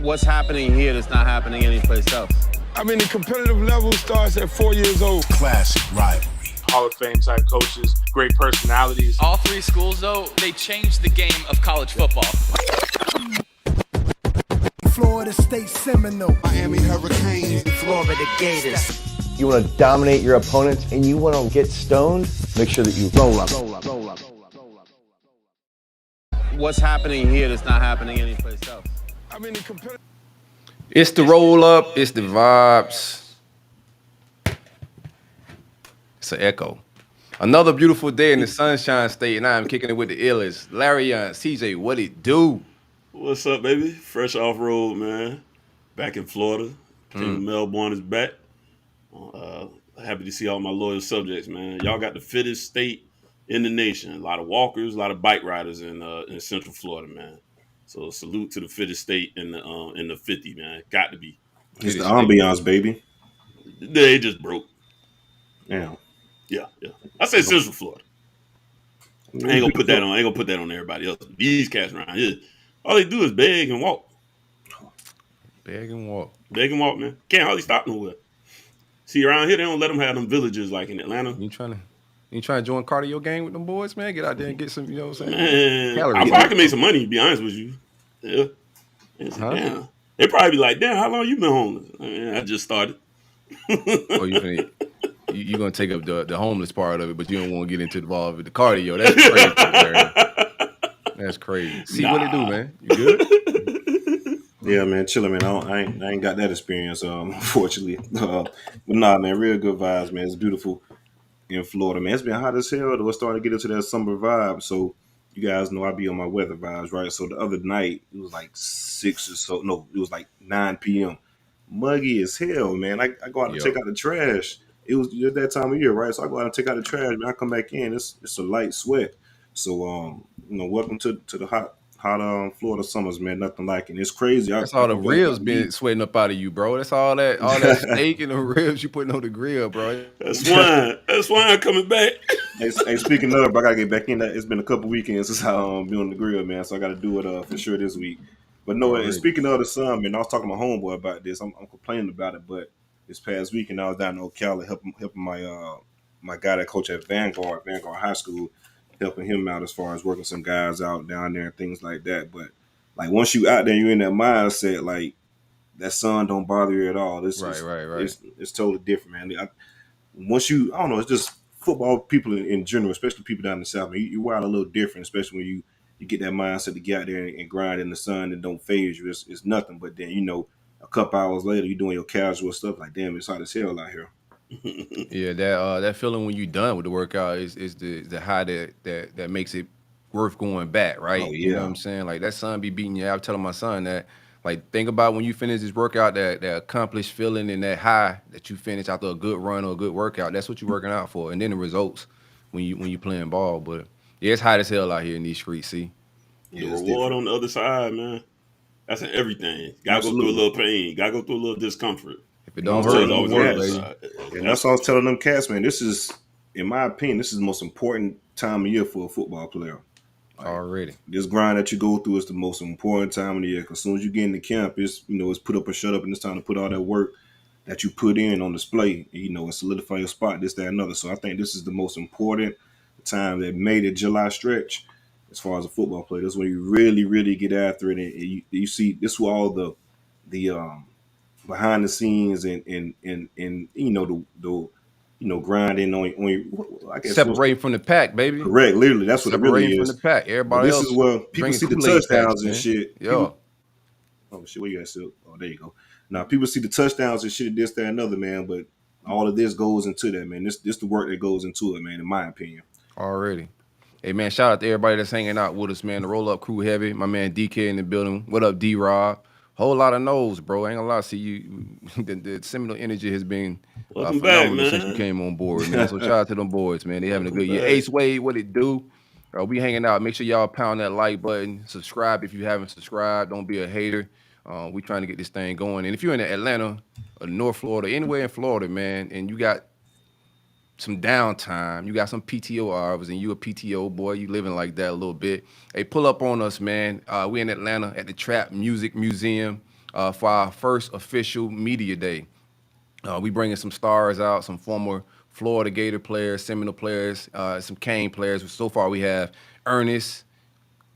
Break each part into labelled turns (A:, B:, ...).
A: What's happening here that's not happening anyplace else?
B: I mean, the competitive level starts at 4 years old.
C: Classic rivalry.
D: Hall of Fame type coaches, great personalities.
E: All three schools, though, they changed the game of college football.
C: Florida State Seminoles,
F: Miami Hurricanes,
G: Florida Gators.
H: You want to dominate your opponents and you want to get stoned, make sure that you roll up.
A: What's happening here that's not happening anyplace else?
B: I mean, the competitive.
I: It's the roll up, it's the vibes. It's an echo. Another beautiful day in the Sunshine State, and I'm kicking it with the illest. Larion, CJ, what it do?
J: What's up, baby? Fresh off road, man. Back in Florida. King of Melbourne is back. Happy to see all my loyal subjects, man. Y'all got the fittest state in the nation. A lot of walkers, a lot of bike riders in Central Florida, man. So salute to the fittest state in the 50, man. Got to be.
K: It's the ambiance, baby.
J: They just broke.
K: Yeah.
J: Yeah. I say Central Florida. I ain't gonna put that on everybody else. These cats around here, all they do is beg and walk.
I: Beg and walk.
J: Beg and walk, man. Can't hardly stop nowhere. See, around here, they don't let them have them villages like in Atlanta.
I: You trying to join cardio gang with them boys, man? Get out there and get some, you know what I'm saying?
J: Man,
I: Calories.
J: I can make some money, to be honest with you. Yeah. Damn. They probably be like, damn, how long you been homeless? I just started.
I: Oh, you're going to take up the homeless part of it, but you don't want to get involved with the cardio. That's crazy, man. That's crazy. See what it do, man. You good?
K: Yeah, man, chilling, man. I ain't got that experience, unfortunately. But nah, man, real good vibes, man. It's beautiful in Florida, man. It's been hot as hell, though. It's starting to get into that summer vibe. So you guys know I be on my weather vibes, right? So the other night, it was like 6 or so. No, it was like 9 p.m. Muggy as hell, man. I go out and take out the trash. It was that time of year, right? So I go out and take out the trash, man. I come back in. It's a light sweat. So, welcome to the hot Florida summers, man. Nothing like it. It's crazy.
I: That's all the ribs been sweating up out of you, bro. That's all that steak and the ribs you putting on the grill, bro.
J: That's wine coming back.
K: Hey, speaking of, I gotta get back in that. It's been a couple weekends since I been on the grill, man. So I gotta do it for sure this week. But no, and speaking of the sun, man, I was talking to my homeboy about this. I'm complaining about it, but this past weekend I was down in Ocala helping my guy that coach at Vanguard High School, helping him out as far as working some guys out down there and things like that. But like once you out there, you're in that mindset, like that sun don't bother you at all. Right. It's totally different, man. Once you, I don't know, it's just football people in general, especially people down in the South, man, you wild a little different, especially when you get that mindset to get out there and grind in the sun and don't phase you. It's nothing. But then, a couple hours later, you're doing your casual stuff. Like, damn, it's hot as hell out here.
I: Yeah, that feeling when you're done with the workout is the high that makes it worth going back, right?
K: Oh, yeah.
I: You know what I'm saying? Like that sun be beating you out. I'm telling my son that, like, think about when you finish this workout, that accomplished feeling and that high that you finish after a good run or a good workout. That's what you're working out for, and then the results when you playing ball. But yeah, it's hot as hell out here in these streets. See,
J: the reward on the other side, man. That's in everything. Gotta go through a little pain. Gotta go through a little discomfort.
I: If it don't hurt,
K: don't work, baby. And that's what I was telling them cats, man. This is, in my opinion, this is the most important time of year for a football player.
I: Already.
K: This grind that you go through is the most important time of the year. Because as soon as you get into camp, it's put up or shut up, and it's time to put all that work that you put in on display, and solidify your spot, this, that, another. So I think this is the most important time that made it July stretch as far as a football player. That's when you really, really get after it, and you see this is where all the behind the scenes and the grinding on I guess
I: separating from the pack, baby.
K: Correct, literally, that's what it really is.
I: Separating from the pack. Everybody else.
K: This is where people see the touchdowns and shit.
I: Yo.
K: Oh shit, where you at, Silk? Oh, there you go. Now people see the touchdowns and shit, this, that, another, man. But all of this goes into that, man. This the work that goes into it, man. In my opinion.
I: Already. Hey, man, shout out to everybody that's hanging out with us, man. The Rollup crew heavy. My man DK in the building. What up, D-Rob? Whole lot of Noles, bro. I ain't gonna lie. See, you, the Seminole energy has been phenomenal since you came on board, man. So shout out to them boys, man. They having a good year. Ace Wade, what it do? We hanging out. Make sure y'all pound that like button. Subscribe if you haven't subscribed. Don't be a hater. We trying to get this thing going. And if you're in Atlanta or North Florida, anywhere in Florida, man, and you got some downtime, you got some PTO hours, and you a PTO boy, you living like that a little bit. Hey, pull up on us, man. We in Atlanta at the Trap Music Museum. for our first official media day. We bringing some stars out, some former Florida Gator players, Seminole players, some Cane players. So far we have Ernest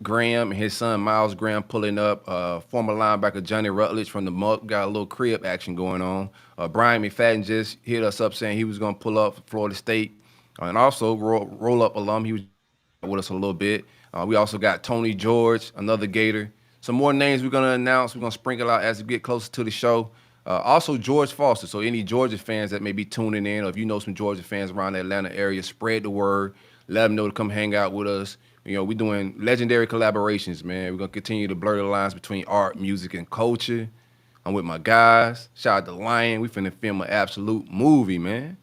I: Graham and his son Miles Graham pulling up. Former linebacker Johnny Rutledge from the Muck got a little crib action going on. Brian McFadden just hit us up saying he was going to pull up for Florida State. And also Rollup alum, he was with us a little bit. We also got Tony George, another Gator. Some more names we're going to announce. We're going to sprinkle out as we get closer to the show. Also George Foster. So any Georgia fans that may be tuning in, or if you know some Georgia fans around the Atlanta area, spread the word. Let them know to come hang out with us. You know, we're doing legendary collaborations, man. We're going to continue to blur the lines between art, music, and culture. I'm with my guys. Shout out to Lion. We finna film an absolute movie, man.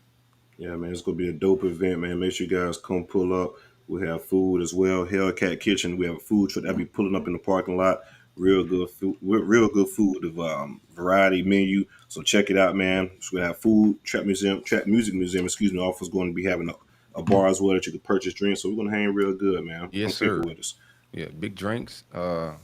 K: Yeah, man, it's going to be a dope event, man. Make sure you guys come pull up. We have food as well. Hellcat Kitchen. We have a food truck that'll be pulling up in the parking lot. Real good food. The variety menu. So check it out, man. So we have food, trap music museum. Offers going to be having a bar as well that you can purchase drinks. So we're gonna hang real good, man.
I: Yes, sir. With us. Yeah, big drinks. You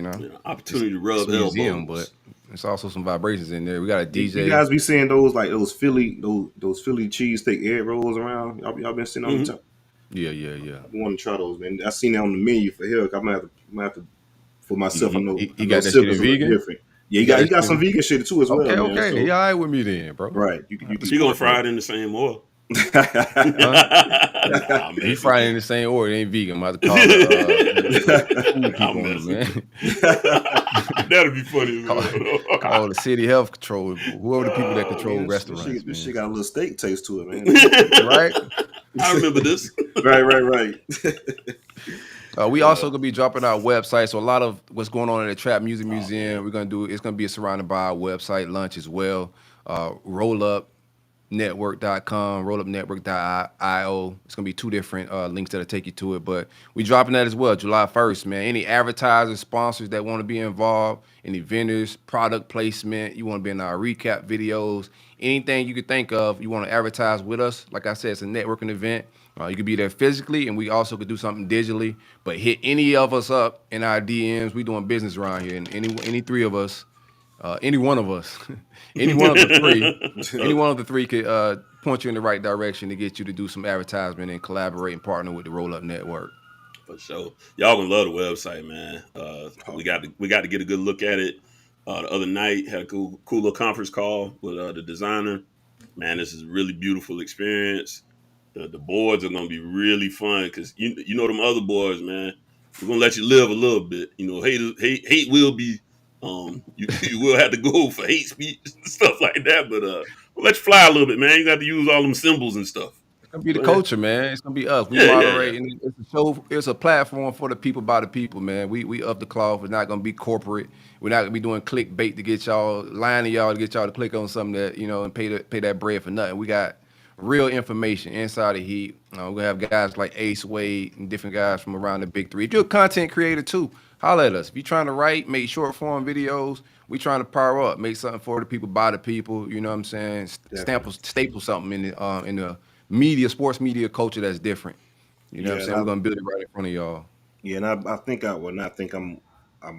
I: know,
J: opportunity to rub
K: elbows.
I: Museum, but it's also some vibrations in there. We got a DJ.
K: You guys be seeing those Philly cheesesteak egg rolls around. Y'all been seeing on the top.
I: Yeah.
K: I want to try those, man. I seen that on the menu for here. I might have to for myself. I know
I: you got that shit vegan.
K: Different. Yeah, you got some vegan shit too as well.
I: Okay,
K: man.
I: So, you all right with me then, bro?
K: Right.
J: You gonna fry it in the same oil?
I: You fry it in the same oil. It ain't vegan. I'm about to call it. Man.
J: That'd be funny.
I: Call the city health control. Whoever the people that control restaurants.
K: This shit got a little steak taste to it, man.
I: Right?
J: I remember this.
K: Right.
I: We also gonna be dropping our website. So a lot of what's going on at the Trap Music Museum, we're gonna do. It's gonna be surrounded by our website lunch as well. Rollupnetwork.com, rollupnetwork.io. It's gonna be two different links that'll take you to it. But we dropping that as well, July 1st, man. Any advertisers, sponsors that want to be involved, any vendors, product placement, you want to be in our recap videos, anything you could think of, you want to advertise with us. Like I said, it's a networking event. You could be there physically, and we also could do something digitally. But hit any of us up in our DMs. We doing business around here, and any three of us, any one of us, any one of the three could point you in the right direction to get you to do some advertisement and collaborate and partner with the Rollup Network.
J: For sure, y'all gonna love the website, man. We got to get a good look at it. The other night had a cool little conference call with the designer. Man, this is a really beautiful experience. The boards are gonna be really fun because you know them other boards, man. We're gonna let you live a little bit. You know, hate will be. You will have to go for hate speech and stuff like that, but we'll let you fly a little bit, man. You got to use all them symbols and stuff.
I: It's gonna be the culture, man. It's gonna be us. We moderate. And it's a show. It's a platform for the people by the people, man. We up the cloth. We're not gonna be corporate. We're not gonna be doing clickbait to get y'all, lying to y'all to get y'all to click on something that and pay that bread for nothing. We got real information inside the heat. We have guys like Ace Wade and different guys from around the big three. If you're a content creator too, holler at us. If you're trying to write, make short form videos, we trying to power up, make something for the people, by the people. You know what I'm saying? Staple something in the media, sports media culture that's different. You know what I'm saying? We're gonna build it right in front of y'all.
K: Yeah, and I think I'm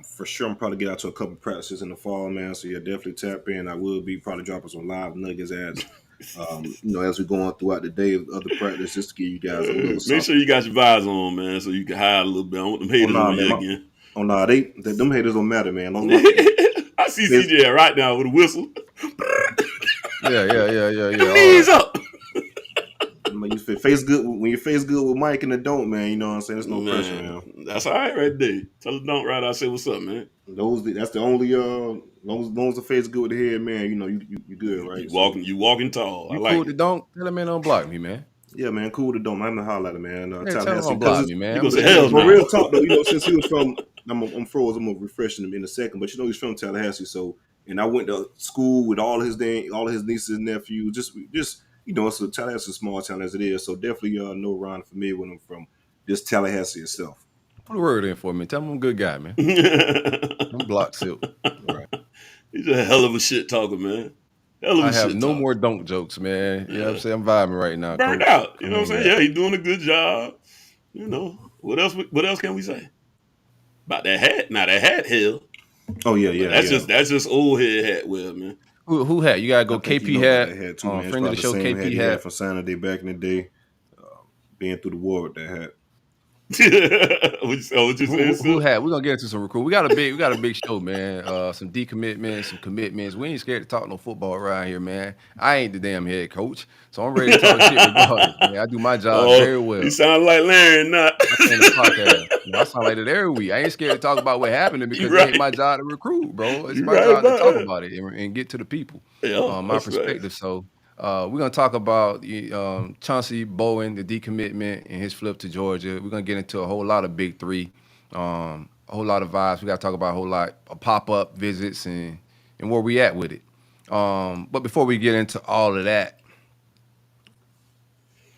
K: for sure I'm probably get out to a couple practices in the fall, man. So yeah, definitely tap in. I will be probably dropping some live nuggets as as we go on throughout the day of the practice, just to give you guys a little something.
J: Make sure you got your visor on, man, so you can hide a little bit. I want them haters on you again.
K: Oh no, them haters don't matter, man.
J: I see CJ right now with a whistle.
I: Yeah.
J: Knees up.
K: When you face good with Mike and the don't, man, you know what I'm saying? There's no pressure, man.
J: That's all right there. Tell the don't right. I say what's up, man.
K: That's the only long as the face good with the head, man. You know you good, right?
J: You walking tall.
I: You
J: I like
I: cool to don't tell him man don't block me, man.
K: Yeah, man, cool to don't. I'm gonna holler at him, man.
I: Tell him don't block me, man.
J: You gonna say hell no.
K: Real talk though, since he was from, I'm froze. I'm gonna refresh him in a second, but he's from Tallahassee, so and I went to school with all his nieces and nephews. Just it's a Tallahassee, small town as it is, so definitely know Ron familiar with him from just Tallahassee itself.
I: Put a word in for me. Tell him I'm a good guy, man. I'm block silk.
K: Right.
J: He's a hell of a shit talker, man.
I: I have no more don't jokes, man. You know what I'm saying? I'm vibing right now.
J: Burned out. You know what I'm saying? Yeah, he's doing a good job. You know, what else can we say? About that hat. Now that hat, hell.
K: Oh yeah.
J: That's just old head hat wear, man.
I: Who hat? You gotta go
K: I think
I: KP
K: you know about
I: hat.
K: that hat too, man. It's
I: Friend of
K: probably
I: the show,
K: the same
I: KP
K: hat he
I: hat.
K: had from Saturday back in the day. Being through the war with that hat.
J: what you saying?
I: Who had? We're gonna get into some recruit. We got a big show, man. Some decommitments, some commitments. We ain't scared to talk no football around here, man. I ain't the damn head coach, so I'm ready to talk shit regardless. Man. I do my job very well.
J: You sound like Larion, not.
I: I sound like that every week. I ain't scared to talk about what happened because it ain't my job to recruit, bro. It's my job to talk about it and get to the people. My perspective. Right. So we're gonna talk about Chauncey Bowen, the decommitment, and his flip to Georgia. We're gonna get into a whole lot of big three, a whole lot of vibes. We gotta talk about a whole lot of pop-up visits and where we at with it. But before we get into all of that,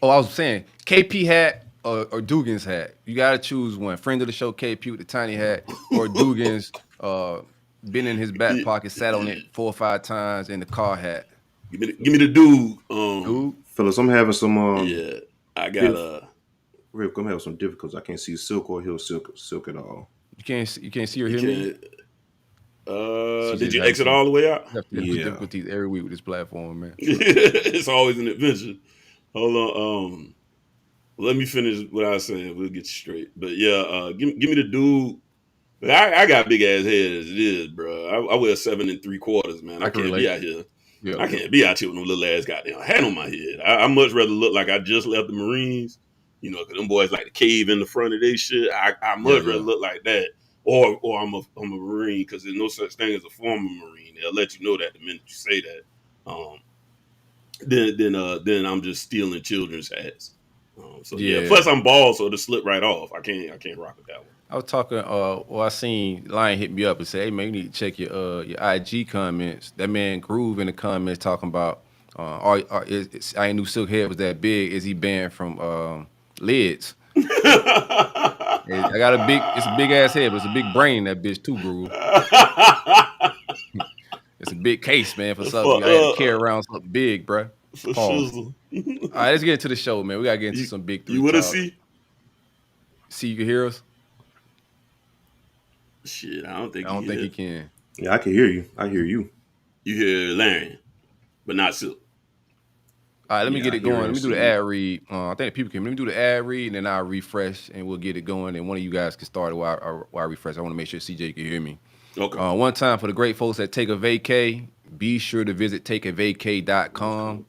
I: I was saying KP hat or Dugan's hat. You gotta choose one. Friend of the show KP with the tiny hat, or Dugan's been in his back pocket, sat on it 4 or 5 times in the car hat.
J: Give me the dude.
K: Dude, fellas, I'm having some.
J: I got
K: Rick, I'm having some difficulties. I can't see Silk or Hill Silk at all.
I: You can't see or hear me.
J: Did you exit all the way out?
I: Yeah. Difficulties every week with this platform, man.
J: It's always an adventure. Hold on. Let me finish what I was saying. We'll get you straight. But yeah, give me the dude. I got big ass head as it is, bro. I wear 7 3/4, man. I can't be out here. Yeah, I can't be out here with no little ass goddamn hat on my head. I much rather look like I just left the Marines, because them boys like to cave in the front of their shit. I much rather look like that, or I'm a Marine, because there's no such thing as a former Marine. They'll let you know that the minute you say that. Then I'm just stealing children's hats. Plus I'm bald, so it'll slip right off. I can't rock with that one.
I: I was talking. I seen Lion hit me up and said, "Hey man, you need to check your IG comments." That man Groove in the comments talking about, I ain't knew Silk Head was that big. Is he banned from lids? I got it's a big ass head, but it's a big brain that bitch too, Groove. It's a big case, man, for something. You gotta carry around something big, bruh. All right, let's get into the show, man. We gotta get into some big three.
J: You wanna see?
I: See, you can hear us?
J: Shit, I don't think
I: he can.
K: Yeah, I can hear you. I hear you.
J: You hear Larion, but not Silk.
I: All right, let me get it going. Let me do the ad read. I think the people can. Let me do the ad read, and then I'll refresh, and we'll get it going. And one of you guys can start while I refresh. I want to make sure CJ can hear me.
J: Okay.
I: One time for the great folks that take a VayCay, be sure to visit takeavaycay.com.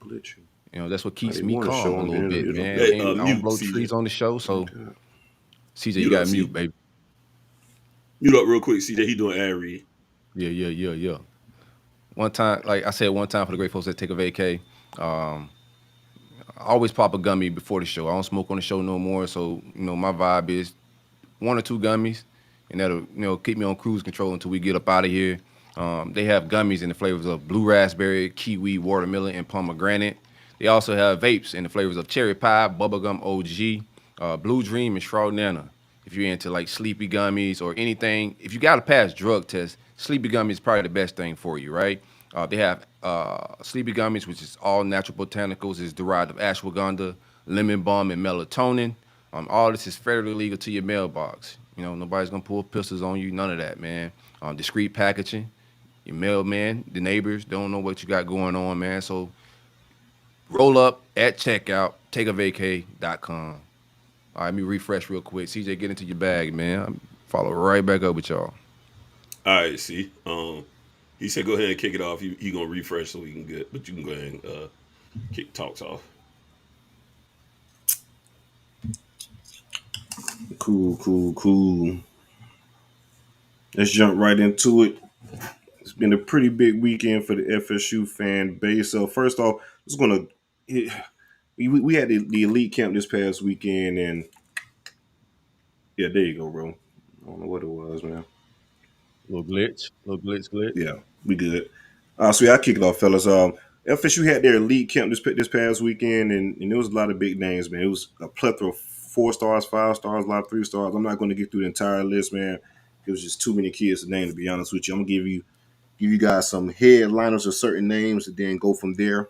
I: That's what keeps me calm a little bit, man. I don't blow trees on the show, so CJ, you got to mute, baby.
J: Mute up real quick, CJ. He doing ad read.
I: Yeah. One time, like I said, for the great folks that take a VayCay. I always pop a gummy before the show. I don't smoke on the show no more, so my vibe is 1 or 2 gummies, and that'll keep me on cruise control until we get up out of here. They have gummies in the flavors of blue raspberry, kiwi, watermelon, and pomegranate. They also have vapes in the flavors of cherry pie, bubblegum OG, blue dream, and strawberry. If you're into like sleepy gummies or anything, if you got to pass drug test, sleepy gummy is probably the best thing for you, right? They have sleepy gummies, which is all natural botanicals, is derived of ashwagandha, lemon balm, and melatonin. All this is federally legal to your mailbox. Nobody's gonna pull pistols on you, none of that, man. Discreet packaging. Your mailman, the neighbors don't know what you got going on, man. So roll up at checkout, takeavaycay.com. All right, let me refresh real quick. CJ, get into your bag, man. Follow right back up with y'all.
J: All right, see. He said go ahead and kick it off. He gonna refresh so we can get, but you can go ahead and kick talks off.
K: Cool. Let's jump right into it. It's been a pretty big weekend for the FSU fan base. So first off, we had the elite camp this past weekend, and yeah, there you go, bro. I don't know what it was, man.
I: Little glitch.
K: Yeah, we good. So I kick it off, fellas. FSU had their elite camp this past weekend, and there was a lot of big names, man. It was a plethora of 4 stars, 5 stars, a lot of 3 stars. I'm not going to get through the entire list, man. It was just too many kids to name, to be honest with you. I'm gonna give you guys some headliners of certain names, and then go from there.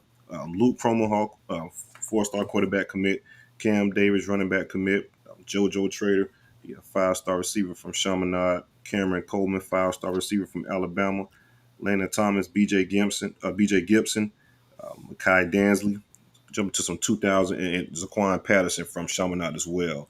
K: Luke Promohawk, 4-star quarterback commit. Cam Davis, running back commit. JoJo Trader, 5-star receiver from Chaminade. Cameron Coleman, 5-star receiver from Alabama. Landon Thomas, BJ Gibson, Makai Dansley. Jumping to some 2000, and Zaquan Patterson from Chaminade as well.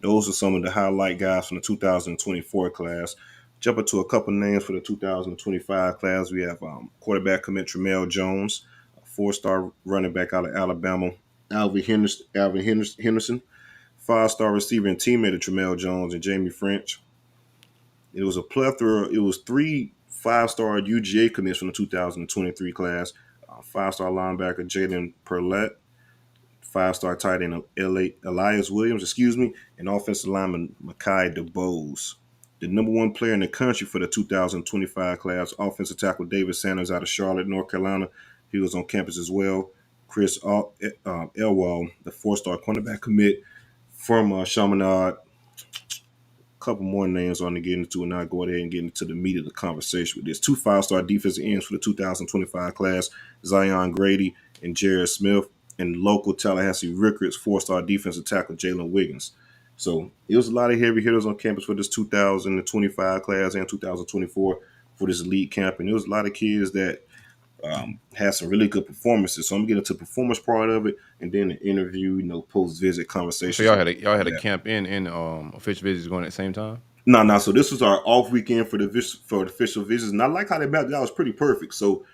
K: Those are some of the highlight guys from the 2024 class. Jumping to a couple names for the 2025 class, we have quarterback commit Tramel Jones, a 4-star running back out of Alabama, Alvin Henderson, 5-star receiver and teammate of Tramel Jones, and Jamie French. It was a plethora. It was 3 5-star UGA commits from the 2023 class. 5-star linebacker Jaden Perlette, 5-star tight end Elias Williams, and offensive lineman Makai DeBose. The number 1 player in the country for the 2025 class, offensive tackle David Sanders out of Charlotte, North Carolina. He was on campus as well. Chris Elwell, the 4-star cornerback commit from Chaminade. A couple more names on to get into, and I'll go ahead and get into the meat of the conversation with this. 2 5-star defensive ends for the 2025 class, Zion Grady and Jared Smith, and local Tallahassee Ricketts 4-star defensive tackle Jalen Wiggins. So it was a lot of heavy hitters on campus for this 2025 class and 2024 for this elite camp, and there was a lot of kids that had some really good performances. So I'm getting to the performance part of it, and then the interview, post-visit conversation.
I: So y'all had a camp and official visits going at the same time?
K: No. So this was our off weekend for the official visits, and I like how they mapped it out. It was pretty perfect. So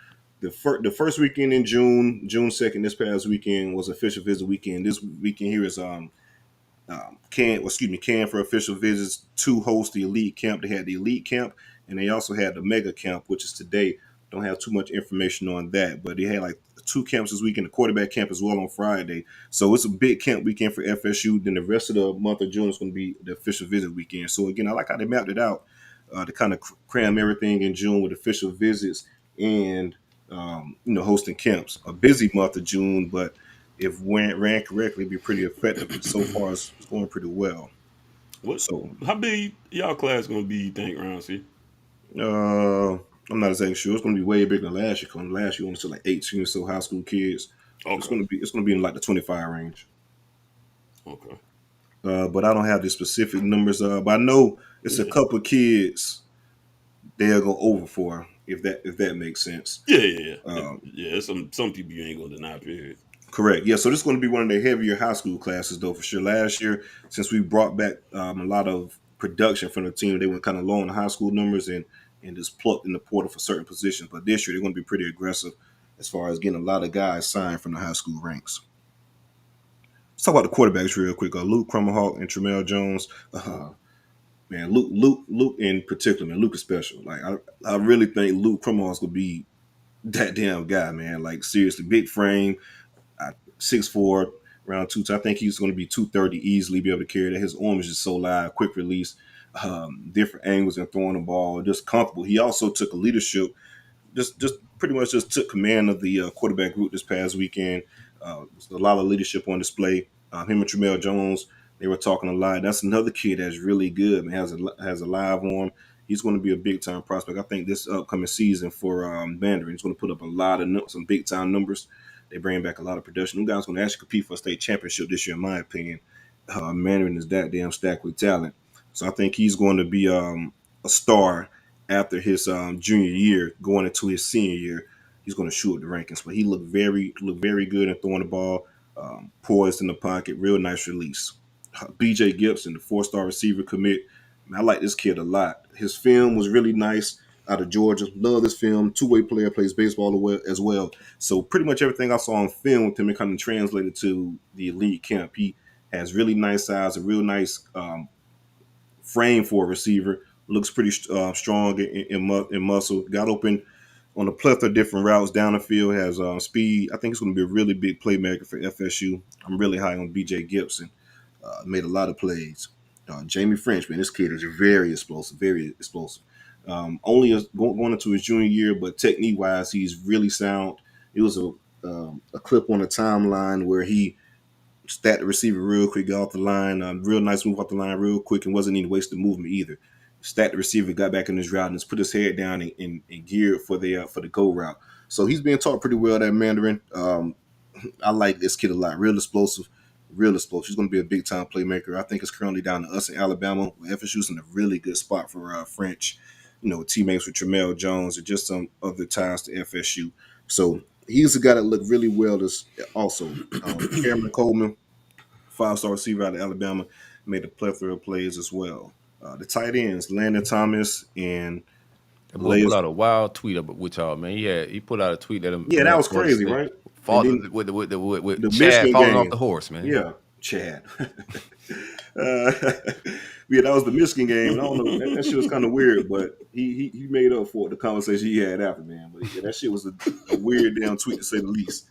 K: the first weekend in June 2nd, this past weekend was official visit weekend. This weekend here is Can for official visits to host the elite camp. They had the elite camp, and they also had the mega camp, which is today. Don't have too much information on that, but they had like 2 camps this weekend, the quarterback camp as well on Friday. So it's a big camp weekend for FSU. Then the rest of the month of June is going to be the official visit weekend. So again, I like how they mapped it out to kind of cram everything in June with official visits and hosting camps. A busy month of June, but if ran correctly, it'd be pretty effective. But so far, it's going pretty well.
J: How big y'all class going to be, you think, Round C?
K: I'm not exactly sure. It's going to be way bigger than last year. Because last year, only took like 18 or so high school kids. Okay. It's going to be in like the 25 range.
J: Okay.
K: But I don't have the specific numbers. But I know it's a couple of kids they'll go over for, if that makes sense.
J: Yeah. Some people you ain't going to deny, period.
K: Correct. Yeah, so this is going to be one of the heavier high school classes, though, for sure. Last year, since we brought back a lot of production from the team, they went kind of low on the high school numbers and just plucked in the portal for certain positions. But this year, they're going to be pretty aggressive as far as getting a lot of guys signed from the high school ranks. Let's talk about the quarterbacks real quick. Luke Crummerhawk and Tramel Jones. Man, Luke in particular, man, Luke is special. Like, I really think Luke Crummerhawk's going to be that damn guy, man. Like, seriously, big frame. 6'4", around 2. I think he's going to be 230 easily, be able to carry that. His arm is just so live, quick release, different angles and throwing the ball, just comfortable. He also took a leadership, just pretty much just took command of the quarterback group this past weekend. A lot of leadership on display. Him and Tramel Jones, they were talking a lot. That's another kid that's really good, man, has a live arm. He's going to be a big-time prospect. I think this upcoming season for Mandarin, he's going to put up some big-time numbers. They bring back a lot of production. Them guys going to actually compete for a state championship this year, in my opinion. Mandarin is that damn stacked with talent. So I think he's going to be a star after his junior year, going into his senior year. He's going to shoot up the rankings. But he looked very good in throwing the ball, poised in the pocket, real nice release. BJ Gibson, the 4-star receiver commit. I like this kid a lot. His film was really nice. Out of Georgia, love this film. 2-way player, plays baseball as well. So pretty much everything I saw on film with him, it kind of translated to the elite camp. He has really nice size, a real nice frame for a receiver. Looks pretty strong in muscle. Got open on a plethora of different routes down the field. Has speed. I think it's going to be a really big playmaker for FSU. I'm really high on BJ Gibson. Made a lot of plays. Jamie French, man, this kid is very explosive. Only going into his junior year, but technique-wise, he's really sound. It was a clip on the timeline where he stacked the receiver real quick, got off the line, real nice move off the line real quick, and wasn't even wasting movement either. Stacked the receiver, got back in his route, and just put his head down and geared for the go route. So he's being taught pretty well, that Mandarin. I like this kid a lot. Real explosive. real explosive. He's going to be a big time playmaker. I think it's currently down to us in Alabama. FSU's in a really good spot for French, teammates with Tramel Jones and just some other ties to FSU. So he's a guy that looked really well. Also, Cameron Coleman, 5-star receiver out of Alabama, made a plethora of plays as well. The tight ends, Landon Thomas and
I: That boy put out a wild tweet with y'all, man. He put out a tweet that
K: that was crazy, right?
I: With
K: the
I: Chad
K: Michigan
I: falling
K: game
I: off the horse, man.
K: Yeah, Chad. That was the Michigan game. And I don't know, that shit was kind of weird, but he made up for it, the conversation he had after, man. But yeah, that shit was a weird damn tweet to say the least.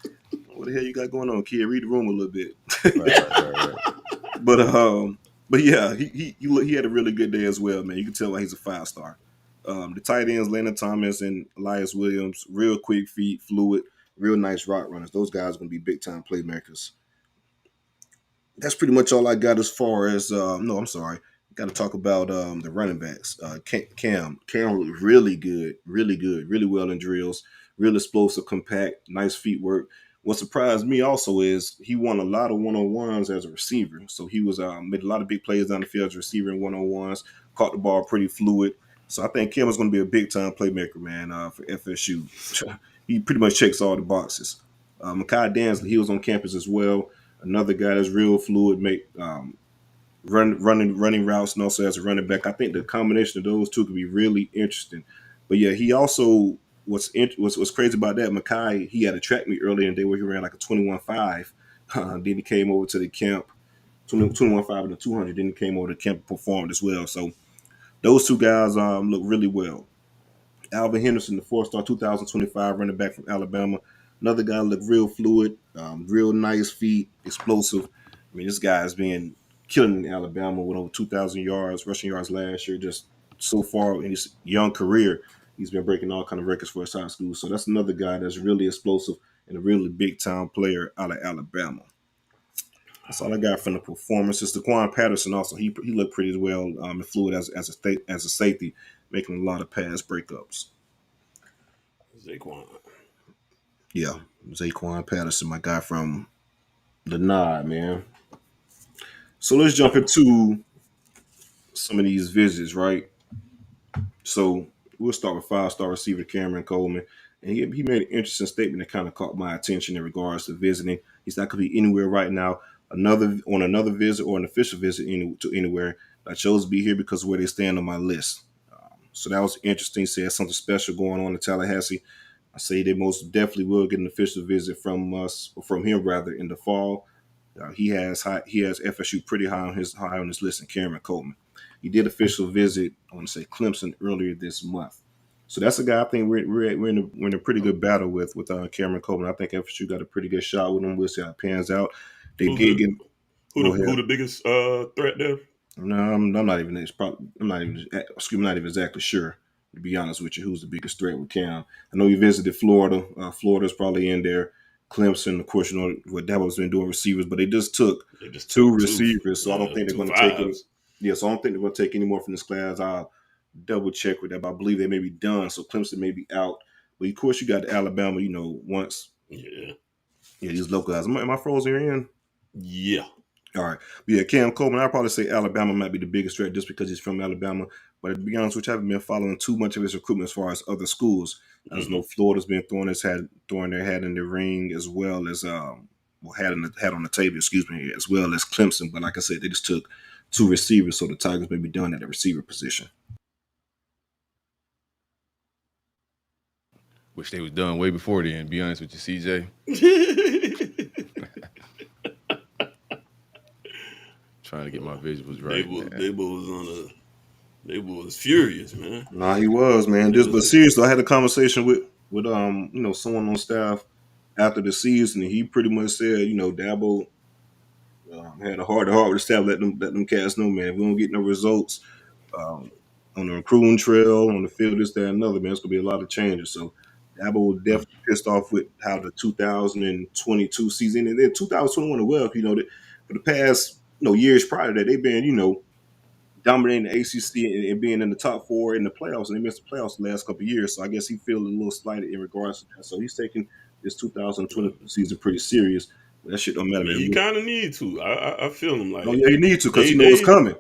K: What the hell you got going on, kid? Read the room a little bit. Right. But yeah, he had a really good day as well, man. You can tell why he's a 5-star. The tight ends, Landon Thomas and Elias Williams, real quick feet, fluid, real nice route runners. Those guys are going to be big-time playmakers. That's pretty much all I got as far as I'm sorry. Got to talk about the running backs. Cam looked really good, really well in drills, real explosive, compact, nice feet work. What surprised me also is he won a lot of one-on-ones as a receiver. So he was made a lot of big plays down the field as a receiver in one-on-ones, caught the ball pretty fluid. So I think Cam is going to be a big-time playmaker, man, for FSU. He pretty much checks all the boxes. Mekhi Dansley, he was on campus as well. Another guy that's real fluid, running routes, and also as a running back. I think the combination of those two could be really interesting. But yeah, he also what's crazy about that, Mekhi, he had a track meet earlier in the day where he ran like a 21.5. Then he came over to the camp, 21.5 and a 200. Then he came over to camp and performed as well. So those two guys look really well. Alvin Henderson, the 4-star 2025 running back from Alabama. Another guy looked real fluid, real nice feet, explosive. I mean, this guy has been killing in Alabama with over 2,000 yards, rushing yards last year. Just so far in his young career, he's been breaking all kind of records for his high school. So that's another guy that's really explosive and a really big-time player out of Alabama. That's all I got from the performances. Daquan Patterson also, he looked pretty well and fluid as a safety, making a lot of pass breakups. Zaquan Patterson, my guy from the Nod, man. So let's jump into some of these visits, right? So we'll start with 5-star receiver Cameron Coleman. And he made an interesting statement that kind of caught my attention in regards to visiting. He's not going to be anywhere right now. Another visit or an official visit to anywhere. I chose to be here because of where they stand on my list. So that was interesting. He said something special going on in Tallahassee. I say they most definitely will get an official visit from us, or from him rather, in the fall. He has FSU pretty high on his list, and Cameron Coleman. He did official visit, I want to say Clemson earlier this month. So that's a guy I think we're in a pretty good battle with Cameron Coleman. I think FSU got a pretty good shot with him. We'll see how it pans out. Who
J: the biggest threat there?
K: No, I'm not even exactly sure, to be honest with you, who's the biggest threat with Cam. I know he visited Florida. Florida's probably in there. Clemson, of course, what Dabo's been doing receivers, but they just took two receivers, so I don't think they're going to take any. Yeah, so I don't think they're going to take any more from this class. I'll double check with that, but I believe they may be done. So Clemson may be out. But of course, you got Alabama. Once. Yeah, these local guys. Am I frozen here in?
J: Yeah.
K: All right. But yeah, Cam Coleman, I'd probably say Alabama might be the biggest threat just because he's from Alabama. But to be honest with you, I haven't been following too much of his recruitment as far as other schools. I know Florida's been throwing their hat in the ring, as well as hat on the table, as well as Clemson. But like I said, they just took two receivers, so the Tigers may be done at the receiver position.
I: Wish they was done way before then, to be honest with you, CJ. Trying to get my visuals right.
J: They was furious, man.
K: Nah, he was, man. But seriously, I had a conversation with someone on staff after the season, and he pretty much said, Dabo had a heart-to-heart with the staff, let them cats know, man, if we don't get no results on the recruiting trail, on the field, this, that, and another, man, it's gonna be a lot of changes. So Dabo was definitely pissed off with how the 2022 season, and then 2021 as well. For the past years prior to that, they've been dominating the ACC and being in the top 4 in the playoffs, and they missed the playoffs the last couple of years. So I guess he feels a little slighted in regards to that. So he's taking this 2020 season pretty serious. That shit don't matter, man.
J: You kind of need to. I feel him like.
K: Oh yeah, you need to because you know what's coming.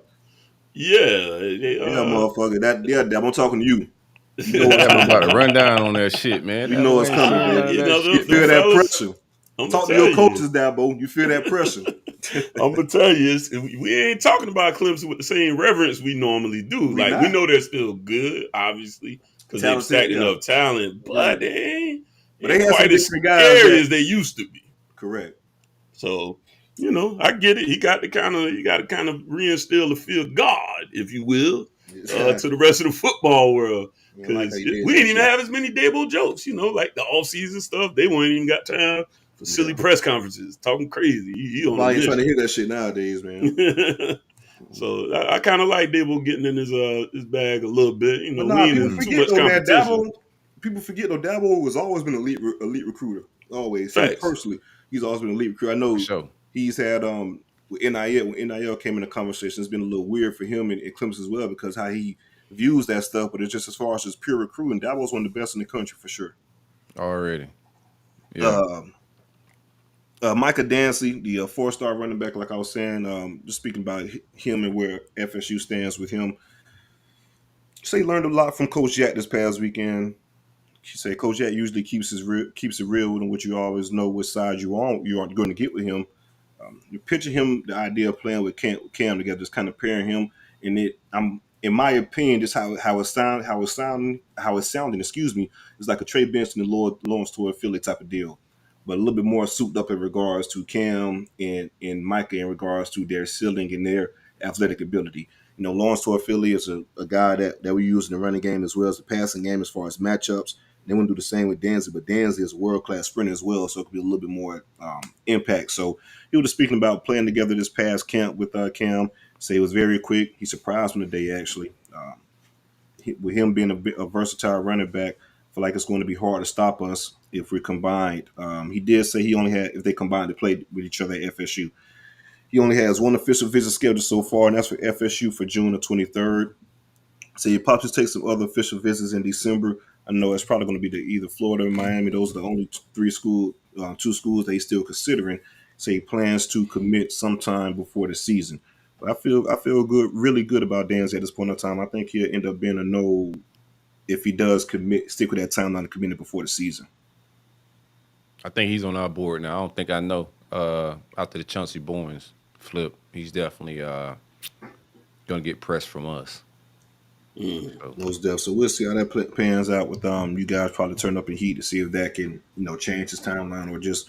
J: Yeah,
K: motherfucker. I'm talking to you.
I: You know I'm about to run down on that shit, man.
K: You know what's coming, man. You feel that pressure. Talk to your coaches, Dabo. You feel that pressure.
J: I'm gonna tell you, we ain't talking about Clemson with the same reverence we normally do. We know they're still good, obviously, because they've stacked enough talent, but they ain't quite as scary as they used to be.
K: Correct.
J: So, I get it. You got to kind of reinstill the fear of God, if you will, to the rest of the football world. Because we didn't even have as many Dabo jokes, like the off-season stuff. They wouldn't even got time for silly press conferences, talking crazy.
K: I ain't trying to hear that shit nowadays, man.
J: So I kind of like Dabo getting in his bag a little bit.
K: We ain't in too much competition. People forget though, Dabo has always been an elite recruiter. Always. Personally, he's always been an elite recruiter. I know he's had with NIL, when NIL came in the conversation, it's been a little weird for him and Clemson as well because how he views that stuff, but it's just as far as just pure recruiting, Dabo's one of the best in the country for sure.
I: Already. Yeah.
K: Micah Dancy, the 4-star running back, like I was saying, just speaking about him and where FSU stands with him. So he learned a lot from Coach Jack this past weekend. She said Coach Jack usually keeps it real with him, which you always know which side you are going to get with him. You picture him, the idea of playing with Cam together, just kind of pairing him, and in my opinion, just how it's sounding, it's like a Trey Benson and Lawrence Tour Philly type of deal, but a little bit more souped up in regards to Cam and Micah in regards to their ceiling and their athletic ability. Lawrence Tour Philly is a guy that we use in the running game as well as the passing game as far as matchups. They want to do the same with Danzy, but Danzy is a world-class sprinter as well, so it could be a little bit more impact. So he was speaking about playing together this past camp with Cam. Say it was very quick. He surprised me today, actually. With him being a versatile running back, I feel like it's going to be hard to stop us if we're combined. He did say if they combined to play with each other at FSU. He only has one official visit scheduled so far, and that's for FSU for June the 23rd. So he probably take some other official visits in December. I know it's probably going to be either Florida or Miami. Those are the only two schools that he's still considering. So he plans to commit sometime before the season. But I feel good, really good about Danzy at this point in time. I think he'll end up being a no if he does stick with that timeline of committing before the season.
I: I think he's on our board now. I don't think I know. After the Chauncey Bowens flip, he's definitely going to get pressed from us.
K: Most definitely. So we'll see how that pans out with you guys probably turn up in heat to see if that can change his timeline or just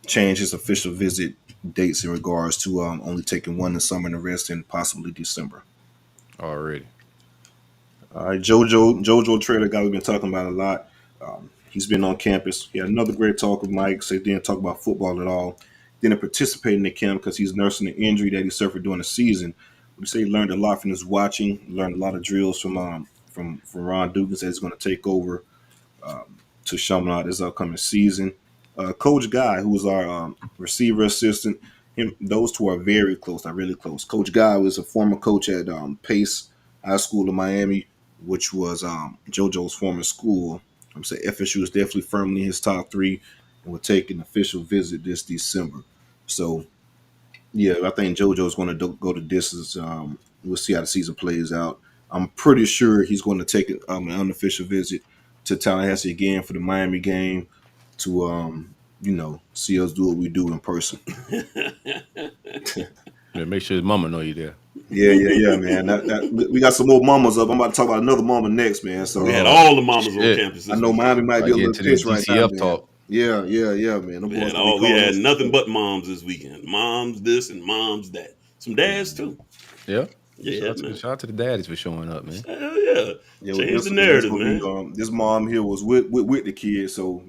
K: change his official visit dates in regards to only taking one in summer and the rest in possibly December.
I: Already.
K: All right, JoJo Trader, guy we've been talking about a lot. He's been on campus. He had another great talk with Mike. So he didn't talk about football at all. Didn't participate in the camp because he's nursing an injury that he suffered during the season. We say he learned a lot from his watching. Learned a lot of drills from Ron Dugan. Said he's going to take over to show him out this upcoming season. Coach Guy, who was our receiver assistant, those two are very close, not really close. Coach Guy was a former coach at Pace High School in Miami, which was JoJo's former school. I'm saying FSU is definitely firmly in his top 3 and will take an official visit this December. So, yeah, I think JoJo's going to go the distance. We'll see how the season plays out. I'm pretty sure he's going to take an unofficial visit to Tallahassee again for the Miami game to, see us do what we do in person.
I: Yeah, make sure his mama know you there.
K: Yeah, man. We got some more mamas up. I'm about to talk about another mama next, man. So
J: we had all the mamas on campus.
K: I know Miami might be a little pissed right now,
I: talk.
K: Yeah, man.
J: We had nothing but moms this weekend. Moms this and moms that. Some dads too.
I: Yeah.
J: Yeah,
I: shout out to the daddies for showing up, man.
J: Hell yeah. Change the narrative, man.
K: This mom here was with the kid, so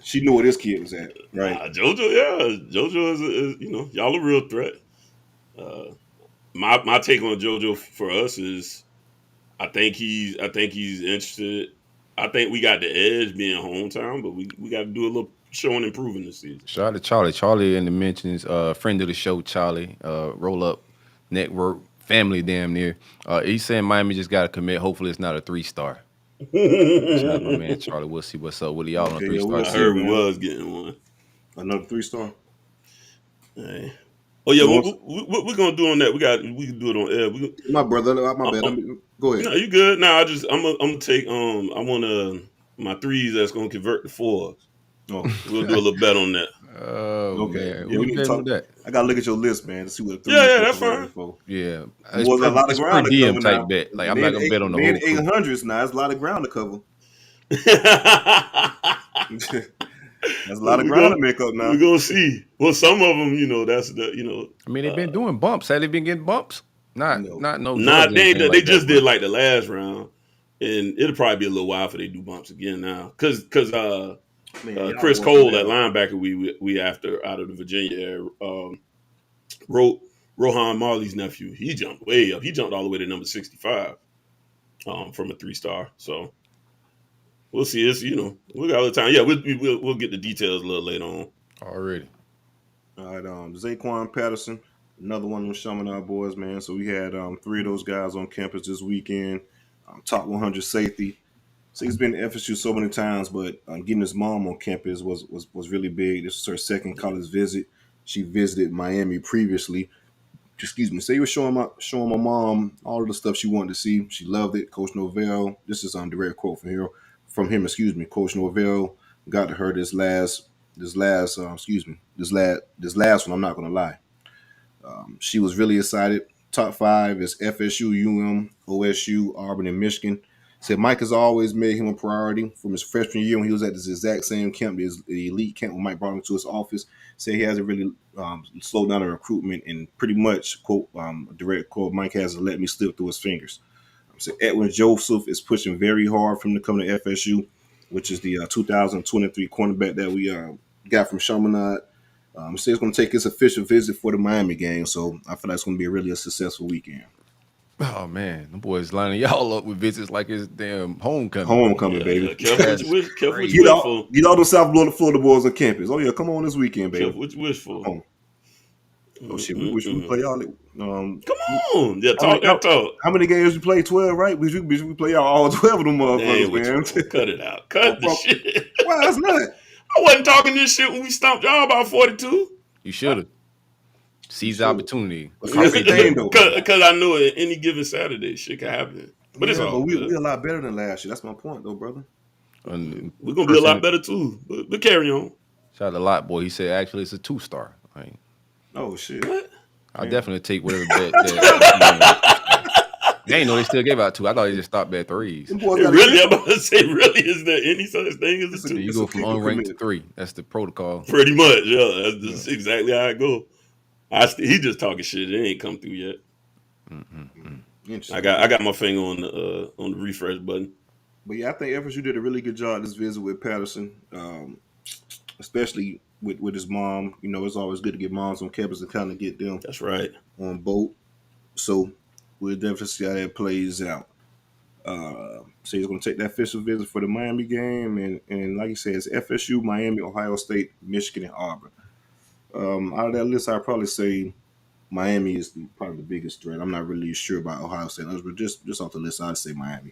K: she knew where this kid was at, right?
J: JoJo is y'all a real threat. My take on JoJo for us is, I think he's interested. I think we got the edge being hometown, but we got to do a little showing and proving this season.
I: Shout out to Charlie. Charlie in the mentions, friend of the show, Charlie, Rollup Network family, damn near. He's saying Miami just got to commit. Hopefully, it's not a 3-star. Shout out to my man Charlie. We'll see what's up with y'all on a 3-star.
J: I heard we was getting one.
K: Another 3-star.
J: Hey. Oh yeah, what we're gonna do on that? We can do it on air.
K: My brother, my bad. Go ahead.
J: No, you good. No, I'm gonna take I want my 3s that's gonna convert to 4s.
K: Oh.
J: We'll do a little bet on that.
I: Oh,
K: okay.
I: man.
K: Yeah, we need to talk.
I: That.
K: I gotta look at your list, man, to see what 3s.
J: Yeah, that's fine.
I: Yeah,
K: it's a lot of ground to cover
I: type
K: now.
I: bet. Like I'm not gonna bet on the whole
K: 800s now. It's a lot of ground to cover. That's a lot of ground to make up now.
J: We're gonna see. Well, some of them, that's the.
I: I mean, they've been doing bumps. Have they been getting bumps? Not.
J: They just did like the last round, and it'll probably be a little while for they do bumps again now, because Chris Cole, that linebacker we after out of the Virginia area, Rohan Marley's nephew, he jumped way up. He jumped all the way to number 65, from a 3-star. So we'll see. It's we got all the time. Yeah, we'll get the details a little later on.
I: Already.
K: All right, Zaquan Patterson, another one of the Chaminade boys, man. So we had 3 of those guys on campus this weekend. Top 100 safety. So he's been to FSU so many times, but getting his mom on campus was really big. This was her second college visit. She visited Miami previously. Excuse me. So he was showing my mom all of the stuff she wanted to see. She loved it. Coach Norvell. This is a direct quote from him. Coach Norvell got to her this last one. I'm not gonna lie. She was really excited. Top 5 is FSU, OSU, Auburn, and Michigan. Said Mike has always made him a priority from his freshman year when he was at this exact same camp, the elite camp when Mike brought him to his office. Said he hasn't really slowed down the recruitment, and pretty much, quote, direct quote, Mike hasn't let me slip through his fingers. So Edwin Joseph is pushing very hard for him to come to FSU, which is the 2023 cornerback that we got from Chaminade. So he's going to take his official visit for the Miami game, so I feel like it's going to be really a successful weekend.
I: Oh man, the boys lining y'all up with visits like it's damn homecoming.
K: Homecoming, baby.
J: Careful what
K: you wish for. Get all the South Florida boys on campus. Oh yeah, come on this weekend, baby.
J: Careful what you wish for.
K: Oh shit, we wish we play y'all.
J: Come on, yeah, talk.
K: How many games we play? 12, right? We play y'all all 12 of them motherfuckers, man.
J: Cut it out. Cut the shit.
K: Well, that's not.
J: I wasn't talking this shit when we stomped y'all about 42.
I: You should have. Seize the opportunity.
J: Because I know at any given Saturday shit can happen. But it's all good.
K: We're a lot better than last year. That's my point, though, brother.
J: We're going to be a lot better, too. But carry on.
I: Shout out to Lot Boy. He said, actually, it's a 2-star. Right?
K: Oh, shit.
J: What?
I: I'll definitely take whatever bet. They ain't know they still gave out 2. I thought they just stopped at 3s.
J: Really? I'm about to say, really? Is there any such thing as a 2?
I: You go from unranked to 3. That's the protocol.
J: Pretty much, yeah. That's exactly how it go. He just talking shit. It ain't come through yet. I got my finger on the refresh button.
K: But yeah, I think FSU did a really good job this visit with Patterson, especially with his mom. It's always good to get moms on campus and kind of get them.
J: That's right.
K: On boat. So we'll definitely see how that plays out. So he's going to take that official visit for the Miami game, and like you said, it's FSU, Miami, Ohio State, Michigan, and Auburn. Out of that list, I'd probably say Miami is probably the biggest threat. I'm not really sure about Ohio State, but just off the list, I'd say Miami.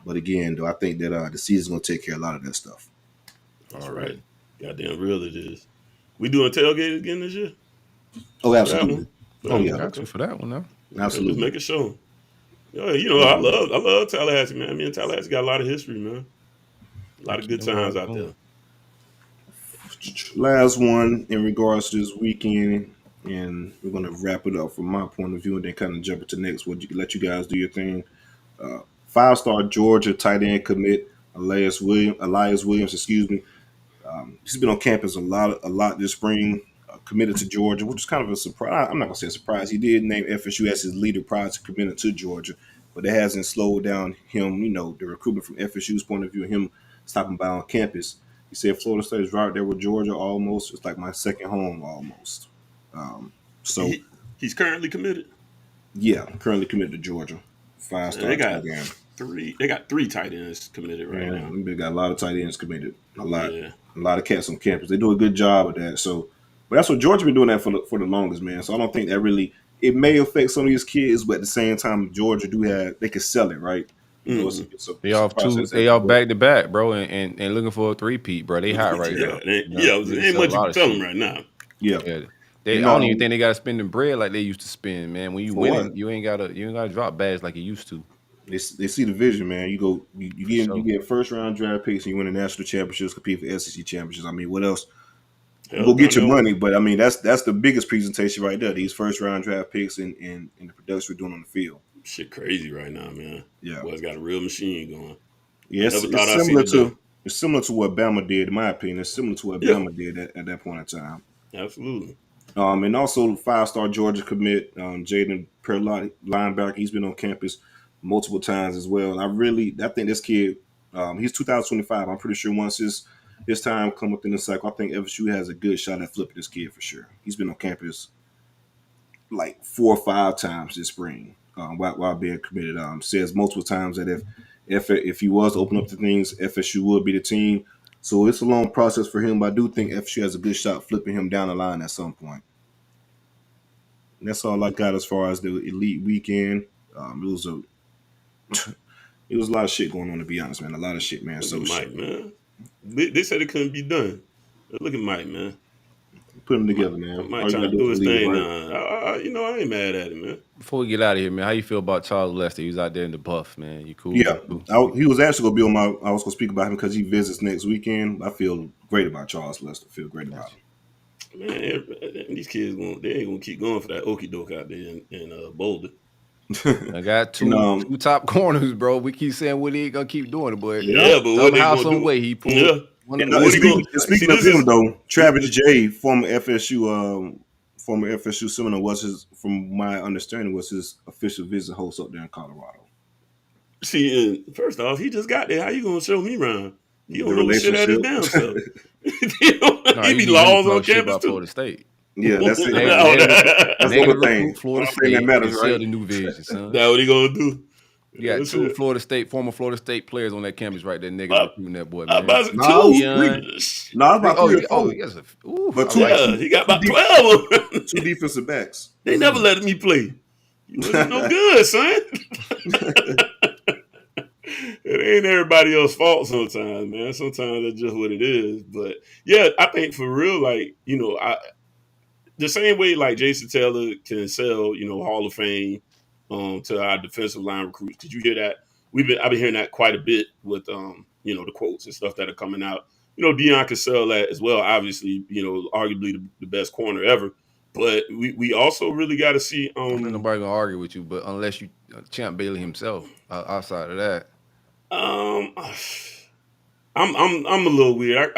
K: But again, though, I think that the season's going to take care of a lot of that stuff.
J: All right. Goddamn real it is. We doing tailgate again this year?
K: Oh, absolutely.
I: Oh, yeah. Got you for that one, now.
K: Absolutely.
J: Let's make a show. I love Tallahassee, man. Me and Tallahassee got a lot of history, man. A lot of good times out there.
K: Last one in regards to this weekend, and we're going to wrap it up from my point of view and then kind of jump into next. Let you guys do your thing. 5-star Georgia tight end commit, Elias Williams, excuse me. He's been on campus a lot this spring, committed to Georgia, which is kind of a surprise. I'm not going to say a surprise. He did name FSU as his leader prior to committing to Georgia, but it hasn't slowed down him, the recruitment from FSU's point of view, him stopping by on campus. He said Florida State is right there with Georgia almost. It's like my second home almost. So
J: he's currently committed?
K: Yeah, currently committed to Georgia. 5-star tight end.
J: They got 3 tight ends committed right now.
K: They got a lot of tight ends committed. A lot of cats on campus. They do a good job of that. So, but that's what Georgia been doing that for the longest, man. So I don't think that really it may affect some of these kids, but at the same time, Georgia they can sell it, right? You know, it's
I: They off
K: process.
I: they off back to back, bro, and looking for a 3-peat, bro. They hot right now.
J: Ain't much you can tell them right now.
K: Yeah.
I: I don't even think they got to spend the bread like they used to spend, man. When you win, you ain't gotta drop bags like you used to.
K: They see the vision, man. You get first round draft picks and you win the national championships, compete for SEC championships. I mean, what else? You go get your money, but I mean that's the biggest presentation right there. These first round draft picks and the production we're doing on the field.
J: Shit crazy right now, man.
K: Yeah.
J: Boy's got a real machine going.
K: Yeah, it's similar to what Bama did, in my opinion. It's similar to what Bama did at that point in time.
J: Absolutely.
K: And also 5-star Georgia commit, Jaden Perlotti, linebacker. He's been on campus multiple times as well. I think this kid, he's 2025. I'm pretty sure once his time come within the cycle, I think FSU has a good shot at flipping this kid for sure. He's been on campus like 4 or 5 times this spring while being committed. Says multiple times that if he was to open up to things, FSU would be the team. So it's a long process for him, but I do think FSU has a good shot flipping him down the line at some point. And that's all I got as far as the elite weekend. It was a lot of shit going on, to be honest, man. A lot of shit, man.
J: So Mike, man. They said it couldn't be done. Look at Mike, man.
K: Put them together, man.
J: Mike trying to do his thing now. I ain't mad at him, man.
I: Before we get out of here, man, how you feel about Charles Lester? He was out there in the buff, man. You cool?
K: Yeah.
I: Cool?
K: He was actually going to be I was going to speak about him because he visits next weekend. I feel great about Charles Lester. I feel great about him.
J: Man, these kids they ain't gonna keep going for that okie doke out there in Boulder.
I: I got two top corners, bro. We keep saying Willie ain't gonna keep doing it, but
J: but
I: somehow, some way he pulled.
J: Yeah.
K: Speaking of him though, Travis J, former FSU Seminole, from my understanding, was his official visit host up there in Colorado.
J: See, first off, he just got there. How you gonna show me around? You don't know shit at his damn self. He be laws on campus too.
I: Florida State.
K: Yeah, that's it. That's the other thing.
I: Florida State
K: that matters, right?
I: Sell the new vision, son.
J: That's what he gonna do.
I: You got two former Florida State players on that campus right there, nigga, recruiting that boy, man.
K: About 3 or 4. But
J: he got about 12 of them.
K: 2 defensive backs.
J: They never let me play. You wasn't no good, son. It ain't everybody else's fault sometimes, man. Sometimes that's just what it is. But yeah, I think for real, like, the same way like Jason Taylor can sell, Hall of Fame to our defensive line recruits. Did you hear that? I've been hearing that quite a bit with the quotes and stuff that are coming out. Deion can sell that as well. Obviously, arguably the best corner ever. But we also really got to see.
I: Ain't nobody gonna argue with you, but unless you Champ Bailey himself. Outside of that,
J: I'm a little weird.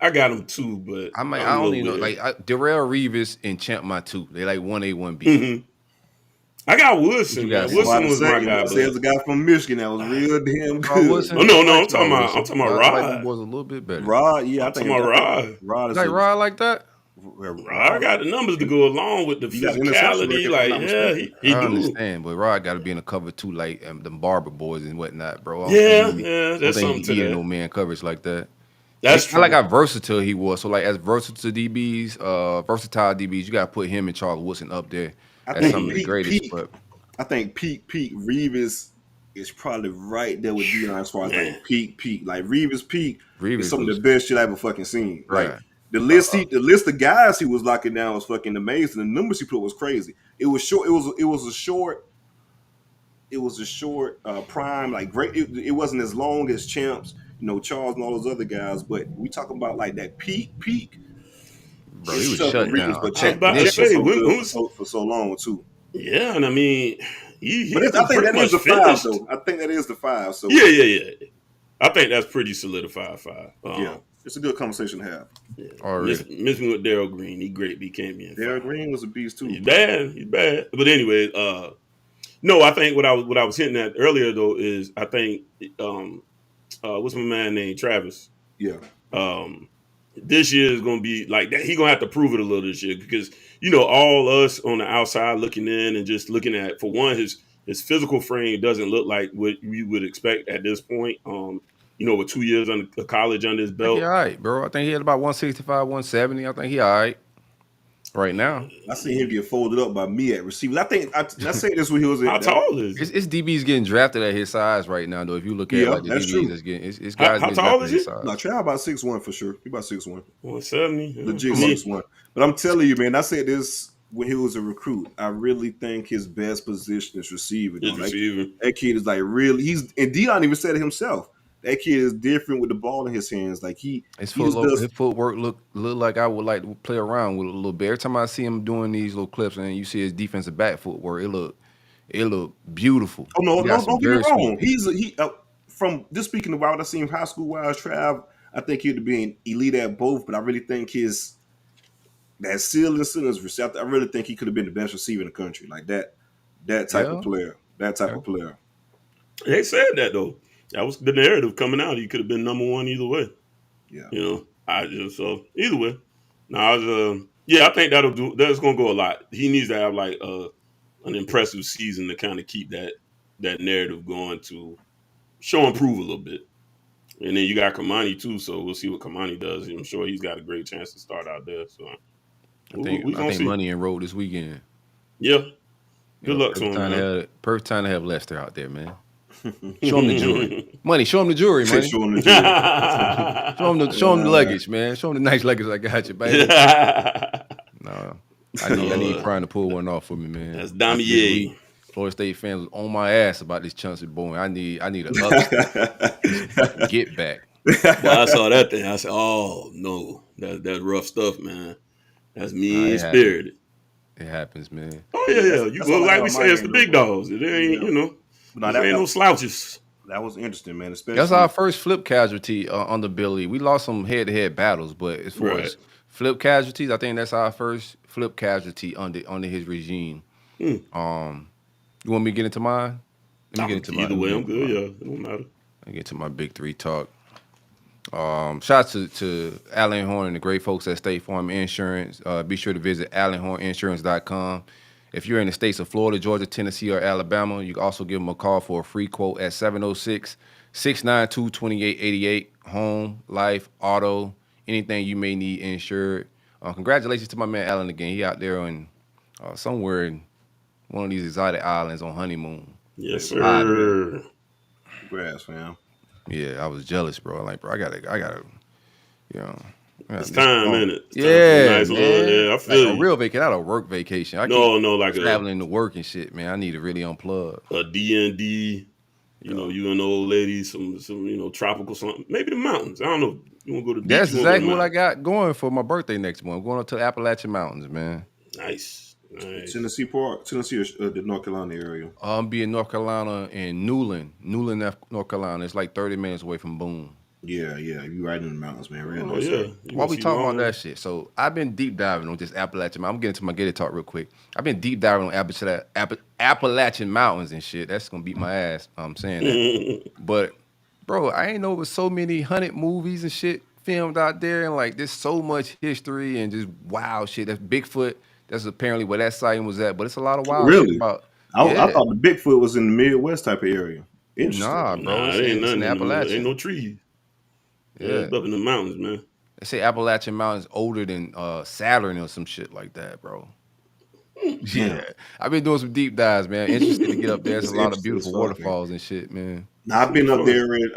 J: I got him too, but
I: I don't even know. Like Darrell Reeves and Champ my 2. They like 1A, 1B.
J: Mm-hmm. I got Woodson. Woodson was my guy.
K: There's a guy from Michigan that was real damn good.
J: No, I'm talking about Rod.
I: Was a little bit better.
K: Rod, yeah,
J: I'm talking about Rod.
K: Rod is
I: Rod like that.
J: Rod got the numbers to go along with the physicality. Like, yeah, he
I: I
J: do.
I: understand, but Rod got to be in a cover too, like them Barber boys and whatnot, bro.
J: That's something to that.
I: No man coverage like that.
J: That's true.
I: I like how versatile he was. So like as versatile DBs, you got to put him and Charles Woodson up there as some of the greatest. But
K: I think Pete Reeves is probably right there with Deion as far as like peak. Like Reeves peak is some of the best shit I ever fucking seen.
I: Right.
K: Like the list of guys he was locking down was fucking amazing. The numbers he put was crazy. It was short. It was a short prime. Like great. It wasn't as long as Champs, Charles and all those other guys. But we talking about like that peak.
I: Bro, he was shut down.
K: But Champ for so long too.
J: Yeah, and I mean,
K: I think that is the 5 though. I think that is the 5. So
J: yeah. I think that's pretty solidified 5.
K: Yeah. It's a good conversation to have.
J: Yeah. Miss me with Darryl Green. He great, but he can't be in.
K: Darryl Green was a beast too.
J: He's bad. But anyway, no, I think what I was hitting at earlier though is I think what's my man named Travis?
K: Yeah.
J: This year is gonna be like that. He gonna have to prove it a little this year because all us on the outside looking in and just looking at, for one, his physical frame doesn't look like what we would expect at this point. With 2 years on college under his belt.
I: He all right, bro. I think he had about 165, 170. I think he all right. right now.
K: I seen him get folded up by me at receiver. I said this when he was in.
D: How tall is he?
I: It's DBs getting drafted at his size right now, though. If you look at like the
K: that's
I: DBs
K: true.
I: that's getting, it's guys
D: How
I: getting
D: tall
I: drafted
D: is
I: at his
D: he?
I: size.
K: No, Trav about 6'1" for sure. He about 6'1".
D: 170.
K: Legit 6'1". But I'm telling you, man, I said this when he was a recruit. I really think his best position is receiver.
D: Is receiver.
K: That kid is like really. And Dion even said it himself. That kid is different with the ball in his hands. Like his
I: footwork look like I would like to play around with a little bit. Every time I see him doing these little clips and you see his defensive back footwork, it look beautiful.
K: Oh no, don't get me wrong. From just speaking about what I seen high school wise, Trav, I think he'd be an elite at both, but I really think that ceiling is receptive. I really think he could have been the best receiver in the country. Like that type of player. That type of player.
D: They said that though. That was the narrative coming out. He could have been number one either way.
K: Yeah.
D: So either way. I think that's gonna go a lot. He needs to have like an impressive season to kind of keep that narrative going to show and prove a little bit. And then you got Kamani too, so we'll see what Kamani does. I'm sure he's got a great chance to start out there. So
I: I think Money enrolled this weekend.
D: Yeah. Good luck to him, man.
I: Perfect time to have Lester out there, man. Show him the jewelry. Money, show him the jewelry, man.
K: Show him the jewelry.
I: show him the luggage, man. Show him the nice luggage I got you, baby. No. I need Prime to pull one off for me, man.
D: That's Damier.
I: Florida State fans was on my ass about this Chauncey boy. I need a luggage. Get back.
D: Well, I saw that thing. I said, oh no, that's rough stuff, man. That's mean spirited.
I: It happens, man.
D: Oh yeah. Like we say, it's the big dogs. It ain't, there ain't no slouches.
K: That was interesting, man. Especially
I: that's our first flip casualty on the Billy. We lost some head-to-head battles, but as far as flip casualties, I think that's our first flip casualty under his regime. You want me to get into mine? Let me get into
D: either way, I'm good. Yeah, it don't matter.
I: I get to my big three talk. Shout out to Alan Horne and the great folks at State Farm Insurance. Be sure to visit AlanHorneInsurance.com. If you're in the states of Florida, Georgia, Tennessee, or Alabama, you can also give them a call for a free quote at 706-692-2888. Home, life, auto, anything you may need insured. Congratulations to my man Alan again. He out there in somewhere in one of these exotic islands on honeymoon.
D: Yes, sir.
K: Congrats, fam.
I: Yeah, I was jealous, bro. Like, bro, I gotta,
D: it's time, isn't it?
I: Yeah,
D: nice I feel
I: like a real vacation, not a work vacation.
D: Like
I: traveling to work and shit, man. I need to really unplug.
D: A D&D, you and the old lady, some tropical something. Maybe the mountains. I don't know. You want to go to the beach?
I: That's exactly what I got going for my birthday next month. I'm going up to the Appalachian Mountains, man.
D: Nice.
K: Tennessee or the North Carolina area?
I: I'm be in North Carolina in Newland, North Carolina. It's like 30 minutes away from Boone.
K: Yeah, you right in the mountains, man. Real nice.
D: Yeah.
I: Why we talking about that shit? So I've been deep diving on this Appalachian Mountain. I'm getting to my Gator talk real quick. I've been deep diving on Appalachian Mountains and shit. That's gonna beat my ass. I'm saying that. But bro, I ain't know with so many hunted movies and shit filmed out there, and like there's so much history and just wild shit. That's Bigfoot. That's apparently where that sighting was at. But it's a lot of wild shit about.
K: I thought the Bigfoot was in the Midwest type of area. Interesting.
I: Nah, bro.
D: It ain't nothing.
I: In Appalachia.
D: Ain't no trees.
I: Yeah,
D: it's up in the mountains, man.
I: They say Appalachian Mountains older than Saturn or some shit like that, bro. Yeah, I've been doing some deep dives, man. Interested to get up there. There's a lot of beautiful waterfalls and shit, man.
K: Now, I've been up there in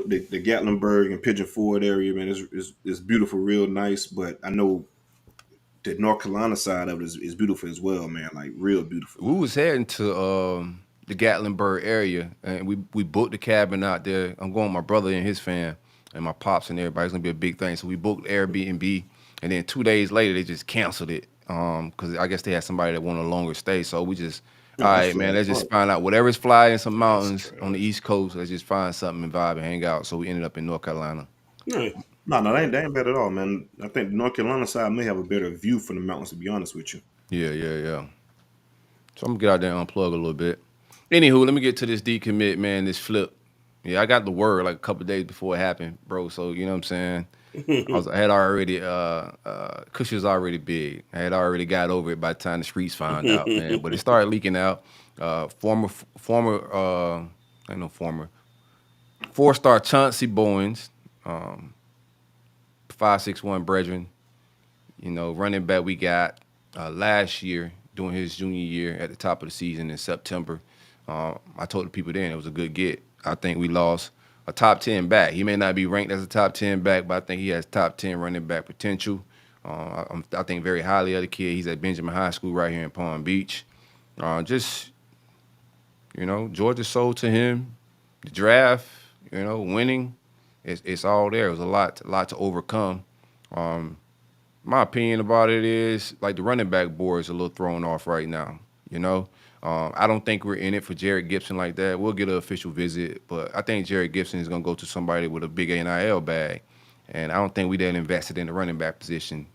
K: the Gatlinburg and Pigeon Forge area, man. It's beautiful, real nice. But I know the North Carolina side of it is beautiful as well, man. Like real beautiful.
I: We was heading to the Gatlinburg area, and we booked the cabin out there. I'm going with my brother and his fam. And my pops and everybody's gonna be a big thing. So we booked Airbnb, and then 2 days later they just canceled it because I guess they had somebody that wanted a longer stay. So we just, all right, man, let's just find out whatever's flying in some mountains on the East Coast. Let's just find something and vibe and hang out. So we ended up in North Carolina.
K: No, that ain't bad at all, man. I think the North Carolina side may have a better view from the mountains, to be honest with you.
I: Yeah. So I'm gonna get out there and unplug a little bit. Anywho, let me get to this decommit, man. This flip. Yeah, I got the word like a couple of days before it happened, bro. So, you know what I'm saying? I had already, Cushy was already big. I had already got over it by the time the streets found out, man. But it started leaking out. Former 4-star Chauncey Bowens, 5'6" brethren, running back we got, last year during his junior year at the top of the season in September. I told the people then it was a good get. I think we lost a top 10 back. He may not be ranked as a top 10 back, but I think he has top 10 running back potential. I think very highly of the kid. He's at Benjamin High School right here in Palm Beach. Georgia sold to him. The draft, winning, it's all there. It was a lot to overcome. My opinion about it is like the running back board is a little thrown off right now. I don't think we're in it for Jared Gibson like that. We'll get an official visit, but I think Jared Gibson is going to go to somebody with a big NIL bag, and I don't think we that invested in the running back position.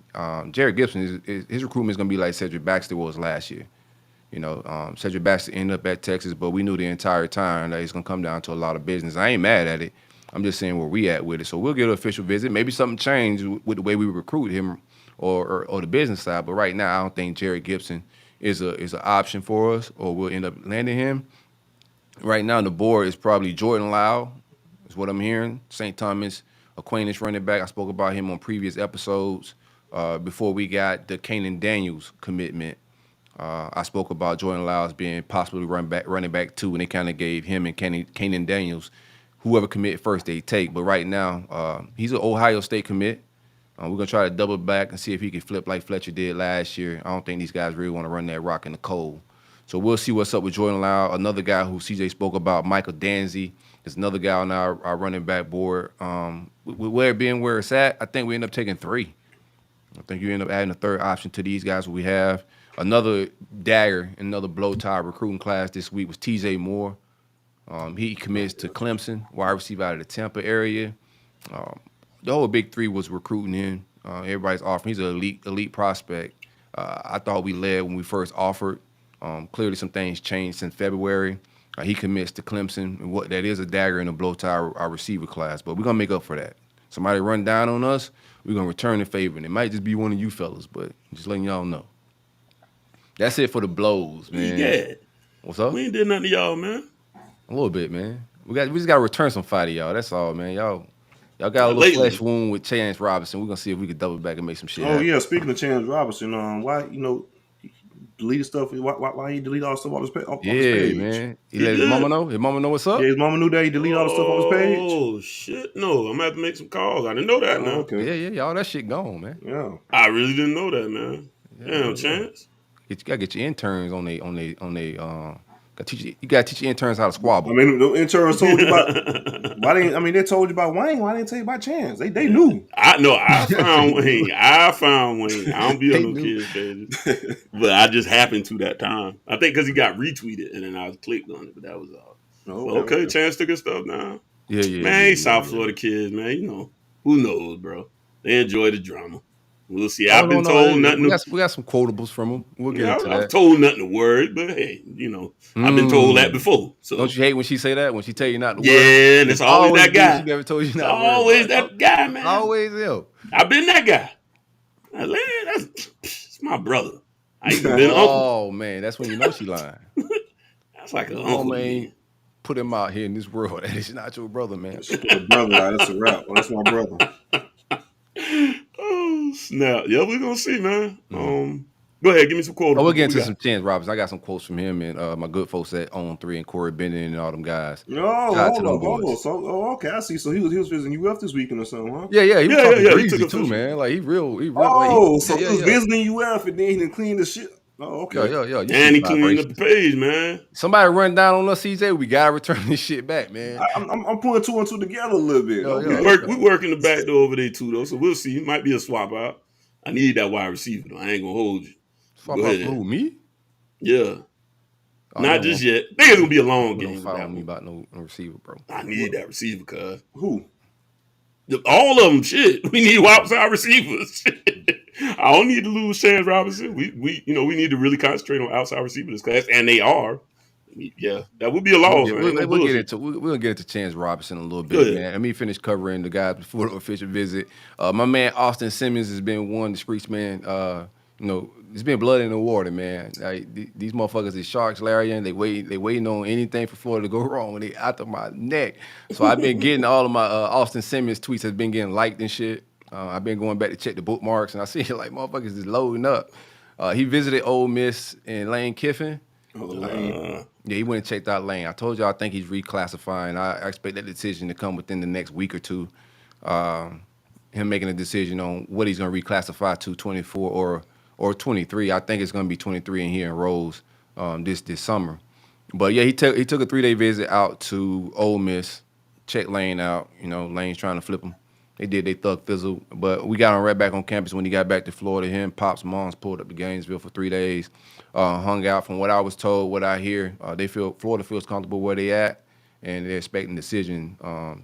I: Jared Gibson, his recruitment is going to be like Cedric Baxter was last year. Cedric Baxter ended up at Texas, but we knew the entire time that it's going to come down to a lot of business. I ain't mad at it. I'm just saying where we at with it. So we'll get an official visit. Maybe something changed with the way we recruit him or the business side, but right now I don't think Jared Gibson is an option for us, or we'll end up landing him. Right now, the board is probably Jordan Lau, is what I'm hearing. St. Thomas, Aquinas running back. I spoke about him on previous episodes before we got the Kanan Daniels commitment. I spoke about Jordan Lau as being possibly running back 2, and they kind of gave him and Kanan Daniels, whoever committed first, they take. But right now, he's an Ohio State commit. We're going to try to double back and see if he can flip like Fletcher did last year. I don't think these guys really want to run that rock in the cold. So we'll see what's up with Jordan Lau. Another guy who CJ spoke about, Michael Danzy, is another guy on our running back board. With where it being where it's at, I think we end up taking 3. I think you end up adding a third option to these guys we have. Another dagger, another blow-tie recruiting class this week was TJ Moore. He commits to Clemson, wide receiver out of the Tampa area. The whole Big 3 was recruiting him. Everybody's offering. He's an elite prospect. I thought we led when we first offered. Clearly some things changed since February. He commits to Clemson. And what that is a dagger in a blow tie our receiver class, but we're going to make up for that. Somebody run down on us, we're going to return the favor. And it might just be one of you fellas, but just letting y'all know. That's it for the blows, man.
J: Yeah.
I: What's up?
J: We ain't did nothing to y'all, man.
I: A little bit, man. We just got to return some fight to y'all. That's all, man. Y'all got a little flesh wound with Chance Robinson. We're going to see if we can double back and make some shit happen.
K: Yeah. Speaking of Chance Robinson, why, deleted stuff? Why he delete all the stuff off his page?
I: Yeah, man. He let his mama know? His mama know what's up?
K: Yeah, his mama knew that he deleted all the stuff off his page?
J: Oh, shit. No, I'm going to have to make some calls. I didn't know that now.
K: Okay.
I: Yeah. All that shit gone, man.
K: Yeah.
J: I really didn't know that, man. Damn, Chance.
I: You got to get your interns on they you got to teach your interns how to squabble.
K: I mean, the interns told you about they told you about Wayne. Why didn't they tell you about Chance? They knew.
J: I found Wayne. I don't be on no kids' pages. But I just happened to that time. I think because he got retweeted and then I clicked on it, but that was all. Okay. Chance took his stuff down.
I: Yeah.
J: Man, South Florida kids, man, who knows, bro? They enjoy the drama. We'll see. I've been told nothing.
I: We got some quotables from him. We'll get into that.
J: I've told nothing to worry, but hey, I've been told that before. So
I: don't you hate when she say that? When she tell you not to worry?
J: Yeah, and it's always that guy.
I: She never told you not
J: to worry. Always that guy, man.
I: Always him.
J: I've been that guy. That's my brother. I even been uncle.
I: Oh man, that's when you know she lying.
J: That's like an uncle,
I: man. Put him out here in this world. That is not your brother, man.
K: That's your brother. That's a rap. That's my brother.
J: Oh snap! Yeah, we're gonna see, man. Go ahead, give me some quotes.
I: We'll get into some Chance Robinson. I got some quotes from him and my good folks at On 3 and Corey Bennett and all them guys.
K: Hold on. So, okay, I see. So he was visiting UF this weekend or something, huh?
I: Yeah. He was talking greasy too, man. Like he real.
K: He was visiting UF and then he didn't clean the shit. Oh, okay.
I: Yeah.
J: And he cleaned up the page, man.
I: Somebody run down on us, CJ. We gotta return this shit back, man.
K: I'm putting 2 and 2 together a little bit.
J: We working the back door over there too, though. So we'll see. It might be a swap out. I need that wide receiver, though. I ain't gonna hold you.
I: Swap out who, me?
J: Yeah. Not just yet. I think it's gonna be a long game.
I: Don't follow me about no receiver, bro.
J: I need that receiver, cuz.
K: Who?
J: All of them, shit. We need outside receivers. I don't need to lose Chance Robinson. We need to really concentrate on outside receivers class, and they are. Yeah, that would be a loss.
I: We'll get into Chance Robinson a little bit, man. Let me finish covering the guys before the official visit. My man Austin Simmons has been one of the streets, man. There's been blood in the water, man. Like, these motherfuckers is sharks, Larion. They waiting on anything for Florida to go wrong, and they out of my neck. So I've been getting all of my Austin Simmons tweets has been getting liked and shit. I've been going back to check the bookmarks, and I see like motherfuckers is loading up. He visited Ole Miss and Lane Kiffin.
K: Lane.
I: Yeah, he went and checked out Lane. I told you I think he's reclassifying. I expect that decision to come within the next week or two. Him making a decision on what he's going to reclassify to 24 or 23. I think it's going to be 23 and he enrolls this summer. But yeah, he took a 3-day visit out to Ole Miss, checked Lane out. You know, Lane's trying to flip him. They did. They thug fizzle. But we got him right back on campus when he got back to Florida. Him, Pops, Moms pulled up to Gainesville for 3 days, hung out. From what I was told, what I hear, Florida feels comfortable where they at, and they're expecting a decision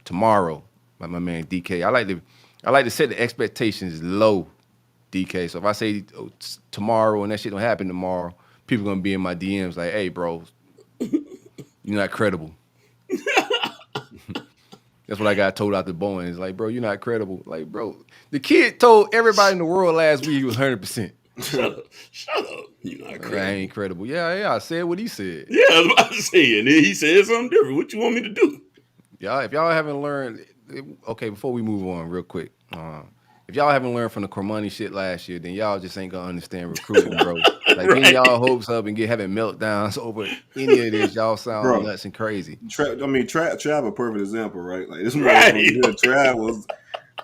I: tomorrow by my man DK. I like to set the expectations low, DK. So if I say tomorrow and that shit don't happen tomorrow, people gonna be in my DMs like, hey, bro, you're not credible. That's what I got told out the Boeing. It's like, bro, you're not credible. Like, bro, the kid told everybody in the world last week he was 100%.
D: Shut up. You're not credible.
I: I ain't credible. Yeah, I said what he said.
D: Yeah, I was about to say, and then he said something different. What you want me to do?
I: Y'all, if y'all haven't learned, okay, before we move on real quick, if y'all haven't learned from the Cormani shit last year, then y'all just ain't gonna understand recruiting, bro. Like,
D: Right.
I: getting y'all hopes up and having meltdowns over any of this, y'all sound nuts and crazy.
K: Trav a perfect example, right? Like this
D: Right.
K: Trav was,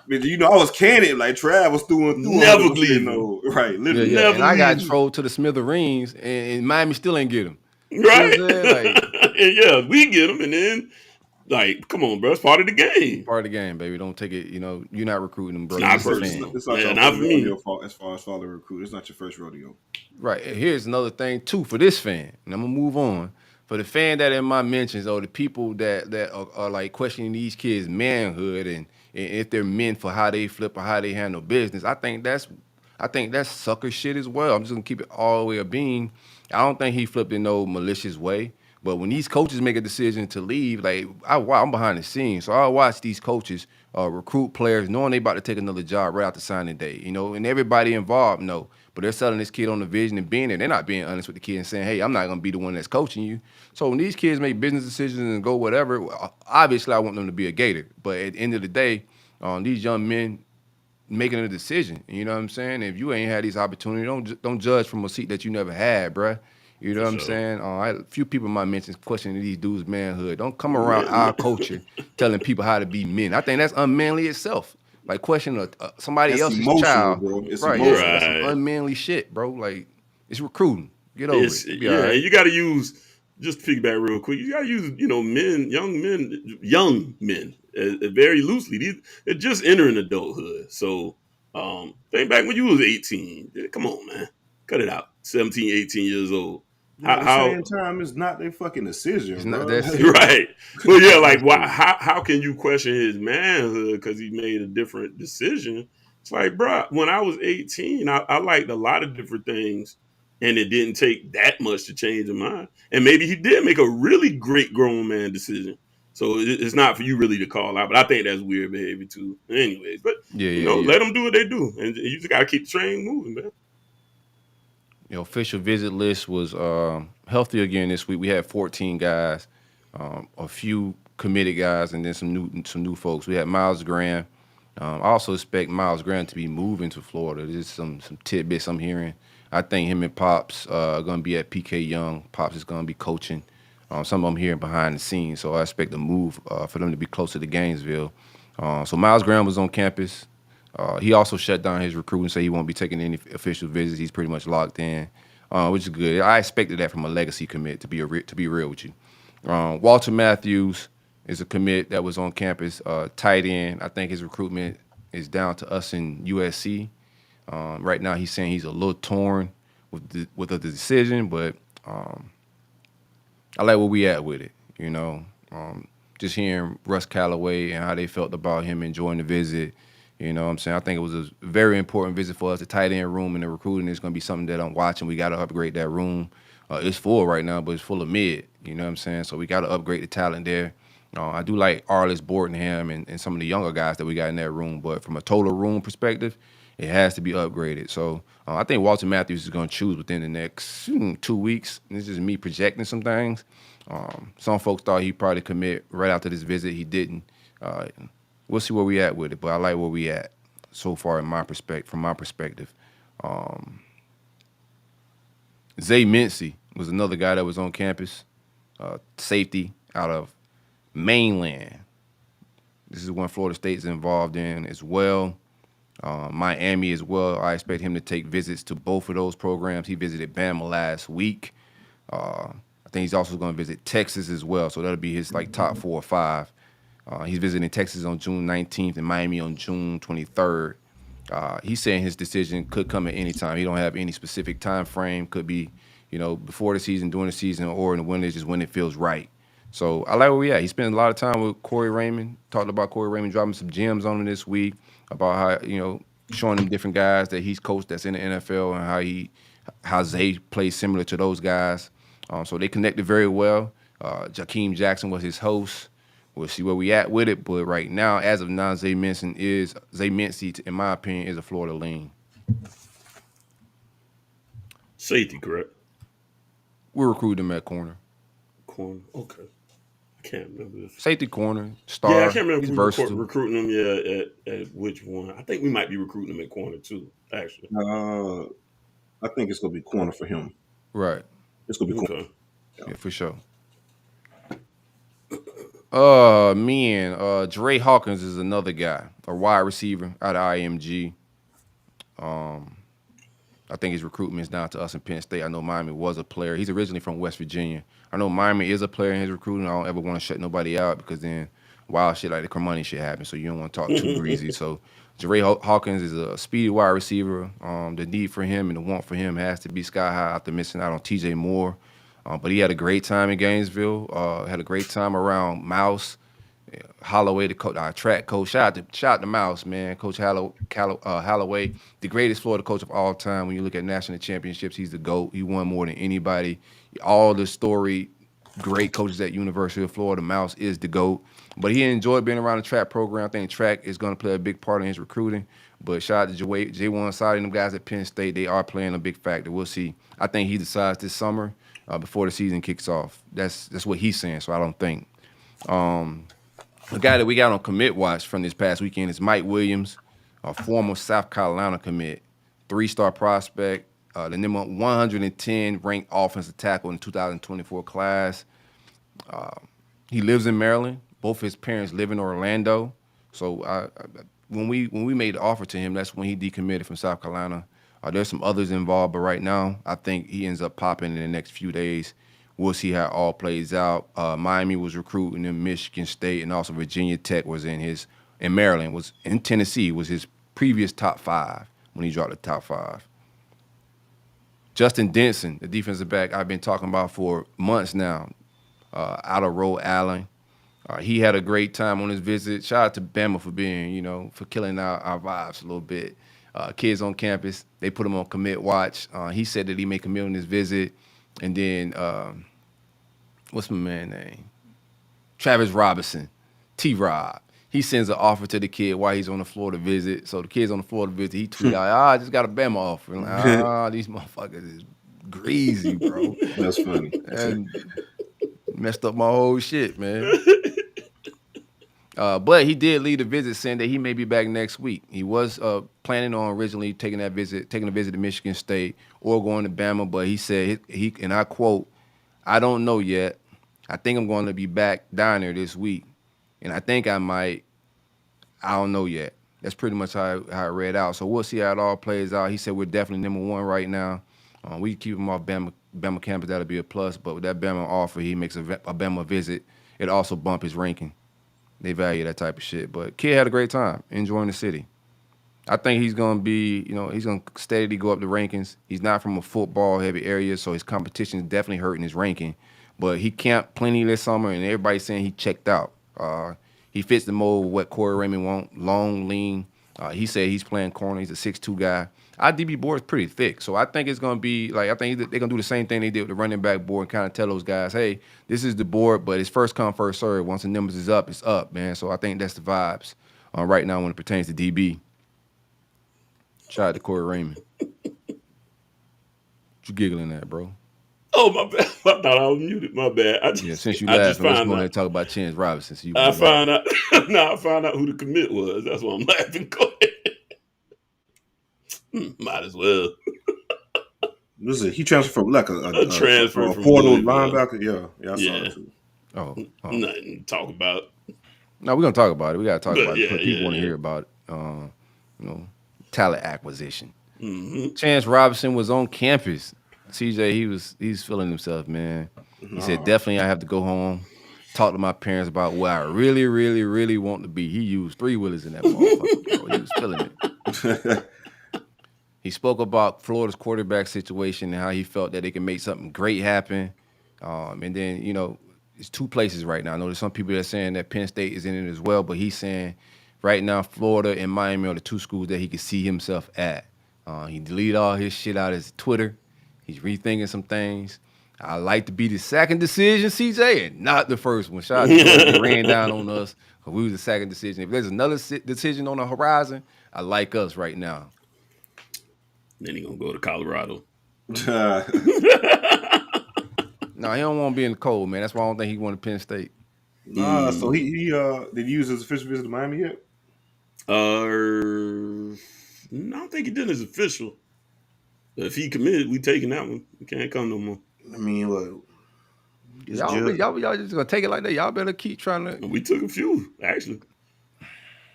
K: you know, I was canning like Trav was through.
D: Never believe
K: right? Literally,
I: Yeah.
D: Never
I: And I got
D: leave.
I: trolled to the smithereens, and Miami still ain't get him.
D: Right?
I: You know what I'm saying? Like,
D: And yeah, we get them, and then like, come on, bro, it's part of the game.
I: part of the game, baby. Don't take it. You know, you're not recruiting them, bro.
D: It's not
I: You're just a
D: personal.
I: fan.
K: It's not
D: Yeah,
K: your
D: not
K: first
D: for me.
K: rodeo fault as far as father recruit. It's not your first rodeo.
I: Right. And here's another thing too for this fan, and I'm gonna move on. For the fan that in my mentions, or the people that are like questioning these kids' manhood and if they're men for how they flip or how they handle business, I think that's sucker shit as well. I'm just gonna keep it all the way a bean. I don't think he flipped in no malicious way. But when these coaches make a decision to leave, like I'm behind the scenes, so I watch these coaches recruit players knowing they about to take another job right after signing day, you know, and everybody involved know. But they're selling this kid on the vision and being there. They're not being honest with the kid and saying, hey, I'm not going to be the one that's coaching you. So when these kids make business decisions and go whatever, obviously I want them to be a Gator. But at the end of the day, these young men making a decision, you know what I'm saying? If you ain't had these opportunities, don't judge from a seat that you never had, bruh. You know what I'm saying? A few people might mention questioning these dudes' manhood. Don't come around our culture telling people how to be men. I think that's unmanly itself. Like questioning somebody
K: That's
I: else's
K: emotional,
I: child.
K: bro. It's
I: right,
K: emotional.
I: yeah, that's some unmanly shit, bro. Like, it's recruiting. Get over it. Be all
D: Yeah,
I: right.
D: and you got to use, just to piggyback real quick, you got to use, you know, young men, very loosely. They're just entering adulthood. So think back when you was 18. Come on, man. Cut it out. 17, 18 years old.
K: At the same time, it's not their fucking decision,
I: It's
K: bro.
I: not that
D: Right. Well, yeah, like how can you question his manhood because he made a different decision? It's like, bro, when I was 18, I liked a lot of different things, and it didn't take that much to change his mind. And maybe he did make a really great grown man decision. So it's not for you really to call out, but I think that's weird behavior too. Anyways, but let them do what they do, and you just got to keep the train moving, man.
I: The official visit list was healthy again this week. We had 14 guys, a few committed guys, and then some new folks. We had Miles Graham. I also expect Miles Graham to be moving to Florida. There's some tidbits I'm hearing. I think him and Pops are going to be at PK Young. Pops is going to be coaching. Some of them hearing behind the scenes, so I expect a move for them to be closer to Gainesville. So Miles Graham was on campus. He also shut down his recruiting, so he won't be taking any official visits. He's pretty much locked in, which is good. I expected that from a legacy commit, to be real with you. Walter Matthews is a commit that was on campus, tight end. I think his recruitment is down to us in USC. Right now he's saying he's a little torn with the decision, but I like where we at with it, you know. Just hearing Russ Callaway and how they felt about him enjoying the visit. You know what I'm saying? I think it was a very important visit for us. The tight end room and the recruiting is going to be something that I'm watching. We got to upgrade that room. It's full right now, but it's full of mid. You know what I'm saying? So we got to upgrade the talent there. I do like Arliss Bordenham and some of the younger guys that we got in that room, but from a total room perspective, it has to be upgraded. So I think Walter Matthews is going to choose within the next 2 weeks. This is me projecting some things. Some folks thought he'd probably commit right after this visit. He didn't. We'll see where we at with it, but I like where we at so far from my perspective. Zay Mincy was another guy that was on campus, safety out of mainland. This is one Florida State's involved in as well. Miami as well. I expect him to take visits to both of those programs. He visited Bama last week. I think he's also going to visit Texas as well. So that'll be his top 4 or 5. He's visiting Texas on June 19th and Miami on June 23rd. He's saying his decision could come at any time. He don't have any specific time frame. Could be, before the season, during the season, or in the winter, just when it feels right. So I like where we at. He spent a lot of time with Corey Raymond. Talked about Corey Raymond, dropping some gems on him this week about how, showing him different guys that he's coached that's in the NFL and how Zay plays similar to those guys. So they connected very well. Jakeem Jackson was his host. We'll see where we at with it. But right now, as of now, Zay Mincy, in my opinion, is a Florida lean.
J: Safety, correct?
I: We'll recruit him at corner.
J: Corner, okay. I can't remember this.
I: Safety corner, star.
J: Yeah, I can't remember
I: He's
J: if
I: versatile.
J: recruiting him. Yeah, at which one? I think we might be recruiting him at corner too. Actually,
K: I think it's gonna be corner for him.
I: Right.
K: It's gonna be corner.
I: Yeah, for sure. Dre Hawkins is another guy, a wide receiver out of IMG. I think his recruitment is down to us in Penn State. I know Miami was a player. He's originally from West Virginia. I know Miami is a player in his recruiting. I don't ever want to shut nobody out because then wild shit like the Carmoney shit happens, so you don't want to talk too greasy. So Dre Hawkins is a speedy wide receiver. The need for him and the want for him has to be sky high after missing out on TJ Moore. But he had a great time in Gainesville. Had a great time around Mouse, Holloway, the coach, our track coach. Shout out to Mouse, man. Coach Holloway, the greatest Florida coach of all time. When you look at national championships, he's the GOAT. He won more than anybody. All the storied great coaches at University of Florida, Mouse is the GOAT. But he enjoyed being around the track program. I think track is going to play a big part in his recruiting. But shout out to J1 Side and them guys at Penn State. They are playing a big factor. We'll see. I think he decides this summer before the season kicks off. That's what he's saying, so I don't think. The guy that we got on commit watch from this past weekend is Mike Williams, a former South Carolina commit, 3-star prospect, the number 110 ranked offensive tackle in the 2024 class. He lives in Maryland. Both his parents live in Orlando. So when we made the offer to him, that's when he decommitted from South Carolina. There's some others involved, but right now I think he ends up popping in the next few days. We'll see how it all plays out. Miami was recruiting him, Michigan State, and also Virginia Tech was in Maryland, was in Tennessee, was his previous top 5 when he dropped the top 5. Justin Denson, the defensive back I've been talking about for months now, out of Rhode Island. He had a great time on his visit. Shout out to Bama for being, for killing our vibes a little bit. Kids on campus, they put him on commit watch. He said that he may commit on his visit. And then, what's my man's name? Travis Robinson, T-Rob. He sends an offer to the kid while he's on the Florida visit. So the kid's on the Florida visit. He tweets out, I just got a Bama offer. And like, these motherfuckers is greasy, bro.
K: That's funny.
I: And messed up my whole shit, man. But he did leave the visit saying that he may be back next week. He was planning on originally taking a visit to Michigan State or going to Bama, but he said, and I quote, I don't know yet. I think I'm going to be back down there this week. And I think I might. I don't know yet. That's pretty much how it read out. So we'll see how it all plays out. He said we're definitely number 1 right now. We keep him off Bama campus. That'll be a plus. But with that Bama offer, he makes a Bama visit. It also bump his ranking. They value that type of shit. But kid had a great time enjoying the city. I think he's going to be, he's going to steadily go up the rankings. He's not from a football-heavy area, so his competition is definitely hurting his ranking. But he camped plenty this summer, and everybody's saying he checked out. He fits the mold of what Corey Raymond wants, long, lean. He said he's playing corner. He's a 6'2 guy. Our DB board is pretty thick, so I think it's going to be I think they're going to do the same thing they did with the running back board and kind of tell those guys, hey, this is the board, but it's first come, first serve. Once the numbers is up, it's up, man. So I think that's the vibes right now when it pertains to DB. Shout out to Corey Raymond. What you giggling at, bro?
J: Oh, my bad. I thought I was muted. My bad.
I: Since you laughing, let's go ahead and talk about Chance Robinson. So
J: I found out who the commit was. That's why I'm laughing. Go ahead. Might as well.
K: He transferred from like
D: a transfer
K: a
D: from
K: portal
D: Louisville.
K: linebacker. Yeah, I saw it too.
I: Oh,
D: nothing to talk about.
I: no, we're gonna talk about it. We gotta talk about it because people want to
D: yeah.
I: hear about it. Talent acquisition.
D: Mm-hmm.
I: Chance Robinson was on campus. CJ, he's feeling himself, man. He said, definitely I have to go home, talk to my parents about where I really, really, really want to be. He used 3 wheelers in that motherfucker, bro. He was feeling it. He spoke about Florida's quarterback situation and how he felt that they can make something great happen. And then, it's 2 places right now. I know there's some people that are saying that Penn State is in it as well, but he's saying right now Florida and Miami are the 2 schools that he could see himself at. He deleted all his shit out of his Twitter. He's rethinking some things. I like to be the second decision, CJ, and not the first one. Shout out to those that ran down on us because we was the second decision. If there's another decision on the horizon, I like us right now.
D: Then he gonna go to Colorado.
I: No, he don't want to be in the cold, man. That's why I don't think he want to Penn State.
K: So he did he use his official visit to Miami yet?
D: No, I don't think he did his official. If he committed, we taking that one. We can't come no more.
K: I mean, look.
I: Y'all just gonna take it like that. Y'all better keep trying to.
D: We took a few actually.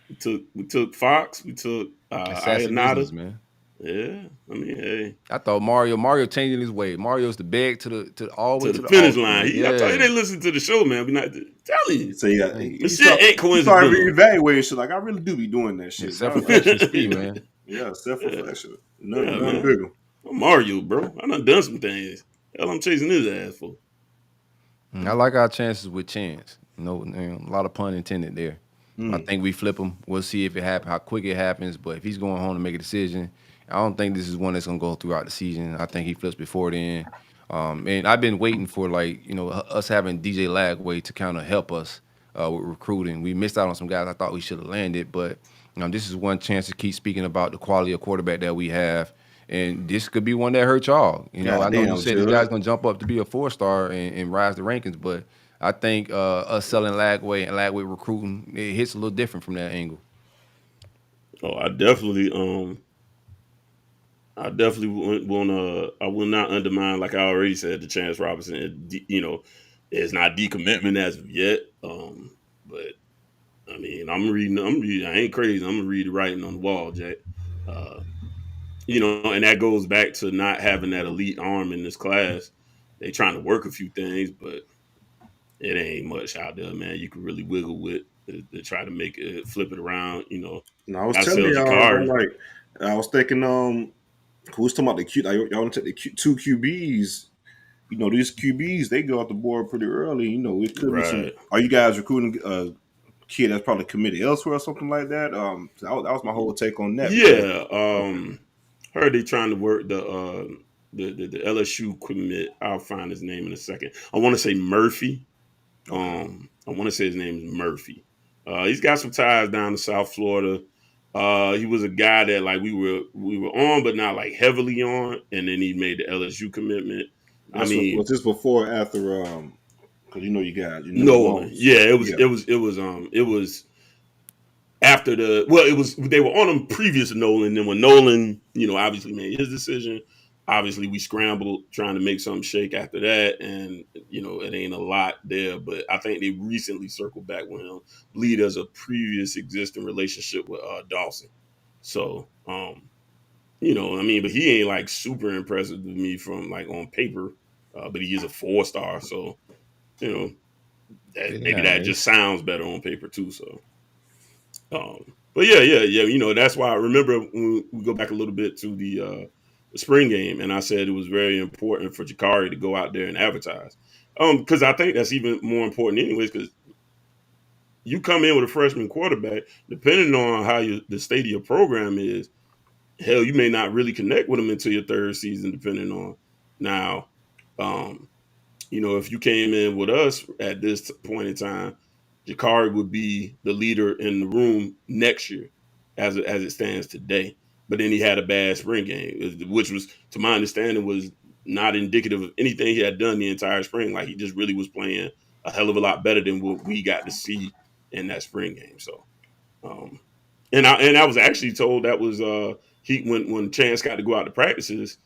D: We took Fox. We took Ionata,
I: man.
D: Yeah, I mean, hey.
I: I thought Mario changing his way. Mario's the beg to the
D: finish line. I thought he didn't listen to the show, man. We not telling you.
K: So
D: this shit ain't coincidental.
K: He started reevaluating shit. Like I really do be doing that shit.
I: Self-reflection speed, man.
K: Yeah, self-reflection. Nothing bigger.
D: I'm Mario, bro. I done some things. Hell, I'm chasing his ass for.
I: I like our chances with Chance. A lot of pun intended there. I think we flip him. We'll see if it happens, how quick it happens. But if he's going home to make a decision, I don't think this is one that's gonna go throughout the season. I think he flips before then. And I've been waiting for us having DJ Lagway to kind of help us with recruiting. We missed out on some guys I thought we should have landed, but this is one chance to keep speaking about the quality of quarterback that we have. And this could be one that hurt y'all. I know you said this guy's gonna jump up to be a 4-star and rise the rankings, but I think us selling Lagway and Lagway recruiting, it hits a little different from that angle.
D: Oh, I definitely want to. I will not undermine, like I already said, the Chance Robinson. It's not decommitment as of yet. But I mean, I'm reading. I ain't crazy. I'm gonna read the writing on the wall, Jack. And that goes back to not having that elite arm in this class. They trying to work a few things, but it ain't much out there, man. You can really wiggle with to try to make it, flip it around.
K: No, I was telling y'all, I was thinking, who was talking about the Q? Y'all want to take the 2 QBs? These QBs they go off the board pretty early. It could be some. Are you guys recruiting a kid that's probably committed elsewhere or something like that? That was my whole take on that.
D: Yeah, heard they trying to work the LSU commit. I'll find his name in a second. I want to say Murphy. I want to say his name is Murphy. He's got some ties down to South Florida. He was a guy that we were on, but not heavily on, and then he made the LSU commitment.
K: Was this before or after? Because you got
D: Nolan. Yeah, it was after they were on him previous to Nolan. Then when Nolan, obviously made his decision, obviously we scrambled trying to make something shake after that, and it ain't a lot there. But I think they recently circled back with him. Bleed as a previous existing relationship with Dawson. So, but he ain't super impressive to me from on paper. But he is a 4-star, so that just sounds better on paper too. So, but yeah. That's why I remember when we go back a little bit to the spring game, and I said it was very important for Jakari to go out there and advertise. Because I think that's even more important anyways, because you come in with a freshman quarterback, depending on how the state of your program is, hell, you may not really connect with him until your 3rd season, depending on. Now, if you came in with us at this point in time, Jakari would be the leader in the room next year as it stands today. But then he had a bad spring game, which was, to my understanding, was not indicative of anything he had done the entire spring. He just really was playing a hell of a lot better than what we got to see in that spring game. So, and I was actually told that was when Chance got to go out to practices,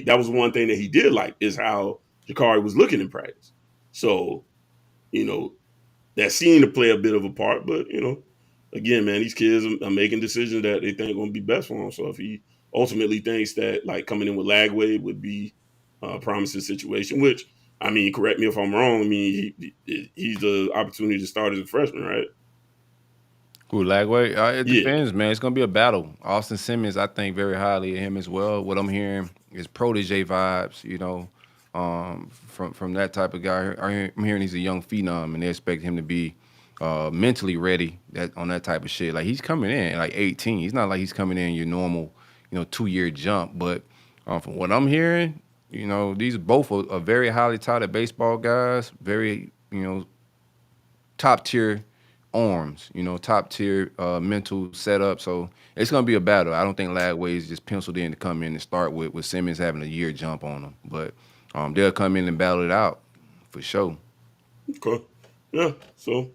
J: that was one thing that he did like is how Jakari was looking in practice. So, that seemed to play a bit of a part. But, again, man, these kids are making decisions that they think are going to be best for them. So if he ultimately thinks that, like, coming in with Lagway would be a promising situation, which, I mean, correct me if I'm wrong. I mean, he's the opportunity to start as a freshman, right?
I: Who, Lagway? It depends, man. It's going to be a battle. Austin Simmons, I think very highly of him as well. What I'm hearing is protege vibes, from that type of guy. I'm hearing he's a young phenom, and they expect him to be mentally ready on that type of shit. Like, he's coming in like 18. He's not like he's coming in your normal, 2-year jump. But from what I'm hearing, these both are very highly touted baseball guys, very, top tier arms, top tier mental setup. So it's going to be a battle. I don't think Lagway is just penciled in to come in and start with Simmons having a year jump on him. But they'll come in and battle it out for sure. Okay.
J: Yeah. So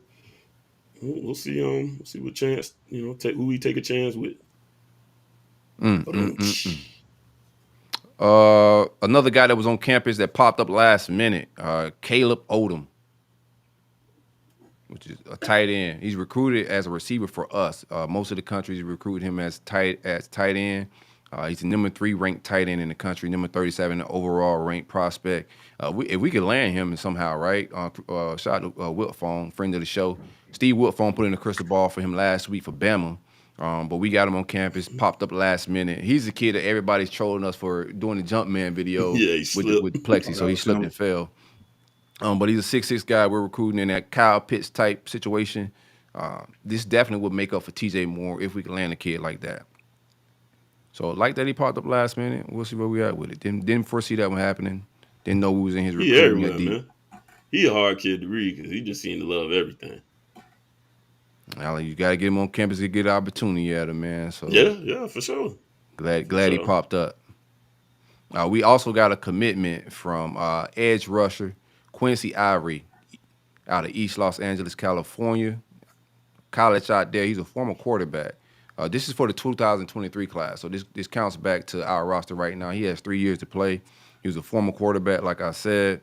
J: we'll see. We'll see what chance, who we take a chance with.
I: Another guy that was on campus that popped up last minute, Caleb Odom, which is a tight end. He's recruited as a receiver for us. Most of the countries recruit him as tight end. He's the number 3 ranked tight end in the country, number 37 overall ranked prospect. If we could land him somehow, right? Shout out to Wiltfong, friend of the show. Steve Wiltfong put in a crystal ball for him last week for Bama. But we got him on campus, popped up last minute. He's the kid that everybody's trolling us for doing the Jumpman video with Plexi, so he slipped and fell. But he's a 6'6" guy we're recruiting in that Kyle Pitts type situation. This definitely would make up for TJ Moore if we can land a kid like that. So like that he popped up last minute. We'll see where we at with it. Didn't foresee that one happening. Didn't know who was in his recruitment.
J: Man. He a hard kid to read because he just seemed to love everything.
I: Alan, you got to get him on campus to get an opportunity at him, man. So
J: yeah, for sure.
I: Glad he popped up. We also got a commitment from edge rusher Quincy Ivory out of East Los Angeles, California. College out there. He's a former quarterback. This is for the 2023 class, so this counts back to our roster right now. He has 3 years to play. He was a former quarterback, like I said.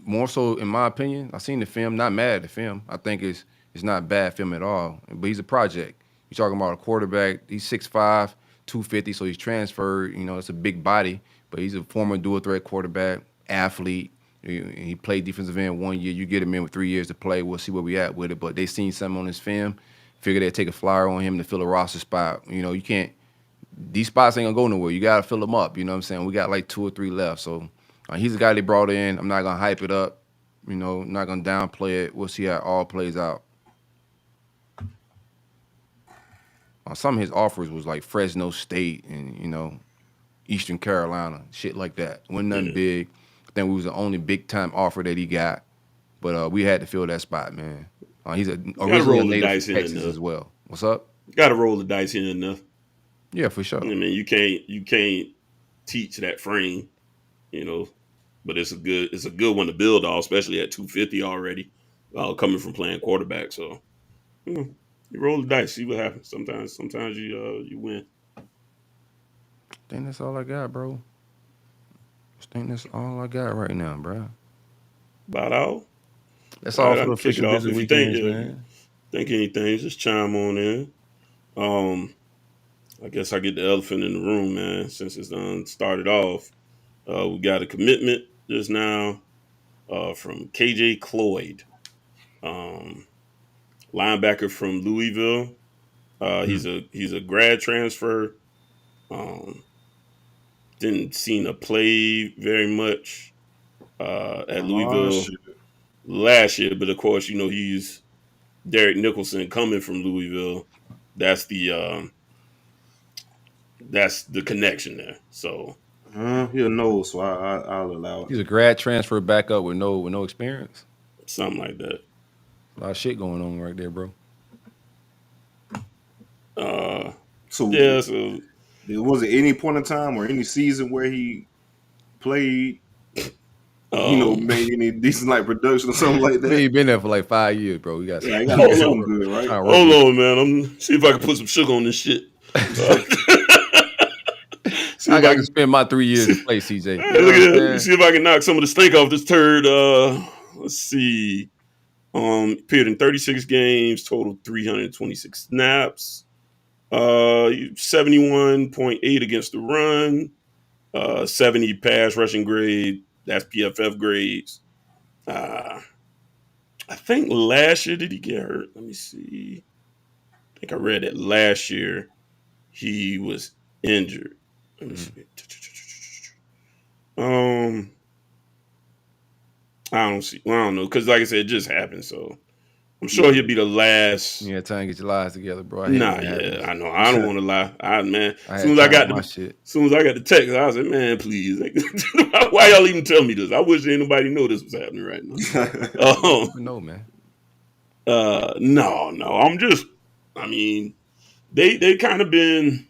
I: More so, in my opinion, I've seen the film. Not mad at the film. I think it's not bad film at all. But he's a project. You're talking about a quarterback. He's 6'5", 250, so he's transferred. It's a big body, but he's a former dual threat quarterback, athlete. He played defensive end 1 year. You get him in with 3 years to play. We'll see where we at with it. But they seen something on his film. Figure they'd take a flyer on him to fill a roster spot. You can't. These spots ain't gonna go nowhere. You gotta fill them up. You know what I'm saying? We got like 2 or 3 left. So he's the guy they brought in. I'm not gonna hype it up. Not gonna downplay it. We'll see how it all plays out. Some of his offers was like Fresno State and Eastern Carolina, shit like that. Wasn't nothing big. I think we was the only big time offer that he got, but we had to fill that spot, man. He's originally a native from Texas as well. What's up?
J: Got to roll the dice here enough.
I: Yeah, for sure.
J: I mean, you can't teach that frame, but it's a good one to build off, especially at 250 already, coming from playing quarterback. So, you roll the dice, see what happens. Sometimes you win.
I: I think that's all I got, bro. I think that's all I got right now, bro.
J: About all.
I: That's all for the official visit weekends, man.
J: Think anything, just chime on in. I guess I get the elephant in the room, man, since it's done started off. We got a commitment just now from KJ Cloyd, linebacker from Louisville. He's a grad transfer. Didn't seem to play very much at Louisville last year, but of course, he's Derek Nicholson coming from Louisville. That's the connection there. So
K: he'll know, so I'll allow it.
I: He's a grad transfer back up with no experience.
J: Something like that.
I: A lot of shit going on right there, bro.
K: So was it any point in time or any season where he played, made any decent like production or something like that?
I: He been there for like 5 years, bro. We got
K: something good, right?
J: Hold on, man. I'm see if I can put some sugar on this shit.
D: See
I: I
D: if
I: got to
D: can
I: spend my 3 years to play, CJ. You know
D: look
I: what
D: at
I: I'm
D: that.
I: saying?
D: See if I can knock some of the stink off this turd. Let's see. Appeared in 36 games, total 326 snaps. 71.8 against the run. 70 pass rushing grade. That's PFF grades. I think last year did he get hurt? Let me see. I think I read that last year he was injured. Let me see. I don't see. Well, I don't know because, like I said, it just happened. So I'm sure he'll be the last.
I: Yeah, time to get your lives together, bro. I hate
D: Nah,
I: when it
D: yeah,
I: happens.
D: I know. I don't want to lie. Man,
I: I
D: as
I: had
D: soon as I
I: time
D: got
I: for my
D: the,
I: shit.
D: soon as I got the text, I was like, man, please, like, why y'all even tell me this? I wish anybody know this was happening right now.
I: No, man.
D: No. I'm just. I mean, they kind of been.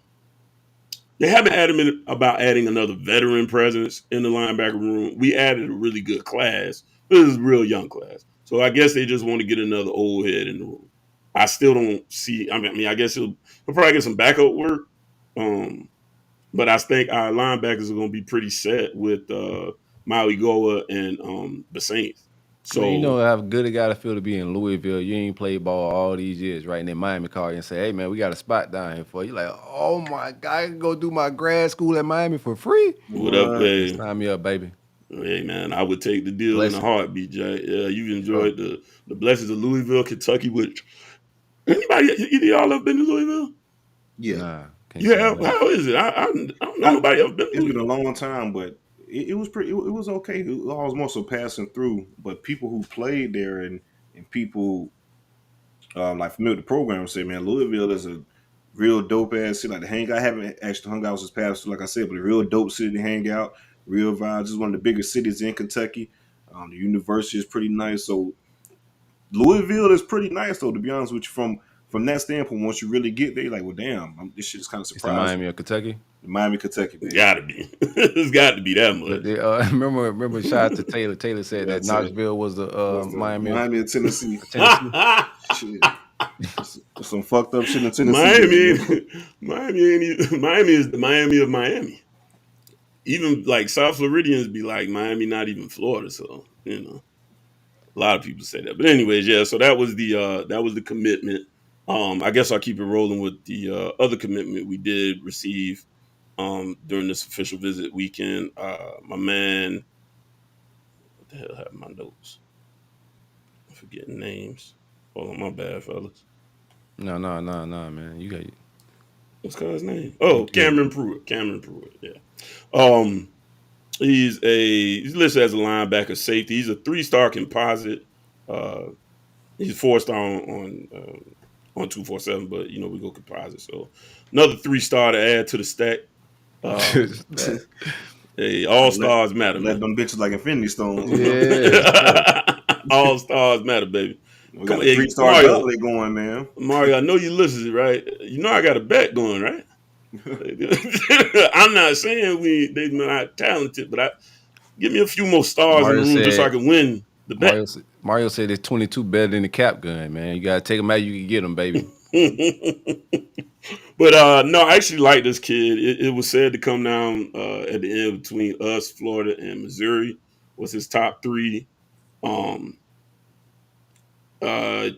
D: They haven't adamant about adding another veteran presence in the linebacker room. We added a really good class. This is a real young class. So I guess they just want to get another old head in the room. I still don't see. I mean, I guess he'll probably get some backup work. But I think our linebackers are going to be pretty set with Maui Goa and Basaint. So
I: Man, you know how good it got to feel to be in Louisville. You ain't played ball all these years, right? And then Miami call you and say, hey, man, we got a spot down here for you. Like, oh, my God, I can go do my grad school at Miami for free?
D: what up, hey?
I: Sign me up, baby.
D: Hey, man, I would take the deal in a heartbeat, Jay. Yeah, you enjoyed the blessings of Louisville, Kentucky, which anybody, either y'all ever been to Louisville?
K: Yeah.
I: Nah.
D: You have? How is it? I don't know nobody ever been to
K: It's been
D: Louisville.
K: a long time, but it was pretty. It was okay. It was more so passing through, but people who played there and people like familiar with the program say, man, Louisville is a real dope ass city. Like the hang, I haven't actually hung out with this past, like I said, but a real dope city to hang out. Real vibes. It's one of the biggest cities in Kentucky. The university is pretty nice. So Louisville is pretty nice, though. To be honest with you, from that standpoint, once you really get there, you're like, well, damn, this shit is kind of
I: It's the
K: surprising.
I: Miami or Kentucky?
K: Miami, Kentucky. Man.
D: Gotta be. It's got to be that much.
I: They, remember, shout out to Taylor. Taylor said that Knoxville was the
K: Miami of Tennessee.
I: Tennessee.
K: Some fucked up shit in Tennessee.
D: Miami is the Miami of Miami. Even like South Floridians be like Miami, not even Florida. So you know, a lot of people say that. But anyways, yeah. So that was the commitment. I guess I'll keep it rolling with the other commitment we did receive during this official visit weekend. My man, what the hell happened to my notes? I'm forgetting names. Hold on, my bad, fellas.
I: No, man. You got
D: What's his name? Oh, Cameron Pruitt. Yeah. He's listed as a linebacker safety. He's a 3-star composite. He's 4-star on 247, but you know we go composite. So another 3-star to add to the stack. Hey, all stars matter.
K: Let
D: Man.
K: them bitches like Infinity Stones.
I: Yeah.
D: All stars matter, baby.
K: We got a 3-star gauntlet going, man.
D: Mario, I know you listen, right? You know I got a bet going, right? I'm not saying they're not talented, but give me a few more stars in the room just so I can win the bet.
I: Mario said it's 22 better than the cap gun, man. You gotta take them out, you can get them, baby.
D: But no, I actually like this kid. It was said to come down at the end between us, Florida, and Missouri. Was his top 3. Like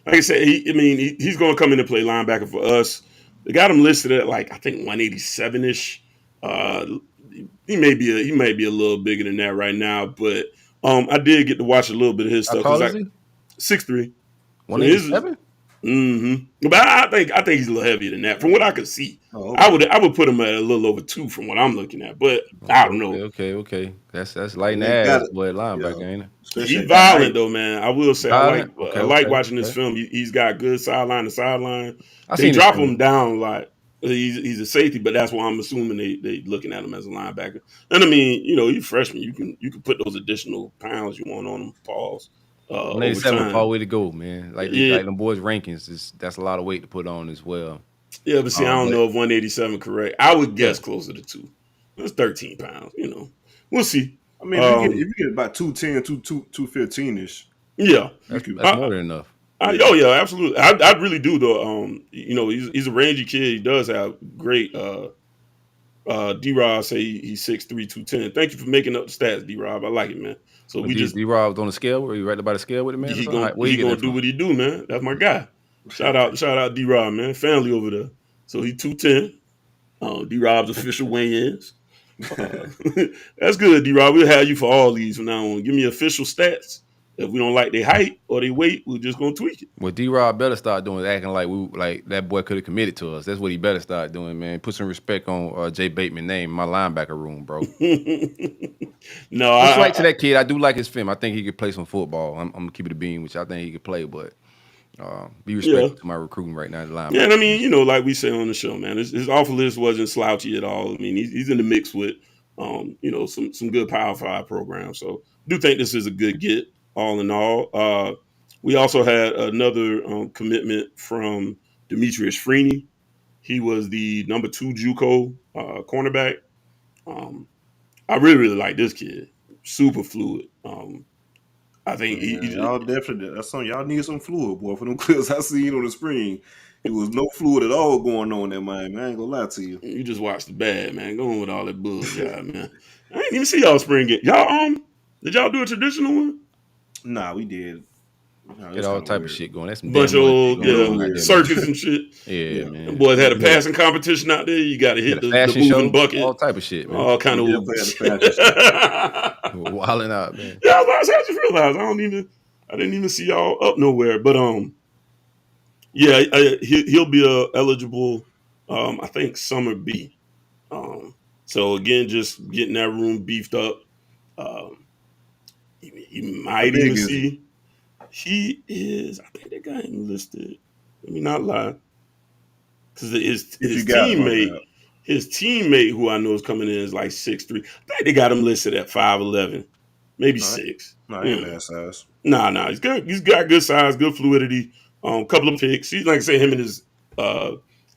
D: I said, he's going to come in and play linebacker for us. They got him listed at like I think 187-ish. He may be a little bigger than that right now, but I did get to watch a little bit of his stuff.
I: How tall is he?
D: 6'3".
I: 187?
D: But I think he's a little heavier than that. From what I could see, okay. I would put him at a little over 2 from what I'm looking at. But I don't know.
I: Okay. That's lighting ass, boy, linebacker, ain't it?
D: He's violent though, man. I will say I like watching this film. He's got good sideline to sideline. They drop him down a lot. He's a safety, but that's why I'm assuming they looking at him as a linebacker. And I mean, you know, you're freshman. You can put those additional pounds you want on him. Pause.
I: 187 far way to go, man. Like them boys' rankings, that's a lot of weight to put on as well.
D: Yeah, but see, I don't know if 187 correct. I would guess closer to 2. That's 13 pounds. You know, we'll see.
K: I mean, if you get about 210, 215-ish.
D: Yeah,
I: that's more than enough.
D: Yeah, absolutely. I really do though. You know, he's a rangy kid. He does have great
J: D-Rob say he's 6'3", 210. Thank you for making up the stats, D-Rob. I like it, man. So we just
I: D-Rob was on the scale. Were you right about the scale with it, man?
J: He gonna do what he do, man. That's my guy. Shout out D-Rob, man. Family over there. So he 210. D-Rob's official weigh-ins. That's good, D-Rob. We'll have you for all these from now on. Give me official stats. If we don't like their height or their weight, we're just gonna tweak it.
I: What D-Rob better start doing is acting like that boy could have committed to us. That's what he better start doing, man. Put some respect on Jay Bateman's name in my linebacker room, bro.
J: No,
I: I like to that kid. I do like his film. I think he could play some football. I'm gonna keep it a bean, which I think he could play, but be respectful to my recruiting right now.
J: Yeah, and I mean, like we say on the show, man, his offer list wasn't slouchy at all. I mean, he's in the mix with, some good Power 5 programs. So I do think this is a good get. All in all, we also had another commitment from Demetrius Freeney. He was the number 2 JUCO cornerback. I really like this kid. Super fluid. I think
K: y'all definitely. That's something y'all need some fluid, boy. For them clips I seen on the screen, it was no fluid at all going on in Miami. I ain't gonna lie to you.
J: You just watched the bad, man. Going with all that bullshit, man. I didn't even see y'all spring game. Y'all did y'all do a traditional one?
K: Nah, we did.
I: Get all type of shit going. That's some
J: bunch of old circus and shit.
I: Yeah, man.
J: The boys had a passing competition out there. You got to hit the moving bucket.
I: All type of shit, man.
J: All kind of
I: wilding out, man.
J: Yeah, I just realized I didn't even see y'all up nowhere. But he'll be eligible. I think summer B. So again, just getting that room beefed up. You might even see. He is. I think they got him listed. Let me not lie, because his teammate, who I know is coming in, is like 6'3". I think they got him listed at 5'11", maybe 6.
K: No, he ain't bad size.
J: Nah, he's good. He's got good size, good fluidity. Couple of picks. He's like I say, him and his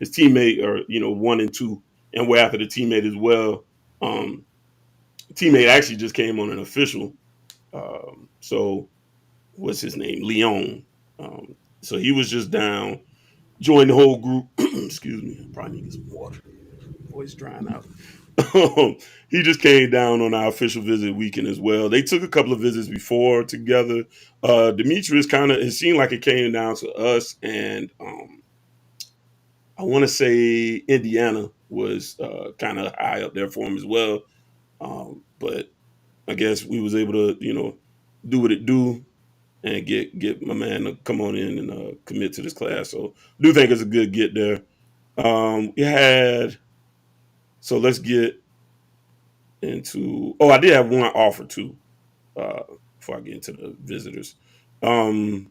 J: teammate are 1 and 2, and we're after the teammate as well. Teammate actually just came on an official. So what's his name? Leon. So he was just down, joined the whole group. Excuse me. I probably need some water. Voice drying out. He just came down on our official visit weekend as well. They took a couple of visits before together. Demetrius it seemed like it came down to us, and I want to say Indiana was kind of high up there for him as well. But I guess we was able to, do what it do and get my man to come on in and commit to this class. So I do think it's a good get there. So let's get into, I did have one offer too, before I get into the visitors. Thank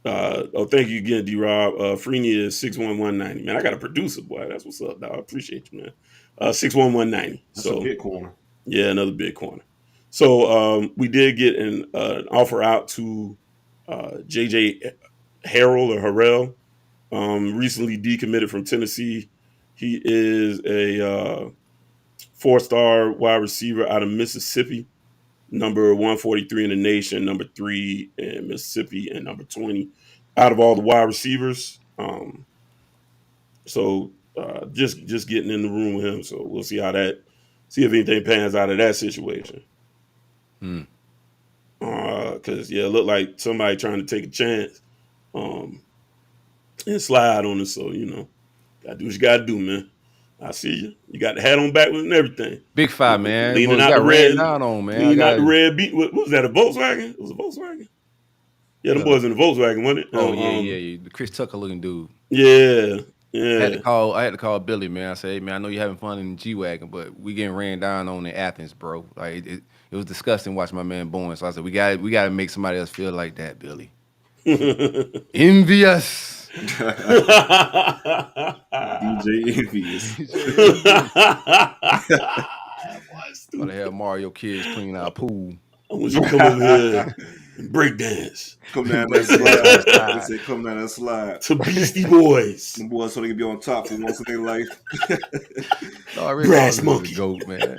J: you again, D-Rob. Freeney is 6'1", man. I got a producer, boy. That's what's up, dog. I appreciate you, man. 6'1", 190.
K: That's a big corner.
J: Yeah, another big corner. So we did get an offer out to JJ Harrell. Recently decommitted from Tennessee. He is a 4-star wide receiver out of Mississippi, number 143 in the nation, number 3 in Mississippi, and number 20 out of all the wide receivers. Just getting in the room with him. So we'll see see if anything pans out of that situation. Because it looked like somebody trying to take a chance and slide on us. So gotta do what you gotta do, man. I see you. You got the hat on backwards and everything.
I: Big 5, man.
J: Leaning out the red
I: down on, man.
J: Leaning out the red beat. What was that? A Volkswagen? It was a Volkswagen. Yeah, them boys in the Volkswagen, wasn't it?
I: Oh yeah. The Chris Tucker looking dude.
J: Yeah.
I: I had to call Billy, man. I said, hey, man, I know you're having fun in the G-Wagon, but we getting ran down on in Athens, bro. Like it was disgusting watching my man born. So I said, we got to make somebody else feel like that, Billy. Envious.
K: DJ Envious.
I: Gotta have Mario kids clean our pool.
J: I want you to come over here and break dance.
K: Come down that slide. They say come down that slide.
J: To Beastie Boys.
K: Them boys so they can be on top for once in their life.
J: Brass monkey.
I: Goat, man.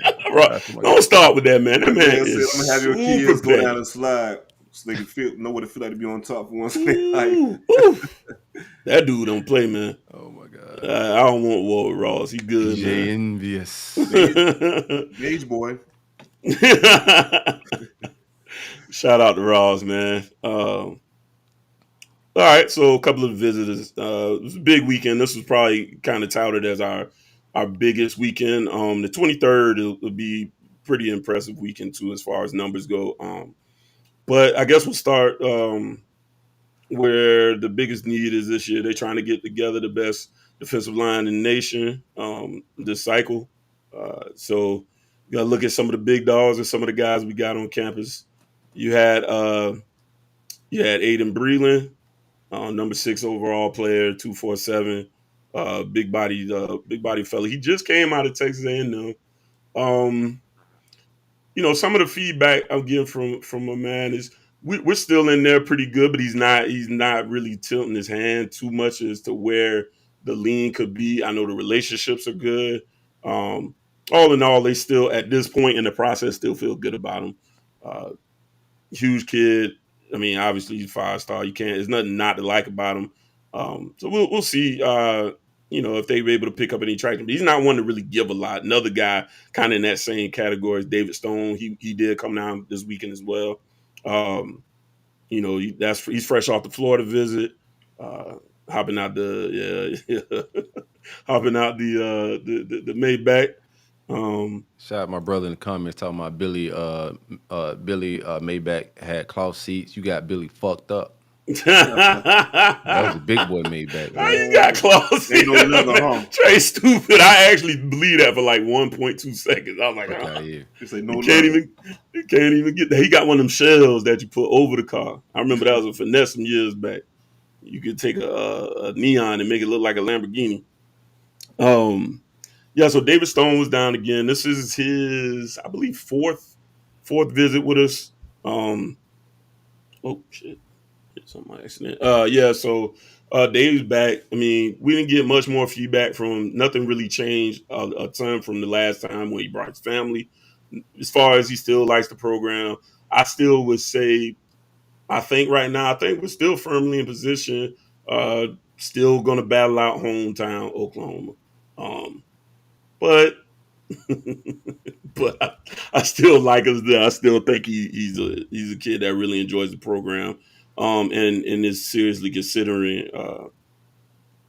J: Don't start with that, man. That man
K: is I'm gonna have your kids go down the slide. so they can know what it feel like to be on top for once in their life.
J: That dude don't play, man.
I: Oh my God.
J: I don't want war with Ross. He good, man.
I: Envious.
K: Gage boy.
J: Shout out to Ross, man. All right, so a couple of visitors. It was a big weekend. This was probably kind of touted as our biggest weekend. The 23rd will be pretty impressive weekend too, as far as numbers go. But I guess we'll start where the biggest need is this year. They're trying to get together the best defensive line in the nation this cycle. So you got to look at some of the big dogs and some of the guys we got on campus. You had Aiden Breland, number 6 overall player, 247, big body fella. He just came out of Texas A&M. Some of the feedback I'm getting from a man is we're still in there pretty good, but he's not really tilting his hand too much as to where the lean could be. I know the relationships are good. All in all, they still at this point in the process still feel good about him. Huge kid. I mean, obviously he's 5-star. There's nothing not to like about him. So we'll see. If they were able to pick up any traction. But he's not one to really give a lot. Another guy kind of in that same category is David Stone. He did come down this weekend as well. He's fresh off the Florida visit, hopping out the Maybach.
I: Shout out my brother in the comments talking about Billy Maybach had cloth seats. You got Billy fucked up. That was a big boy Maybach.
J: How you got close? Trey stupid. I actually believe that for like 1.2 seconds. I was like, you can't even get that. He got one of them shells that you put over the car. I remember that was a finesse some years back. You could take a neon and make it look like a Lamborghini. So David Stone was down again. This is his, I believe, fourth visit with us. Oh shit. Some accident. So Dave's back. I mean, we didn't get much more feedback from him. Nothing really changed a ton from the last time when he brought his family. As far as he still likes the program, I still would say, I think right now, we're still firmly in position, still going to battle out hometown Oklahoma. But I still like us there. I still think he's a kid that really enjoys the program. And is seriously considering,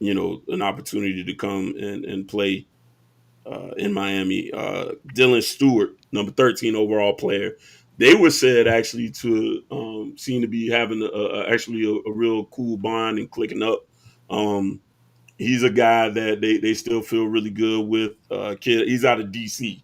J: an opportunity to come and play in Miami. Dylan Stewart, number 13 overall player. They were said actually to seem to be having a real cool bond and clicking up. He's a guy that they still feel really good with. Kid, he's out of D.C.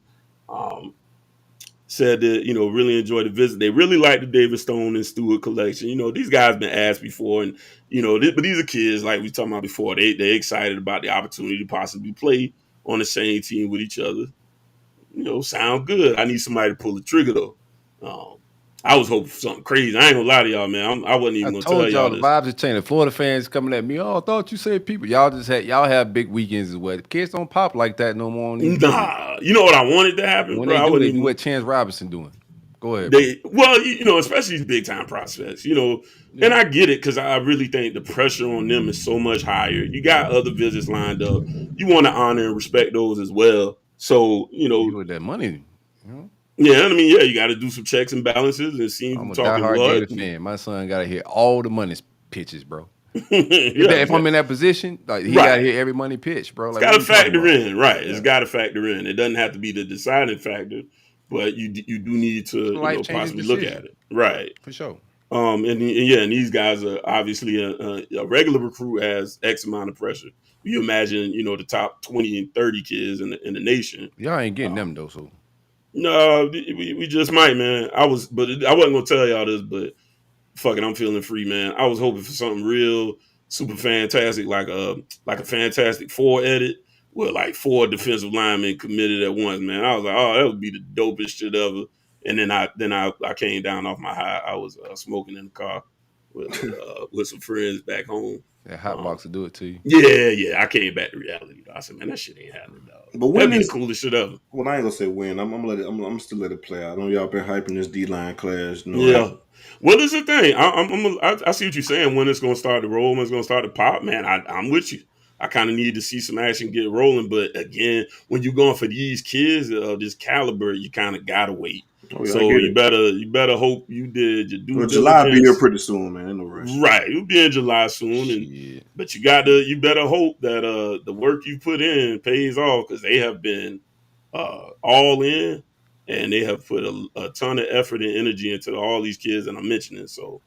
J: Said that, really enjoyed the visit. They really like the David Stone and Stewart collection. These guys been asked before, and, but these are kids like we talking about before. They're excited about the opportunity to possibly play on the same team with each other. Sound good. I need somebody to pull the trigger, though. I was hoping for something crazy. I ain't gonna lie to y'all, man. I wasn't even gonna tell y'all
I: the
J: this.
I: vibes are changing. Florida fans coming at me. Oh, I thought you said people. Y'all have big weekends as well. Kids don't pop like that no more.
J: Nah, you know what I wanted to happen,
I: when
J: bro?
I: they do what Chance Robinson doing. Go ahead.
J: Especially these big time prospects. And I get it because I really think the pressure on them is so much higher. You got other visits lined up. You want to honor and respect those as well. So
I: you with that money.
J: Yeah, you got to do some checks and balances and see
I: I'm
J: who's
I: a
J: talking
I: diehard
J: what.
I: Gator fan. My son got to hear all the money pitches, bro. If I'm in that position, he got to hear every money pitch, bro.
J: It's got to factor in, right? Yeah. It's got to factor in. It doesn't have to be the deciding factor, but you do need to possibly look at it, right?
I: For sure.
J: And these guys are obviously a regular recruit has X amount of pressure. You imagine, the top 20 and 30 kids in the nation.
I: Y'all ain't getting them though, so.
J: No, we just might, man. I wasn't gonna tell y'all this, but fuck it, I'm feeling free, man. I was hoping for something real super fantastic, like a Fantastic Four edit with like 4 defensive linemen committed at once, man. I was like, oh, that would be the dopest shit ever. And then I came down off my high. I was smoking in the car with some friends back home.
I: That hot box will do it to you.
J: Yeah. I came back to reality. Though. I said, man, that shit ain't happening, dog.
K: But
J: That'd be the coolest shit ever.
K: Well, I ain't gonna say when. I'm still let it play out. I know y'all been hyping this D-line class.
J: Yeah. Well, this is the thing. I see what you're saying. When it's gonna start to roll, when it's gonna start to pop, man. I'm with you. I kind of need to see some action get rolling. But again, when you're going for these kids of this caliber, you kind of gotta wait.
K: Oh, yeah,
J: so you better hope you did your due diligence.
K: July be here pretty soon, man. Ain't no rush.
J: Right, you'll be in July soon, but you better hope that the work you put in pays off because they have been all in and they have put a ton of effort and energy into all these kids that I'm mentioning. So,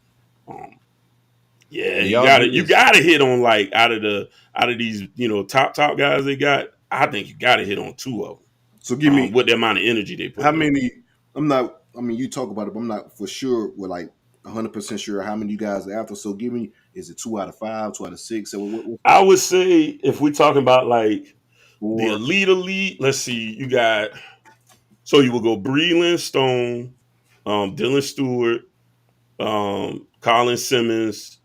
J: you gotta hit on like out of these top guys they got. I think you gotta hit on 2 of them.
K: So give me
J: what the amount of energy they put.
K: How many? You talk about it, but I'm not for sure. We're like 100% sure how many you guys are after. So give me, is it 2 out of 5, 2 out of 6?
J: I would say if we're talking about like the elite, let's see, you got. So you will go Breland Stone, Dylan Stewart, Colin Simmons,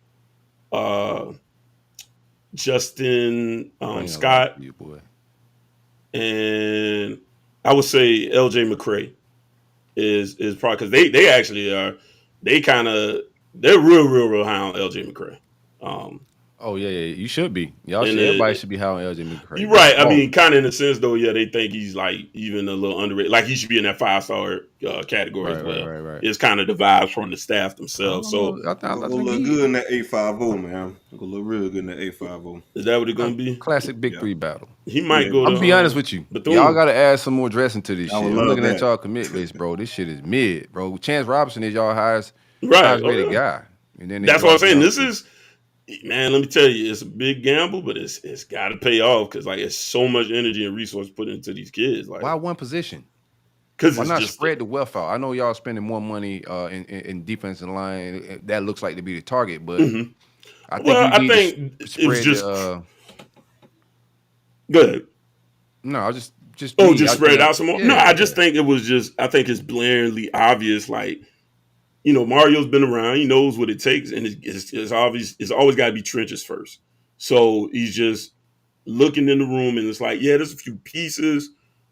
J: Justin Scott, and I would say LJ McCray is probably because they actually are they're real high on LJ McCray.
I: You should be. Everybody should be high on LJ McCray.
J: You're right. I mean, kind of in a sense though, they think he's like even a little underrated. Like he should be in that 5-star category as well. Right. It's kind of the vibes from the staff themselves. So
K: I look good in that 850, man. Gonna look real good in that 850.
J: Is that what it's gonna be?
I: Classic Big 3 battle.
J: He might go.
I: I'm gonna be honest with you. Y'all gotta add some more dressing to this shit. I'm looking at y'all commit list, bro. This shit is mid, bro. Chance Robinson is y'all highest rated guy. And then
J: that's what I'm saying. This is. Man, let me tell you, it's a big gamble, but it's got to pay off because like it's so much energy and resource put into these kids. Like,
I: why one position?
J: Because
I: why not spread the wealth out? I know y'all spending more money in defense and line. That looks like to be the target, but I think
J: it was just. Go ahead.
I: No, just
J: spread it out some more. No, I just think it was just. I think it's blatantly obvious, like. Mario's been around. He knows what it takes, and it's obvious. It's always got to be trenches first. So he's just looking in the room, and it's like, there's a few pieces,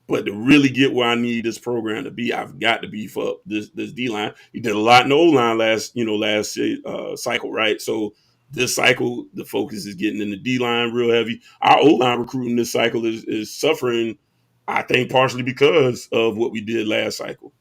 J: but to really get where I need this program to be, I've got to beef up this D line. He did a lot in the O line last cycle, right? So this cycle, the focus is getting in the D line real heavy. Our O line recruiting this cycle is suffering, I think, partially because of what we did last cycle.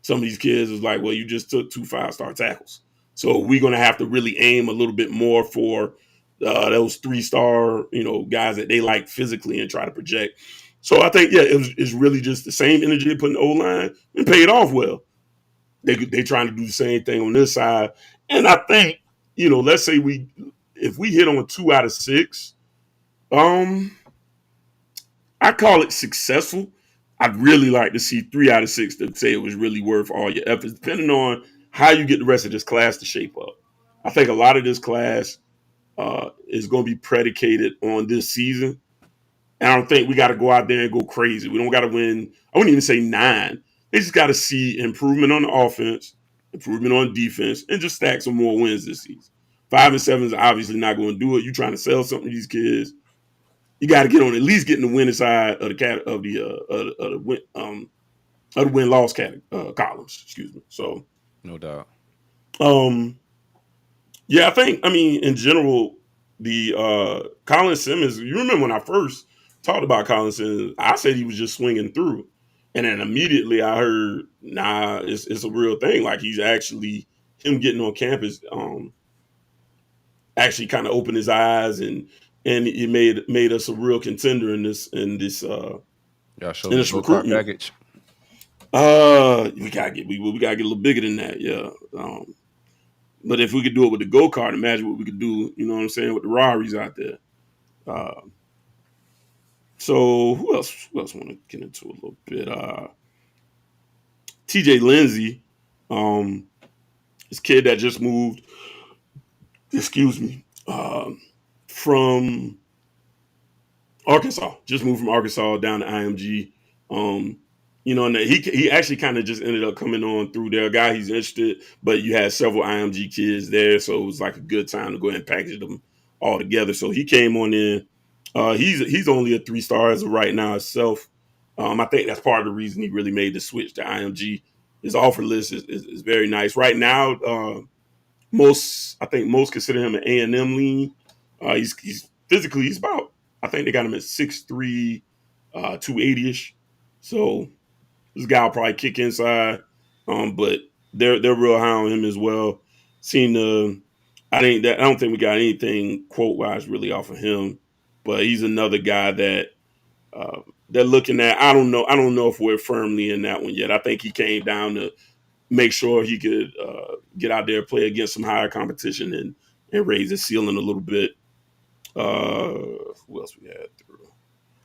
J: Some of these kids is like, well, you just took 2 5-star tackles. So we're going to have to really aim a little bit more for those 3-star, guys that they like physically and try to project. So I think, it's really just the same energy they put in the O-line and paid off well. They trying to do the same thing on this side. And I think, let's say if we hit on 2 out of 6, I call it successful. I'd really like to see 3 out of 6 to say it was really worth all your efforts, depending on how you get the rest of this class to shape up. I think a lot of this class is going to be predicated on this season. And I don't think we got to go out there and go crazy. We don't got to win. I wouldn't even say 9. They just got to see improvement on the offense, improvement on defense, and just stack some more wins this season. 5 and 7 is obviously not going to do it. You're trying to sell something to these kids. You got to get on at least getting the winning side of the win-loss columns. Excuse me. So,
I: no doubt.
J: I think. I mean, in general, the Colin Simmons. You remember when I first talked about Colin Simmons? I said he was just swinging through, and then immediately I heard, nah, it's a real thing. Like he's actually him getting on campus. Actually, kind of opened his eyes and it made us a real contender in this recruitment
I: package.
J: We gotta get a little bigger than that, yeah. But if we could do it with the go-kart, imagine what we could do. You know what I'm saying, with the Raris out there. So who else want to get into a little bit? TJ Lindsay, this kid that just moved. Excuse me. From Arkansas, just moved from Arkansas down to IMG. And he actually kind of just ended up coming on through there. A guy he's interested, but you had several IMG kids there, so it was like a good time to go ahead and package them
D: altogether. So he came on in. He's only a 3-star as of right now himself. I think that's part of the reason he really made the switch to IMG. His offer list is very nice right now. Most consider him an A&M lean. He's physically he's about, I think they got him at 6'3", 280-ish. So this guy will probably kick inside. But they're real high on him as well. I don't think we got anything quote wise really off of him, but he's another guy that they're looking at. I don't know if we're firmly in that one yet. I think he came down to make sure he could get out there, play against some higher competition, and raise his ceiling a little bit. Who else we had through?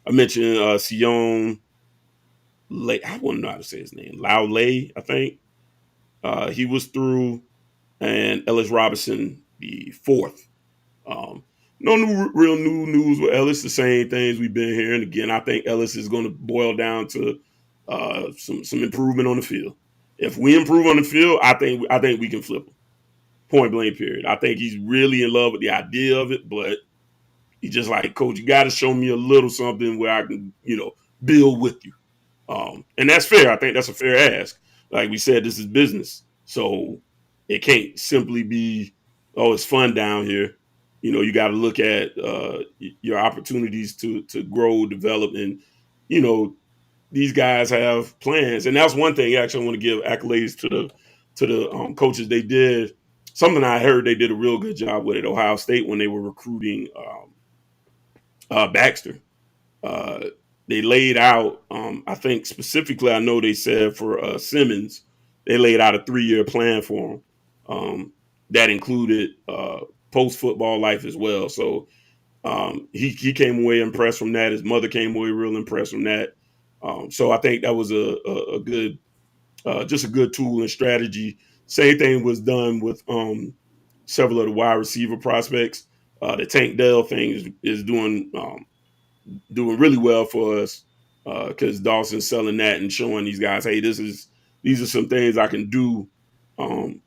D: I mentioned Sion Lay. I wouldn't know how to say his name. Lau Lay, I think. He was through, and Ellis Robinson, the 4th. No real new news with Ellis. The same things we've been hearing. Again, I think Ellis is going to boil down to some improvement on the field. If we improve on the field, I think we can flip him. Point blank, period. I think he's really in love with the idea of it, but he's just like, Coach, you got to show me a little something where I can, build with you. And that's fair. I think that's a fair ask. Like we said, this is business. So it can't simply be, oh, it's fun down here. You got to look at your opportunities to grow, develop, and, these guys have plans. And that's one thing, actually, I want to give accolades to the coaches. They did something I heard they did a real good job with at Ohio State when they were recruiting Baxter. They laid out, I think specifically, I know they said for Simmons, they laid out a 3-year plan for him that included post-football life as well. So he came away impressed from that. His mother came away real impressed from that. So I think that was a good, just a good tool and strategy. Same thing was done with several of the wide receiver prospects. The Tank Dell thing is doing really well for us because Dawson's selling that and showing these guys, hey, these are some things I can do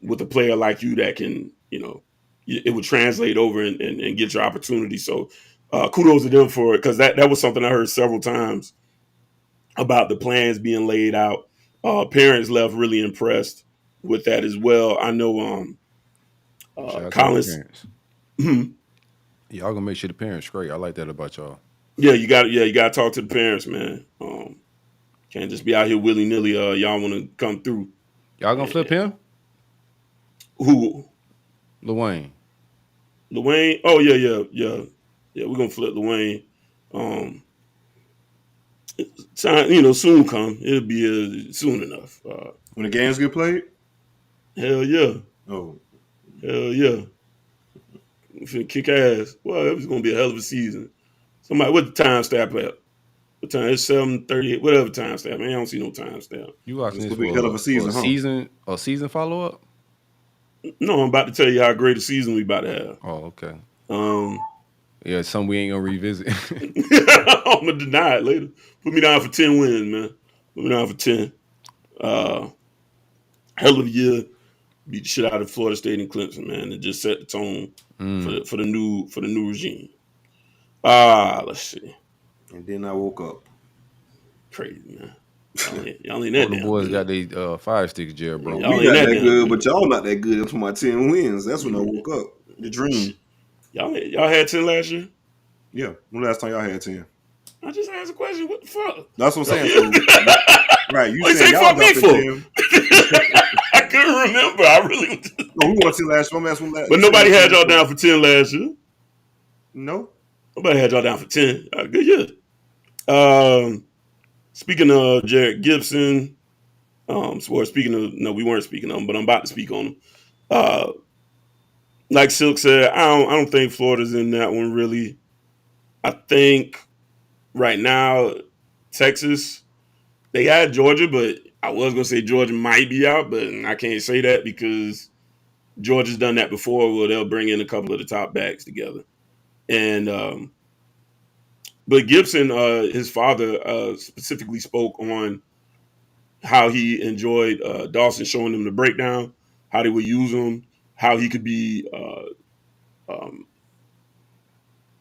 D: with a player like you that can, it would translate over and get your opportunity. So kudos to them for it, because that was something I heard several times about the plans being laid out. Parents left really impressed with that as well. I know Collins.
I: Y'all gonna make sure the parents straight. I like that about y'all.
D: Yeah, you got to talk to the parents, man. Can't just be out here willy nilly. Y'all want to come through?
I: Y'all gonna flip him?
D: Who?
I: Luane.
D: Oh yeah. We're gonna flip Luane. Soon come. It'll be soon enough.
K: When the games get played?
D: Hell yeah.
K: Oh.
D: Hell yeah. We finna kick ass. Well, it was gonna be a hell of a season. Somebody, what the time stamp at? What time? It's 7:38. Whatever time stamp. Man, I don't see no time stamp.
I: You watching this
K: for a hell of a season,
I: a season follow up?
D: No, I'm about to tell you how great a season we about to have.
I: Oh, okay.
D: Yeah,
I: some we ain't gonna revisit.
D: I'm gonna deny it later. Put me down for 10 wins, man. Put me down for 10. Hell of a year. Beat the shit out of Florida State and Clemson, man, and just set the tone for the new regime. Let's see.
K: And then I woke up.
D: Crazy, man. Y'all ain't that
I: the
D: damn
I: boys
D: good.
I: got their fire sticks, Jared, bro.
K: Y'all ain't that good, but y'all not that good. That's my 10 wins. That's when I woke up. The dream.
D: Y'all had 10 last year?
K: Yeah. When last time y'all had 10?
D: I just asked a question. What the fuck?
K: That's what I'm saying. Right. You
D: said
K: y'all
D: fuck me for? I couldn't remember. I really was.
K: No, we won 10 last year.
D: But nobody had y'all down for 10 last year.
K: No.
D: Nobody had y'all down for 10. Good year. Speaking of Jared Gibson, we weren't speaking of him, but I'm about to speak on him. Like Silk said, I don't think Florida's in that one really. I think right now, Texas, they got Georgia, but I was going to say Georgia might be out, but I can't say that because Georgia's done that before where they'll bring in a couple of the top backs together. And but Gibson, his father specifically spoke on how he enjoyed Dawson showing him the breakdown, how they would use him, how he could be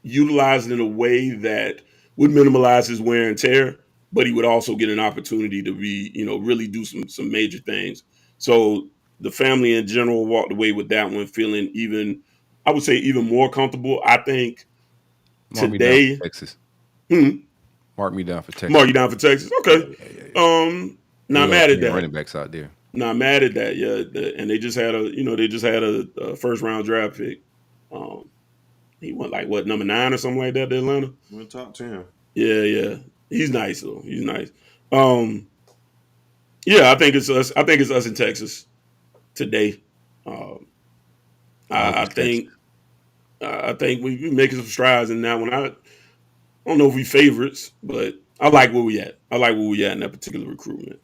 D: utilized in a way that would minimize his wear and tear, but he would also get an opportunity to be, really do some major things. So the family in general walked away with that one feeling I would say even more comfortable. I think
I: Mark
D: today.
I: Me down for Texas. Mark me down for Texas.
D: Mark you down for Texas. Okay.
I: Yeah.
D: Not mad at that.
I: Running backs out there.
D: Not mad at that. Yeah. And they just had a first round draft pick. He went number 9 or something like that to Atlanta.
K: We're top 10.
D: Yeah. He's nice though. He's nice. Yeah, I think it's us. I think it's us in Texas today. I think we making some strides in that one. I don't know if we favorites, but I like where we at. I like where we at in that particular recruitment.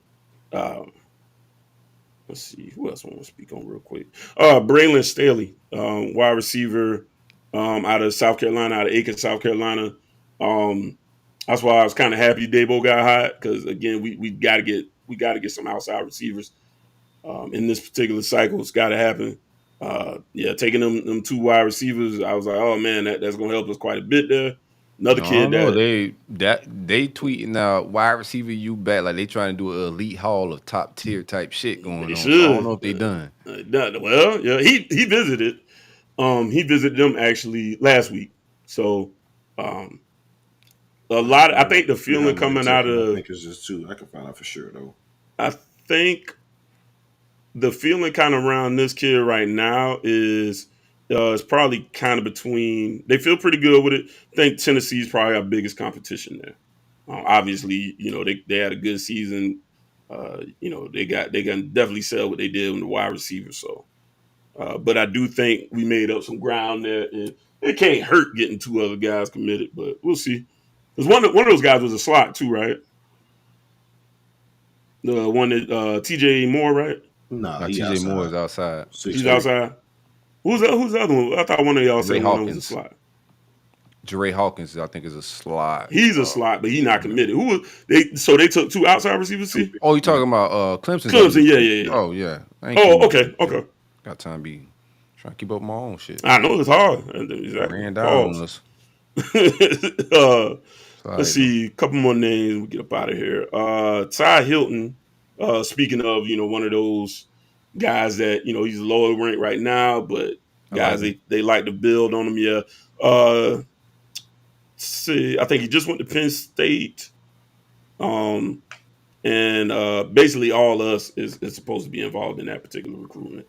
D: Let's see who else I want to speak on real quick. Braylon Staley, wide receiver, out of South Carolina, out of Aiken, South Carolina. That's why I was kind of happy Dabo got hot because again we got to get some outside receivers in this particular cycle. It's got to happen. Taking them 2 wide receivers, I was like, oh man, that's gonna help us quite a bit there. Another kid
I: they tweeting out wide receiver you back like they trying to do an elite haul of top tier type shit going on. So I don't know if they done.
D: Well, yeah, he visited. He visited them actually last week. So a lot. I think the feeling coming out of.
K: I think it's just 2. I can find out for sure though.
D: I think the feeling kind of around this kid right now is it's probably kind of between. They feel pretty good with it. I think Tennessee's probably our biggest competition there. Obviously, they had a good season. They can definitely sell what they did with the wide receiver. So, but I do think we made up some ground there, and it can't hurt getting 2 other guys committed. But we'll see. Because one of those guys was a slot too, right? The one that T.J. Moore, right?
K: No,
I: T.J. Moore is outside.
D: He's outside. Who's the other one? I thought one of y'all said one was a slot.
I: Jeray Hawkins, I think, is a slot.
D: He's a slot, but he's not committed. Who was they? So they took 2 outside receivers. See?
I: Oh, you talking about Clemson?
D: Clemson, yeah.
I: Oh, yeah.
D: Okay.
I: Got time to be trying to keep up my own shit.
D: I know it's hard. Exactly.
I: Ran down on us.
D: Let's see, a couple more names. We get up out of here. Ty Hilton. Speaking of, one of those guys that he's lower ranked right now, but guys they like to build on him. Yeah. See, I think he just went to Penn State. And basically all us is supposed to be involved in that particular recruitment.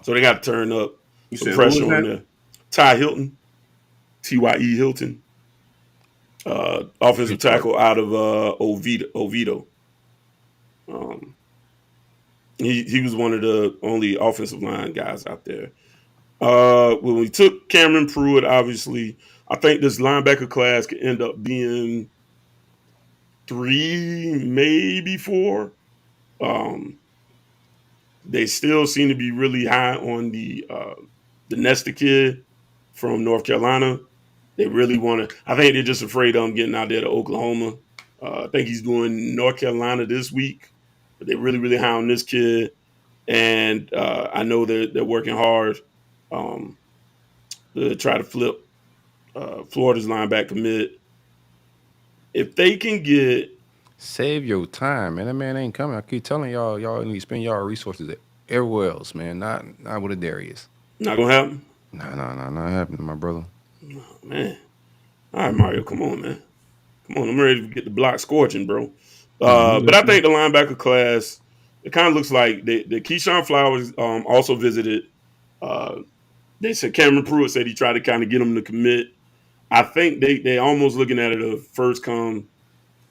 D: So they got to turn up some pressure on there. Ty Hilton, T-Y-E Hilton, offensive tackle out of Oviedo. He was one of the only offensive line guys out there. When we took Cameron Pruitt, obviously, I think this linebacker class could end up being 3, maybe 4. They still seem to be really high on the Nesta kid from North Carolina. They really want to. I think they're just afraid of him getting out there to Oklahoma. I think he's doing North Carolina this week, but they're really, really high on this kid. And I know they're working hard to try to flip Florida's linebacker commit. If they can get
I: save your time, man. That man ain't coming. I keep telling y'all need to spend y'all resources everywhere else, man. Not with a Darius.
D: Not gonna happen.
I: Nah, not happening, my brother.
D: Oh, man. All right, Mario, come on, man. Come on, I'm ready to get the block scorching, bro. But I think the linebacker class, it kind of looks like the Keyshawn Flowers also visited. They said Cameron Pruitt said he tried to kind of get him to commit. I think they almost looking at it a first come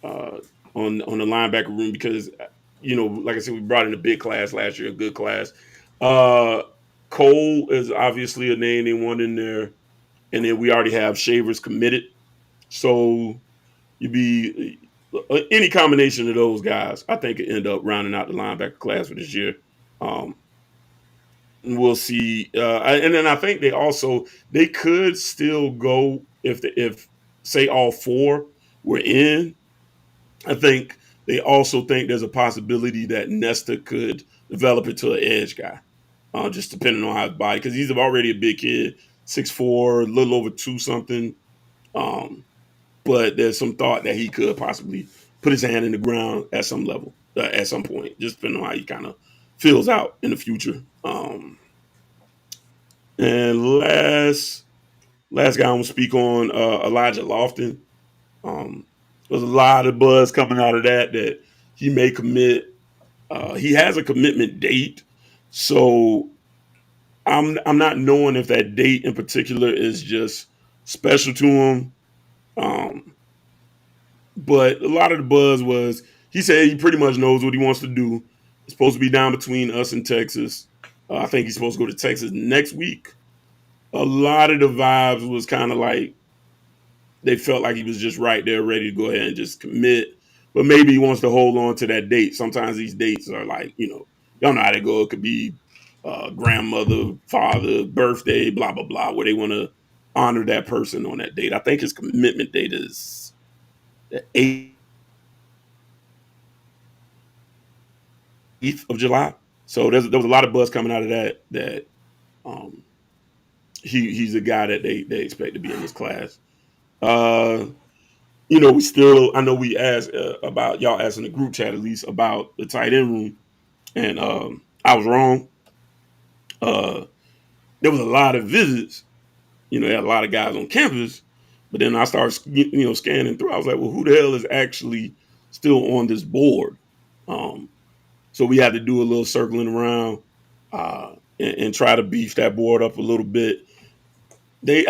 D: on the linebacker room because, like I said, we brought in a big class last year, a good class. Cole is obviously a name they want in there. And then we already have Shavers committed. So you'd be any combination of those guys, I think, could end up rounding out the linebacker class for this year. We'll see. And then I think they could still go if say all 4 were in. I think they also think there's a possibility that Nesta could develop into an edge guy, just depending on how his body, because he's already a big kid.
J: 6'4", a little over 2 something. But there's some thought that he could possibly put his hand in the ground at some level, at some point, just depending on how he kind of feels out in the future. And last guy I'm gonna speak on, Elijah Lofton. There's a lot of buzz coming out of that he may commit. He has a commitment date, so I'm not knowing if that date in particular is just special to him. But a lot of the buzz was he said he pretty much knows what he wants to do. It's supposed to be down between us and Texas. I think he's supposed to go to Texas next week. A lot of the vibes was kind of like they felt like he was just right there, ready to go ahead and just commit. But maybe he wants to hold on to that date. Sometimes these dates are like, y'all know how they go. It could be grandmother, father, birthday, blah, blah, blah, where they want to honor that person on that date. I think his commitment date is the 8th of July. So there was a lot of buzz coming out of that he's a guy that they expect to be in this class. I know we asked about, y'all asked in the group chat at least, about the tight end room, and I was wrong. There was a lot of visits. They had a lot of guys on campus, but then I started scanning through. I was like, well, who the hell is actually still on this board? So we had to do a little circling around and try to beef that board up a little bit. They're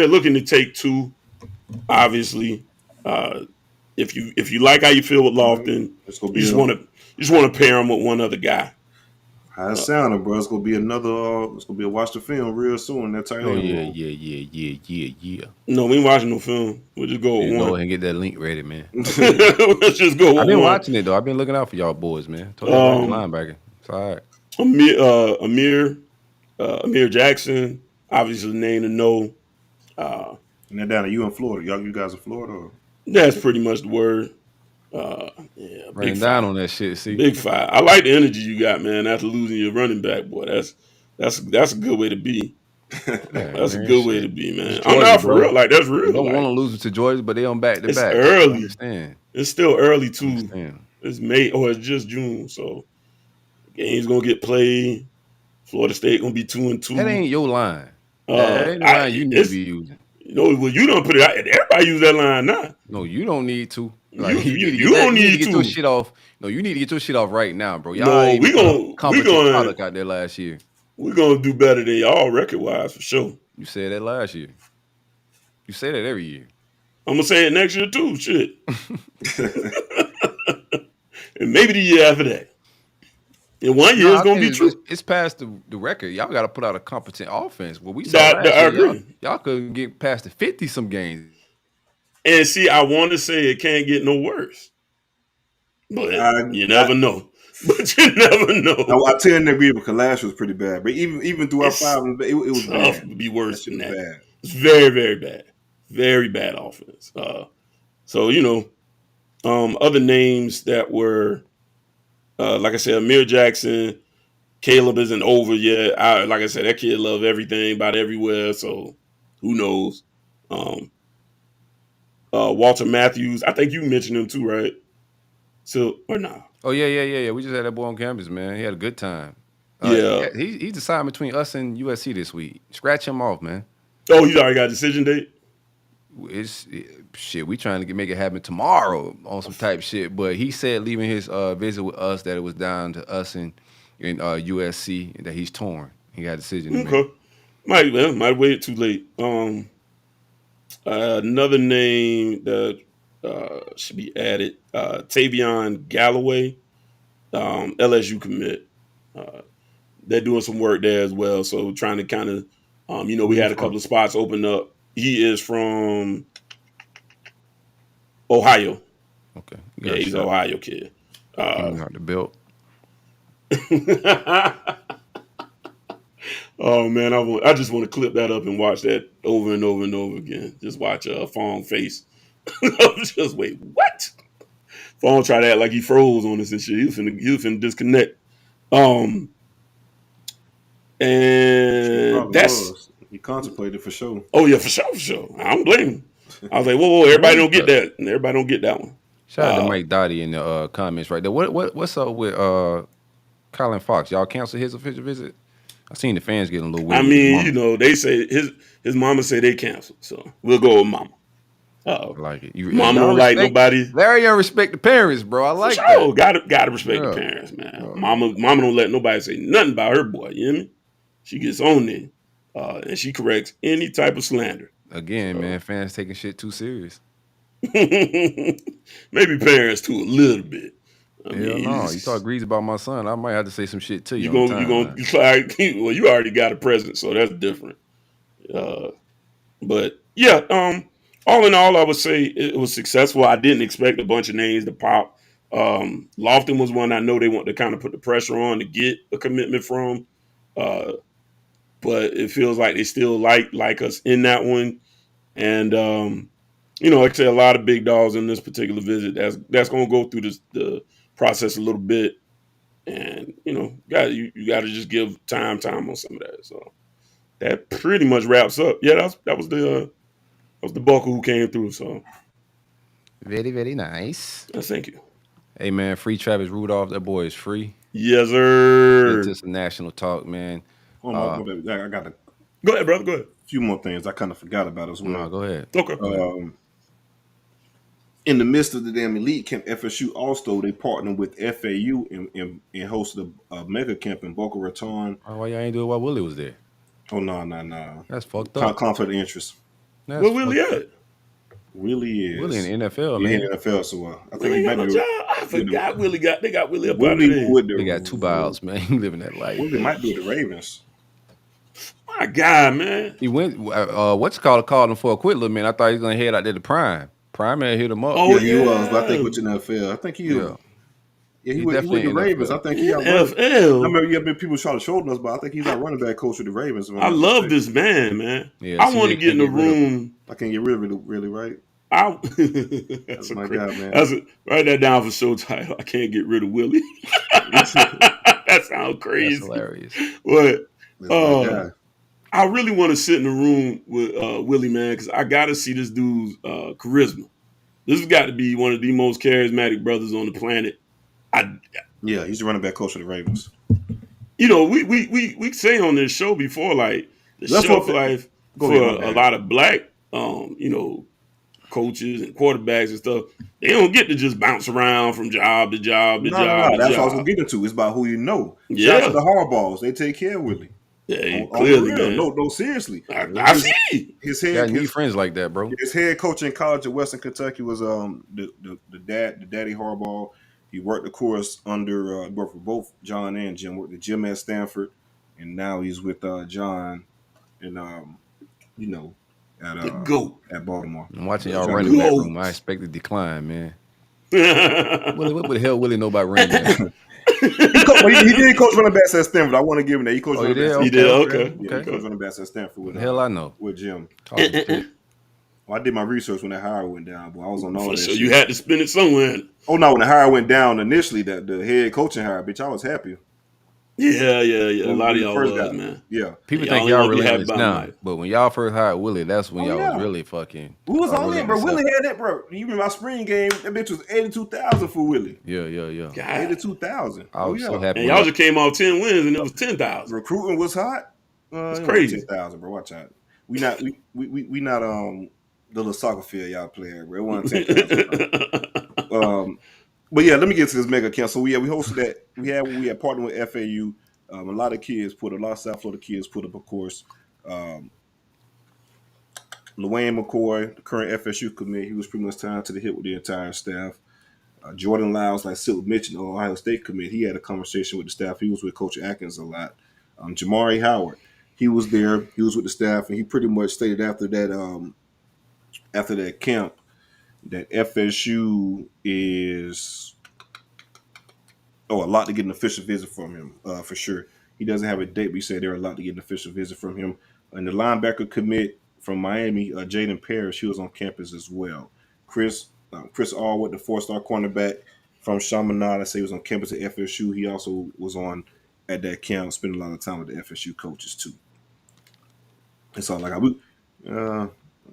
J: looking to take 2, obviously. If you like how you feel with Lofton, you just want to pair him with one other guy.
K: How it sounding, bro? It's gonna be it's gonna be a watch the film real soon. That tight end.
I: Oh yeah.
J: No, we ain't watching no film. We'll just go with one.
I: Go ahead and get that link ready, man.
J: Let's just go with one.
I: I've been watching it though. I've been looking out for y'all boys, man. Told y'all linebacker. It's all right.
J: Amir Jackson, obviously the name to know.
K: And they're down you in Florida. You guys in Florida? Or?
J: That's pretty much the word.
I: Running down on that shit. See,
J: Big 5. I like the energy you got, man. After losing your running back, boy, that's a good way to be. That's a good way to be, man. I'm not for real. Like that's real.
I: You don't want to lose it to Georgia, but they on back to back.
J: It's early.
I: Understand.
J: It's still early too. It's May or it's just June, so the game's gonna get played. Florida State gonna be 2-2.
I: That ain't your line. That ain't the line you need to be using.
J: Well, you don't put it out. Everybody use that line now.
I: No, you don't need to.
J: Like, you don't need to
I: get your shit off. No, you need to get your shit off right now, bro. Y'all
J: we gonna
I: product out there last year.
J: We're gonna do better than y'all record wise for sure.
I: You said that last year. You say that every year.
J: I'm gonna say it next year too. Shit. And maybe the year after that. And 1 year is gonna be true.
I: It's past the record. Y'all got to put out a competent offense. Well, we saw
J: I agree.
I: Y'all couldn't get past the 50 some games.
J: And see, I want to say it can't get no worse, but you never know. But you never know.
K: I tend to agree because last year was pretty bad. But even through our 5, it was
J: tough
K: bad.
J: to be worse than that.
K: Bad.
J: It's very, very bad. Very bad offense. So other names that were, like I said, Amir Jackson, Caleb isn't over yet. Like I said, that kid loves everything about everywhere. So who knows? Walter Matthews, I think you mentioned him too, right? So or nah?
I: Oh yeah. We just had that boy on campus, man. He had a good time. He's deciding between us and USC this week. Scratch him off, man.
J: Oh, he's already got a decision date.
I: We trying to make it happen tomorrow on some type shit. But he said leaving his visit with us that it was down to us in USC and that he's torn. He got a decision to make.
J: Might wait too late. Another name that should be added, Tavion Galloway, LSU commit. They're doing some work there as well. So trying to kind of, we had a couple of spots open up. He is from Ohio.
I: Okay.
J: Yeah, he's an Ohio kid.
I: Got the belt.
J: Oh man, I just want to clip that up and watch that over and over and over again. Just watch Fong face. Just wait, what? Fong tried to act like he froze on us and shit. He was finna disconnect. And
K: He contemplated for sure.
J: Oh yeah, for sure. I don't blame him. I was like, whoa, everybody don't get that. Everybody don't get that one.
I: Shout out to Mike Dottie in the comments right there. What's up with Colin Fox? Y'all cancel his official visit? I seen the fans getting a little weird.
J: I mean, they say his mama say they canceled, so we'll go with mama.
I: I like it.
J: Mama don't like nobody.
I: Larion respect the parents, bro. I like
J: that. Gotta respect the parents, man. Mama don't let nobody say nothing about her boy. You hear me? She gets on there, and she corrects any type of slander.
I: Again, man, fans taking shit too serious.
J: Maybe parents too a little bit.
I: You talk grease about my son, I might have to say some shit to you.
J: Well, you already got a present, so that's different. But yeah, all in all, I would say it was successful. I didn't expect a bunch of names to pop. Lofton was one I know they want to kind of put the pressure on to get a commitment from. But it feels like they still like us in that one. And like I said, a lot of big dogs in this particular visit. That's going to go through the process a little bit, and you got to just give time on some of that. So that pretty much wraps up. Yeah, that was the bulk of who came through. So
I: very, very nice.
J: Yes, thank you.
I: Hey man, free Travis Rudolph. That boy is free.
J: Yes, sir.
I: It's just a national talk, man.
K: I got to
J: go ahead, brother. Go ahead.
K: A few more things I kind of forgot about as well.
I: No, go ahead.
J: Okay.
K: In the midst of the damn elite camp, FSU also they partnered with FAU and hosted a mega camp in Boca Raton.
I: Why y'all ain't do it while Willie was there?
K: Oh no.
I: That's fucked up.
K: Conflict of interest.
J: Where Willie at?
K: Willie is
I: Willie in the NFL, man.
K: In the NFL, so I think he might be.
J: I forgot Willie they got Willie up out of there.
I: They got 2 buyouts, man. He living that life.
K: Willie might be with the Ravens.
J: My God, man.
I: He went. Called him for a quit little man. I thought he was gonna head out there to Prime. Prime had hit him up.
K: Oh, yeah, he was. But I think with the NFL, I think he. Yeah, he went with the Ravens. I think he out
J: NFL.
K: I remember people trying to shoulder us, but I think he's our running back coach with the Ravens.
J: I love this man. Yeah, I want to get in the room.
K: I can't get rid of it, really, right?
J: That's my God, man. Write that down for show title. I can't get rid of Willie. That sounds crazy.
I: That's hilarious.
J: But I really want to sit in the room with Willie, man, because I got to see this dude's charisma. This has got to be one of the most charismatic brothers on the planet.
K: Yeah, he's the running back coach of the Ravens.
J: We say on this show before, like the shelf life for a lot of black, coaches and quarterbacks and stuff. They don't get to just bounce around from job to job to job.
K: That's what I was gonna get into. It's about who you know. Shout out to the Hardballs. They take care of Willie.
J: Yeah, clearly, man.
K: No, seriously.
J: I see.
K: His
I: friends like that, bro.
K: His head coach in college at Western Kentucky was the daddy Harbaugh. He worked the course under worked for both John and Jim. Worked with Jim at Stanford, and now he's with John, and at Baltimore.
I: I'm watching y'all running that room. I expect a decline, man. What the hell Willie know about running that?
K: he did coach running backs at Stanford. I want to give him that. He coached running backs.
J: He did. Okay.
K: Yeah, he coached running backs at Stanford with
I: hell I know
K: with Jim. Well, I did my research when that hire went down, but I was on all that.
J: So you had to spend it somewhere.
K: Oh no, when the hire went down initially, the head coaching hire, bitch, I was happy.
J: Yeah. A lot of y'all was, man.
K: Yeah.
I: People think y'all really had now, but when y'all first hired Willie, that's when y'all was really fucking.
K: Who was on it, bro? Willie had that, bro. Even my spring game, that bitch was 82,000 for Willie.
I: Yeah.
K: 82,000.
I: I was so happy.
J: And y'all just came off 10 wins, and it was 10,000.
K: Recruiting was hot.
J: It's crazy.
K: 10,000, bro. Watch out. We not the little soccer field y'all playing, bro. It wasn't 10,000. But yeah, let me get to this mega camp. So we hosted that. We had partnered with FAU. A lot of South Florida kids put up a course. LaWayne McCoy, the current FSU commit, he was pretty much tied to the hip with the entire staff. Jordan Lyles, like Sil mentioned, Ohio State commit, he had a conversation with the staff. He was with Coach Atkins a lot. Jamari Howard, he was there. He was with the staff, and he pretty much stated after that camp that FSU is a lot to get an official visit from him, for sure. He doesn't have a date, but he said there are a lot to get an official visit from him. And the linebacker commit from Miami, Jaden Parrish, he was on campus as well. Chris Allwood, the 4-star cornerback from Chaminade, I say he was on campus at FSU. He also was on at that camp, spending a lot of time with the FSU coaches too. It's all like we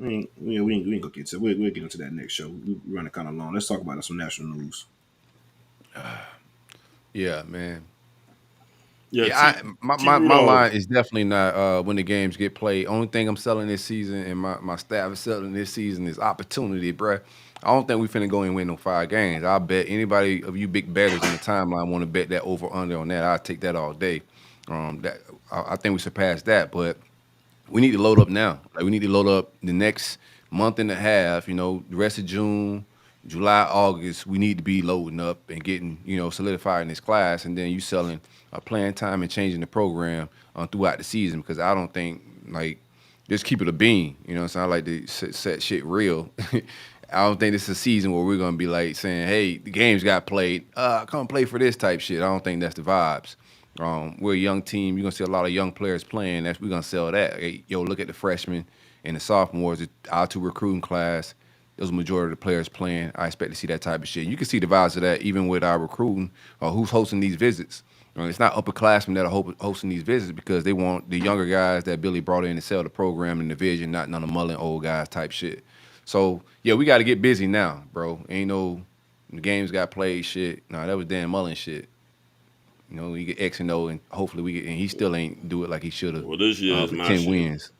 K: ain't gonna get to. We'll get into that next show. We're running kind of long. Let's talk about some national news.
I: Yeah, man.
J: Yeah,
I: My
J: Rudolph.
I: line is definitely not when the games get played. Only thing I'm selling this season and my staff is selling this season is opportunity, bruh. I don't think we finna go and win no 5 games. I'll bet anybody of you big bettors in the timeline want to bet that over under on that. I'll take that all day. I think we surpassed that, but we need to load up now. Like we need to load up the next month and a half. You know, the rest of June, July, August. We need to be loading up and getting solidifying this class, and then you selling playing time and changing the program throughout the season. Because I don't think like just keep it a bean. You know what I'm saying? I like to set shit real. I don't think this is a season where we're gonna be like saying, "Hey, the games got played. Come play for this type shit." I don't think that's the vibes. We're a young team. You're gonna see a lot of young players playing. We're gonna sell that. Hey, yo, look at the freshmen and the sophomores. Our 2 recruiting class. Those majority of the players playing. I expect to see that type of shit. You can see the vibes of that even with our recruiting. Who's hosting these visits? It's not upperclassmen that are hosting these visits because they want the younger guys that Billy brought in to sell the program and the vision, not none of Mullen old guys type shit. So yeah, we got to get busy now, bro. Ain't no the games got played shit. Nah, that was Dan Mullen shit. We get X and O, and hopefully we get. And he still ain't do it like he should have.
J: Well, this year is my
I: 10
J: shit.
I: Wins.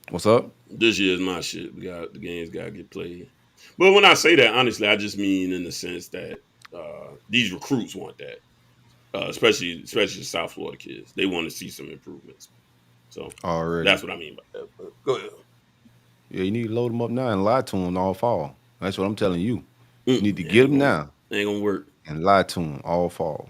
I: What's up?
J: This year is my shit. The games got to get played. But when I say that, honestly, I just mean in the sense that these recruits want that, especially the South Florida kids. They want to see some improvements. So
I: Already.
J: that's what I mean by that. But go ahead.
I: Yeah, you need to load them up now and lie to them all fall. That's what I'm telling you. You need to get them now.
J: Ain't gonna work.
I: And lie to them all fall.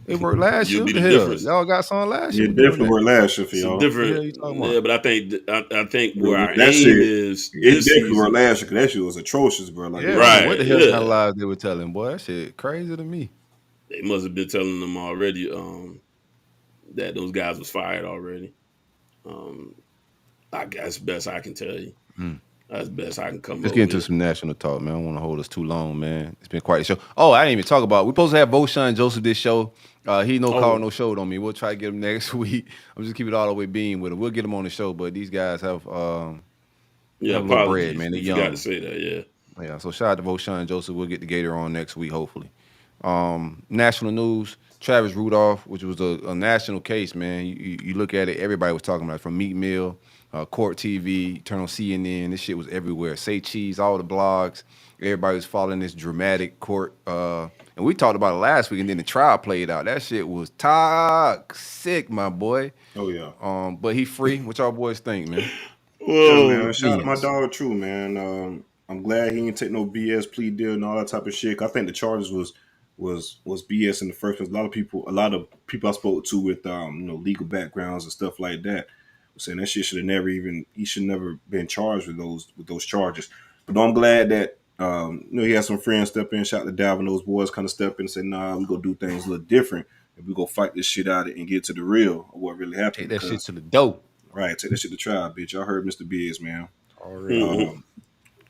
I: It worked last year.
J: Be the
I: Hell,
J: difference.
I: y'all got some last year.
K: It definitely worked last year for y'all.
J: Different. Yeah, but I think where our
K: that
J: aim
K: shit,
J: is.
K: It definitely worked last year because that shit was atrocious, bro. Like,
J: right.
I: What the hell kind of lies they were telling, boy? That shit crazy to me.
J: They must have been telling them already that those guys was fired already. I guess best I can tell you. That's best I can come up with.
I: Let's get into some national talk, man. I don't want to hold us too long, man. It's been quite a show. Oh, I didn't even talk about it. We're supposed to have Voshan Joseph this show. He call, no show on me. We'll try to get him next week. I'm just keep it all the way being with him. We'll get him on the show, but these guys have a little bread, man. They're young.
J: You got to say that, yeah.
I: Yeah, so shout out to Voshan Joseph. We'll get the Gator on next week, hopefully. National news, Travis Rudolph, which was a national case, man. You look at it, everybody was talking about it, from Meat Mill, Court TV, turn on CNN. This shit was everywhere. Say Cheese, all the blogs. Everybody was following this dramatic court. And we talked about it last week, and then the trial played out. That shit was toxic, my boy.
K: Oh, yeah.
I: But he free. What y'all boys think, man?
K: Whoa, man. Shout out to my dog, True, man. I'm glad he didn't take no BS plea deal and all that type of shit. I think the charges was BS in the first place. A lot of people I spoke to with legal backgrounds and stuff like that were saying that shit he should never been charged with those charges. But I'm glad that he had some friends step in, shout out to Dalvin, those boys kind of step in and say, nah, we gonna do things a little different and we go fight this shit out and get to the real of what really happened.
I: Take that shit to the dope.
K: Right, take that shit to trial, bitch. Y'all heard Mr. Biz, man.
I: Already.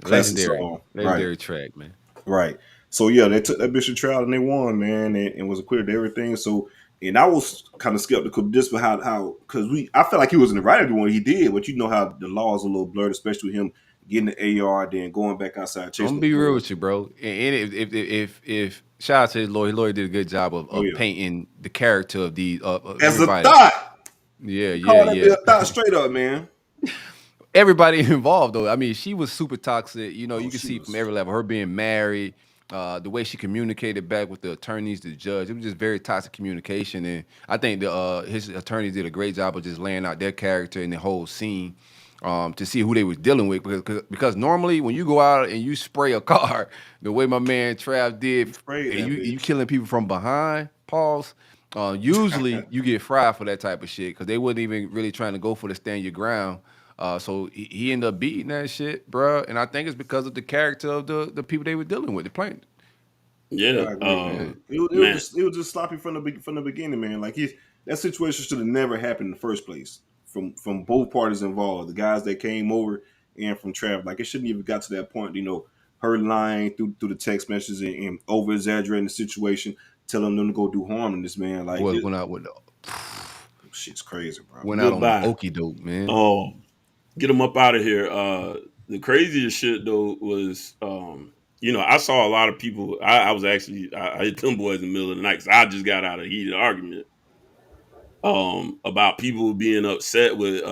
I: Legendary track, man.
K: Right. So yeah, they took that bitch to trial and they won, man, and was acquitted of everything. So, and I was kind of skeptical just for how because I felt like he was in the right of the one he did, but you know how the law is a little blurred, especially with him getting the AR, then going back outside.
I: I'm gonna be real with you, bro. And if shout out to his lawyer did a good job of painting the character of these
K: as
I: everybody.
K: a thought.
I: Yeah.
K: A thought straight up, man.
I: Everybody involved, though. I mean, she was super toxic. You can see from every level. Her being married, the way she communicated back with the attorneys, the judge. It was just very toxic communication. And I think his attorneys did a great job of just laying out their character and the whole scene to see who they was dealing with. Because normally when you go out and you spray a car, the way my man Trav did, and you killing people from behind, pause. Usually you get fried for that type of shit because they wasn't even really trying to go for the stand your ground. So he ended up beating that shit, bro. And I think it's because of the character of the people they were dealing with, the plaintiff.
J: Yeah,
K: it was just sloppy from the beginning, man. Like that situation should have never happened in the first place. From both parties involved, the guys that came over and from Trav, like it shouldn't even got to that point. Her lying through the text messages and over exaggerating the situation, telling them to go do harm to this man. Like
I: went out with
K: shit's crazy, bro.
I: Went out on okey doke, man.
J: Oh, get them up out of here. The craziest shit though was, I saw a lot of people. I hit them boys in the middle of the night because I just got out of a heated argument about people being upset with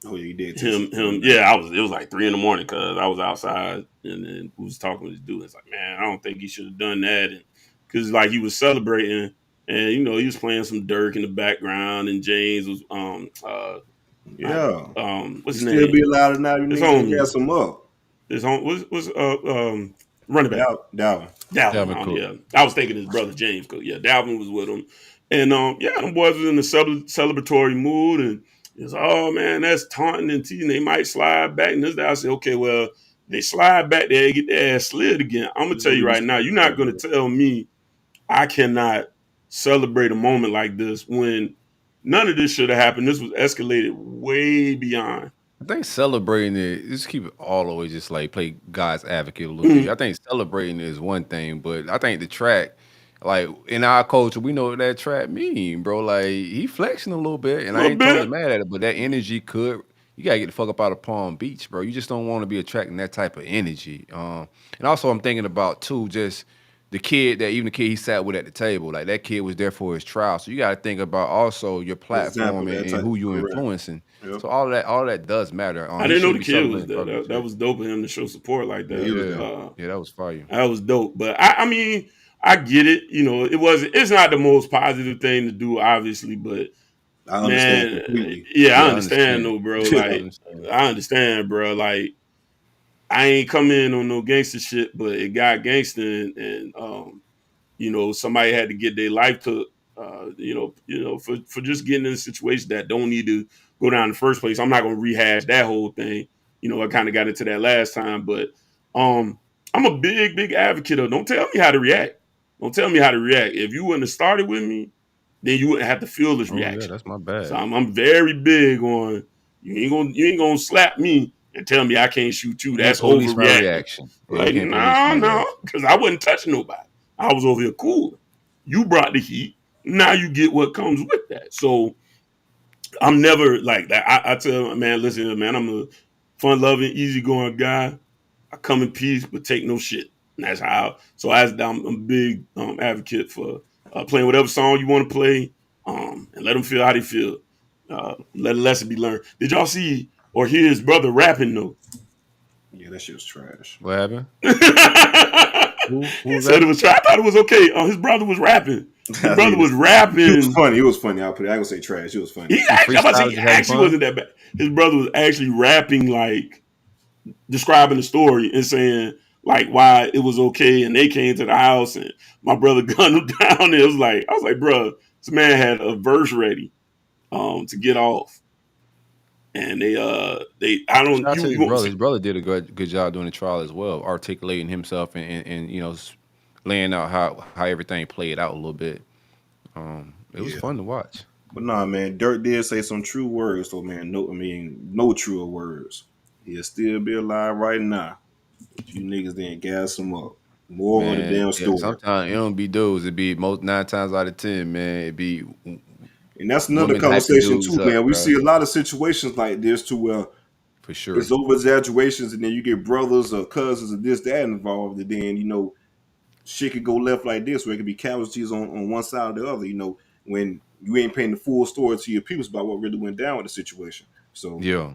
K: you did
J: him. Yeah, it was like 3 a.m. because I was outside and then was talking with this dude. It's like, man, I don't think he should have done that, because like he was celebrating. And he was playing some Dirk in the background, and James was what's his name?
K: Still be allowed to not even gas him up.
J: His home was running back Dalvin. Yeah, I was thinking his brother James. Dalvin was with him, and them boys was in a celebratory mood, and it's oh man, that's taunting and teasing. They might slide back, and this. I said, okay, well they slide back there, get their ass slid again. I'm gonna tell you right now, you're not gonna tell me I cannot celebrate a moment like this when none of this should have happened. This was escalated way beyond.
I: I think celebrating it, just keep it all the way, just like play God's advocate a little bit. I think celebrating is one thing, but I think the track, like in our culture, we know what that track mean, bro. Like he flexing a little bit, and I ain't totally mad at it, but that energy you gotta get the fuck up out of Palm Beach, bro. You just don't want to be attracting that type of energy. And also I'm thinking about too, just the kid he sat with at the table, like that kid was there for his trial. So you got to think about also your platform and who you influencing. Yep. So all that does matter.
J: I didn't know the kid was there. That was dope of him to show support like that.
I: Yeah, that was fire.
J: That was dope. But I mean, I get it. It's not the most positive thing to do, obviously, but
K: I understand completely.
J: Yeah, I understand though, bro. Like I understand, bro. Like I ain't come in on no gangster shit, but it got gangster, and somebody had to get their life took, for just getting in a situation that don't need to go down in the first place. I'm not gonna rehash that whole thing. I kind of got into that last time, but I'm a big advocate of don't tell me how to react. Don't tell me how to react. If you wouldn't have started with me, then you wouldn't have to feel this reaction.
I: Yeah, that's my bad.
J: So I'm very big on you ain't gonna slap me and tell me I can't shoot you. That's overreaction. Like, no, because I wasn't touching nobody. I was over here cool. You brought the heat. Now you get what comes with that. So I'm never like that. I tell man, listen, man, I'm a fun-loving, easygoing guy. I come in peace, but take no shit. And that's how. So I'm a big advocate for playing whatever song you want to play, and let them feel how they feel. Let a lesson be learned. Did y'all see or hear his brother rapping though?
K: Yeah, that shit was trash.
I: What happened?
J: He said it was trash. I thought it was okay. His brother was rapping. His brother was rapping. It
K: was funny. It was funny. I gonna say trash. It was funny.
J: He actually wasn't that bad. His brother was actually rapping, like describing the story and saying like why it was okay. And they came to the house and my brother gunned him down. And I was like, bro, this man had a verse ready to get off. And his
I: brother did a good job doing the trial as well, articulating himself and laying out how everything played out a little bit. It was fun to watch.
K: But nah, man, Dirk did say some true words, so man, no truer words. He'll still be alive right now. If you niggas didn't gas him up. More on the damn story.
I: Sometimes it don't be dudes. It be 9 times out of 10, man. It be.
K: And that's another conversation too, man. We see a lot of situations like this to where
I: for sure
K: it's over exaggerations, and then you get brothers or cousins or this, that involved, and then shit could go left like this, where it could be casualties on one side or the other. When you ain't painting the full story to your people about what really went down with the situation. So
I: yeah,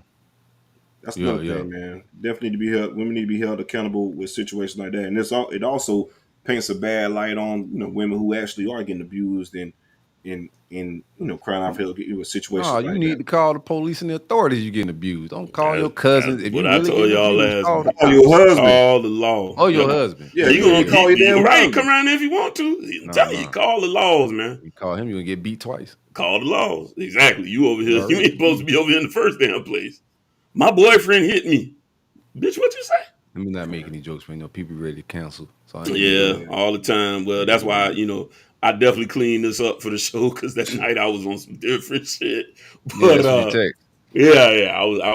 K: that's another thing, man. Definitely need to be held. Women need to be held accountable with situations like that, and it also paints a bad light on women who actually are getting abused and crying out for help with situations.
I: No, you need to call the police and the authorities. You getting abused. Don't call your cousins. If you really
J: told y'all last,
K: call your husband.
J: Call the law.
I: Oh, your husband.
K: Yeah, you gonna call your damn
J: right? Come around there if you want to. I'm telling you, call the laws, man.
I: You call him, you gonna get beat twice.
J: Call the laws. Exactly. You over here. You ain't supposed to be over here in the first damn place. My boyfriend hit me. Bitch, what you say?
I: Let me not make any jokes, man. People ready to cancel. So
J: all the time. Well, that's why I definitely cleaned this up for the show because that night I was on some different shit. But I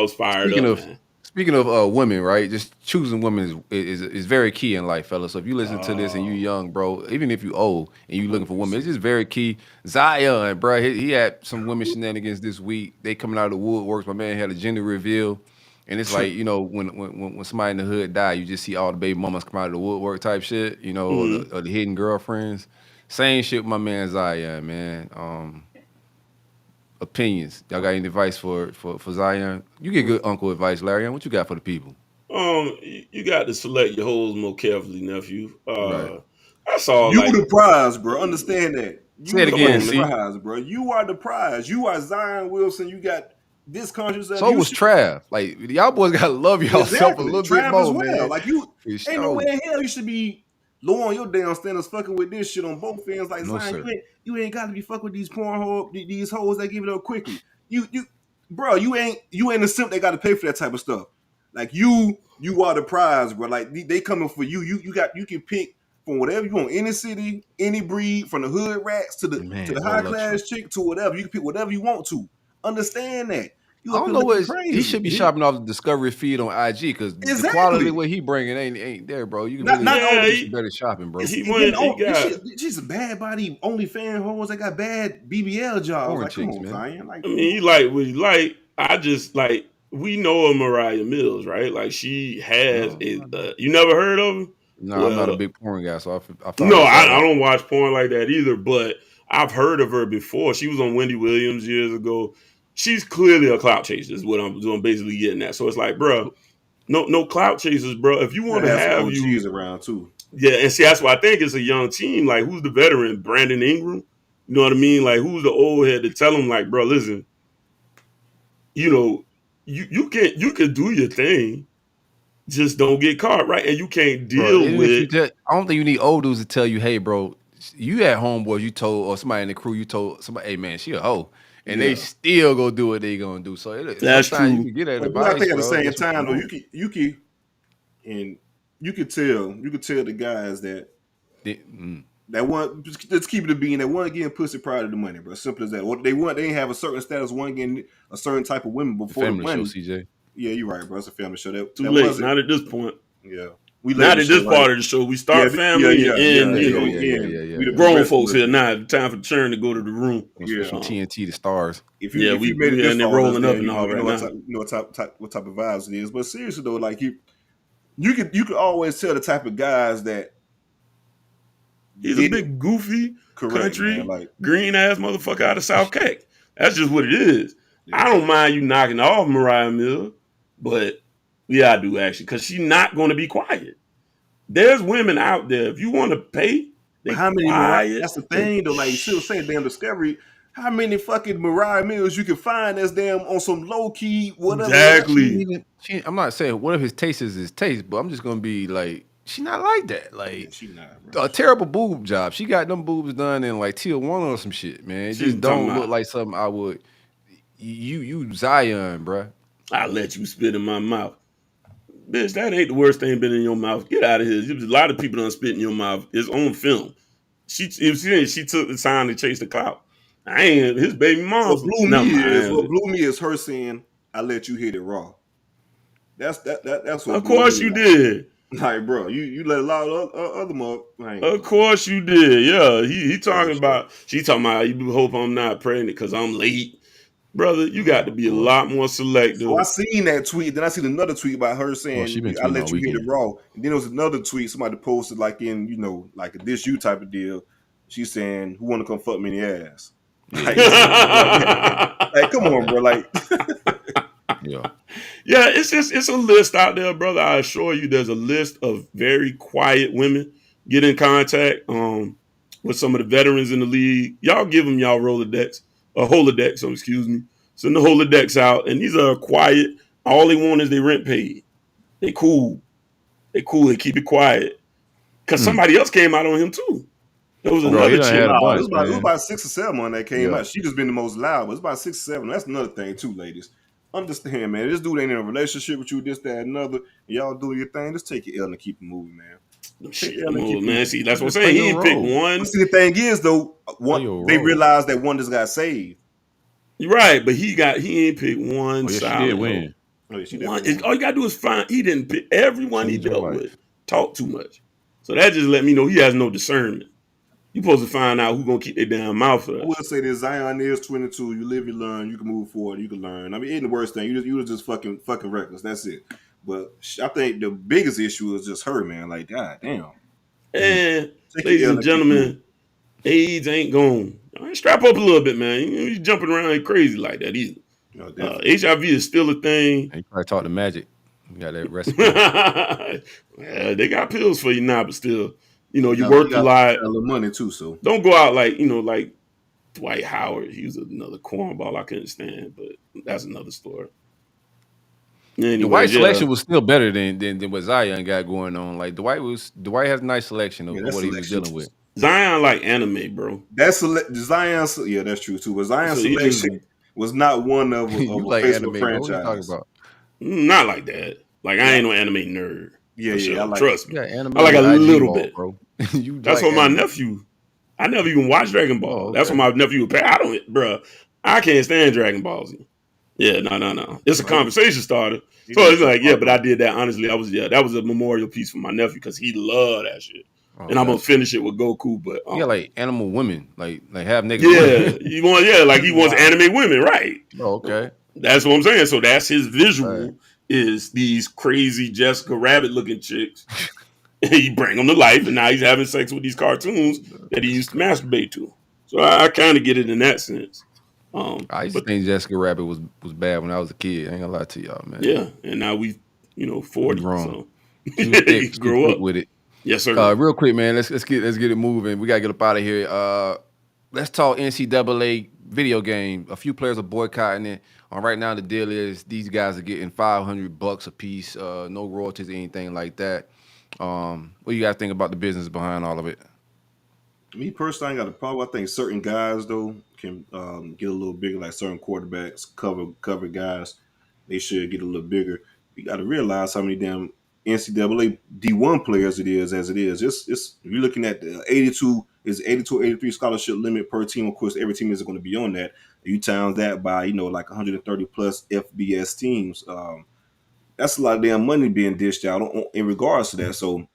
J: was fired up.
I: Speaking of women, right? Just choosing women is very key in life, fellas. So if you listen to this and you young, bro, even if you old and you looking for women, it's just very key. Zion, bro, he had some women shenanigans this week. They coming out of the woodworks. My man had a gender reveal. And it's like, you know, when somebody in the hood die, you just see all the baby mamas come out of the woodwork type shit, you know, or the hidden girlfriends. Same shit with my man Zion, man. Opinions. Y'all got any advice for Zion? You get good uncle advice, Larion. What you got for the people?
J: You got to select your holes more carefully, nephew.
I: Right.
J: That's all.
K: You the prize, bro. Understand that.
I: Say it again, see?
K: Prize, bro. You are the prize. You are Zion Wilson. You got this conscious.
I: So was Trav. Like, y'all boys gotta love yourself a little bit more,
K: as well.
I: man.
K: Like, you ain't no way in hell you should be low on your damn standards fucking with this shit on both ends. Like,
I: No,
K: Zion,
I: sir.
K: you ain't got to be fucking with these these hoes that give it up quickly. Bro, you ain't a simp that got to pay for that type of stuff. Like, you are the prize, bro. Like, they coming for you. You can pick from whatever you want, any city, any breed, from the hood rats to the high class chick to whatever. You can pick whatever you want to. Understand that.
I: I don't know what he should be shopping off the Discovery feed on IG because the quality of what he bringing ain't there, bro. You can do some better shopping, bro.
K: She's a bad body, only fan hoes that got bad BBL jobs. Like,
I: chicks,
K: come on, Zion. Like,
J: I mean, he like what he like. I just like we know of Mariah Mills, right? Like she has you never heard of him?
I: No, I'm not a big porn guy, so I
J: don't watch porn like that either. But I've heard of her before. She was on Wendy Williams years ago. She's clearly a clout chaser, is what I'm basically getting at. So it's like, bro, no clout chasers, bro. If you want to have
K: OGs around too,
J: yeah, and see that's why I think it's a young team. Like, who's the veteran? Brandon Ingram, you know what I mean? Like, who's the old head to tell them, like, bro, listen, you know, you can do your thing, just don't get caught, right? And you can't deal with.
I: I don't think you need old dudes to tell you, hey, bro, you at homeboys, you told, or somebody in the crew, you told somebody, hey, man, she a hoe. And they still go do what they gonna do. So
J: that's true.
I: You can get that advice,
K: I think at the
I: bro.
K: same time, though, you could tell the guys that want, let's keep it a bean, that want getting pussy prior to the money, bro. Simple as that. What they want, they have a certain status, one getting a certain type of women before the money.
I: Show, CJ.
K: Yeah, you're right, bro. It's a family show.
J: Too late. Not at this point.
K: Yeah.
J: Not at this part of the show. We start family and we the grown folks here now. Time for turn to go to the room.
I: From TNT to stars.
K: If we made it this far, rolling up and all right now. You know what type of vibes it is. But seriously though, like you could always tell the type of guys that
J: he's a big goofy country green ass motherfucker out of South Cac. That's just what it is. Yeah. I don't mind you knocking off Mariah Mills, but yeah, I do actually, because she's not going to be quiet. There's women out there. If you want to pay,
K: how many? That's the thing, though. Like you still saying, damn Discovery. How many fucking Mariah Mills you can find that's damn on some low key whatever?
J: Exactly.
I: I'm not saying one of his tastes is his taste, but I'm just gonna be like, she not like that. Like,
K: she not, bro.
I: A terrible boob job. She got them boobs done in like Tijuana or some shit, man. It just don't look like something I would. You Zion, bro.
J: I let you spit in my mouth. Bitch, that ain't the worst thing been in your mouth. Get out of here. A lot of people done spit in your mouth. It's on film. She took the time to chase the clout. I ain't his baby mom.
K: What blew me is her saying, "I let you hit it raw." That's what.
J: Of course you did.
K: Like, bro, you let a lot of other motherfuckers.
J: Of course you did. Yeah, he talking about. She talking about. You hope I'm not pregnant because I'm late. Brother, you got to be a lot more selective.
K: So I seen that tweet. Then I seen another tweet about her saying, "I let you hit it raw." And then there was another tweet somebody posted like in like a "this you" type of deal. She's saying, "Who want to come fuck me in the ass?" Like, like, come on, bro. Like,
J: yeah, it's a list out there, brother. I assure you, there's a list of very quiet women. Get in contact with some of the veterans in the league. Y'all give them y'all Rolodex. Holodeck, so excuse me. Send the Holodex out, and these are quiet. All they want is they rent paid. They cool. They keep it quiet. Because somebody else came out on him too. There was another chick.
K: It was about 6 or 7 on that came out. She just been the most loud, but it's about 6 or 7. That's another thing too, ladies. Understand, man. This dude ain't in a relationship with you, this, that, another. Y'all do your thing. Just take your L and keep it moving, man.
J: Man, see, that's what I'm saying. He ain't pick one.
K: See, the thing is, though, they realized that one just got saved.
J: You're right, but he ain't picked one side.
I: She did win.
J: All you gotta do is find. He didn't pick everyone he dealt with. Talk too much, so that just let me know he has no discernment.
D: You supposed to find out who's gonna keep their damn mouth
K: I
D: shut.
K: will say this: Zion is 22. You live, you learn. You can move forward. You can learn. I mean, ain't the worst thing. You was just fucking reckless. That's it. But I think the biggest issue is just her, man. Like, god damn.
D: And ladies and gentlemen, AIDS ain't gone. Strap up a little bit, man. You jumping around ain't crazy like that either.
K: No,
D: HIV is still a thing.
I: You probably talk to Magic. You got that recipe.
D: Yeah, they got pills for you now, but still, you
K: you
D: work a lot.
K: A little money too, so
D: Don't go out like Dwight Howard. He was another cornball I couldn't stand, but that's another story. Anyway,
I: the white selection was still better than what Zion got going on. Like Dwight has a nice selection of what he was dealing with.
D: Zion like anime, bro.
K: That's Zion. Yeah, that's true too. But Zion's selection was not one of a
I: like
K: Facebook
I: anime,
K: franchise.
I: What are you talking about?
D: Not like that. Like I ain't no anime nerd.
K: Yeah,
D: sure.
K: I like
D: Trust me.
I: Yeah,
D: I like a little bit,
I: bro.
D: That's what my nephew. I never even watched Dragon Ball.
I: Oh, okay.
D: That's what my nephew would pay. I can't stand Dragon Balls. Yeah, no. It's a conversation starter. So it's like, yeah, but I did that. Honestly, that was a memorial piece for my nephew because he loved that shit. And I'm gonna finish it with Goku, but
I: like animal women, like have niggas.
D: Yeah, he wants anime women, right?
I: Oh, okay.
D: That's what I'm saying. So that's his visual is these crazy Jessica Rabbit looking chicks. He bring them to life, and now he's having sex with these cartoons that he used to masturbate to. So I kind of get it in that sense.
I: I used to think Jessica Rabbit was bad when I was a kid. I ain't gonna lie to y'all, man.
D: Yeah, and now we 40.
I: Wrong.
D: So he grew up
I: with it.
D: Yes, sir.
I: Real quick, man. Let's get it moving. We gotta get up out of here. Let's talk NCAA video game. A few players are boycotting it. Right now, the deal is these guys are getting $500 a piece. No royalties or anything like that. What do you guys think about the business behind all of it?
K: Me personally, I ain't got a problem. I think certain guys though can get a little bigger, like certain quarterbacks, cover guys. They should get a little bigger. You got to realize how many damn NCAA D1 players it is as it is. It's if you're looking at the 82 83 scholarship limit per team. Of course, every team isn't going to be on that. You times that by like 130 plus FBS teams. That's a lot of damn money being dished out in regards to that. So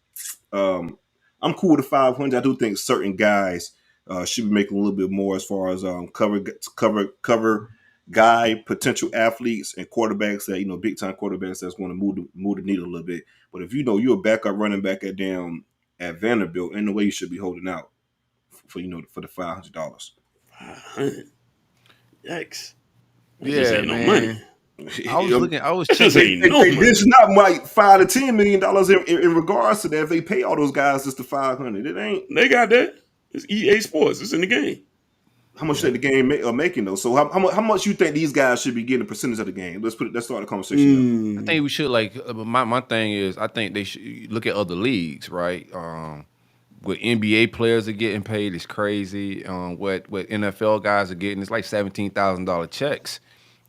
K: I'm cool with the 500. I do think certain guys should be making a little bit more as far as cover guy potential athletes and quarterbacks that big time quarterbacks that's going to move the needle a little bit. But if you're a backup running back at Vanderbilt, ain't no way you should be holding out for the $500.
D: 500. Yikes!
I: Yeah,
D: ain't
I: man.
D: No money.
I: I was checking.
K: This not like $5 to $10 million in regards to that. If they pay all those guys just the $500, it ain't.
D: They got that. It's EA Sports. It's in the game.
K: How much the game are making though? So how much you think these guys should be getting a percentage of the game? Let's start the conversation.
I: I think we should my thing is I think they should look at other leagues, right? What NBA players are getting paid is crazy. What NFL guys are getting, it's like $17,000 checks.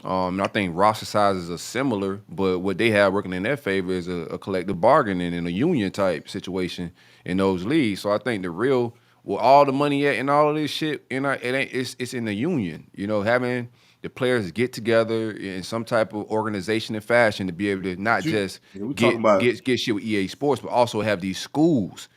I: I think roster sizes are similar, but what they have working in their favor is a collective bargaining and a union type situation in those leagues. So I think where all the money at and all of this shit, it's in the union. Having the players get together in some type of organization and fashion to be able to not just get shit with EA Sports, but also have these schools,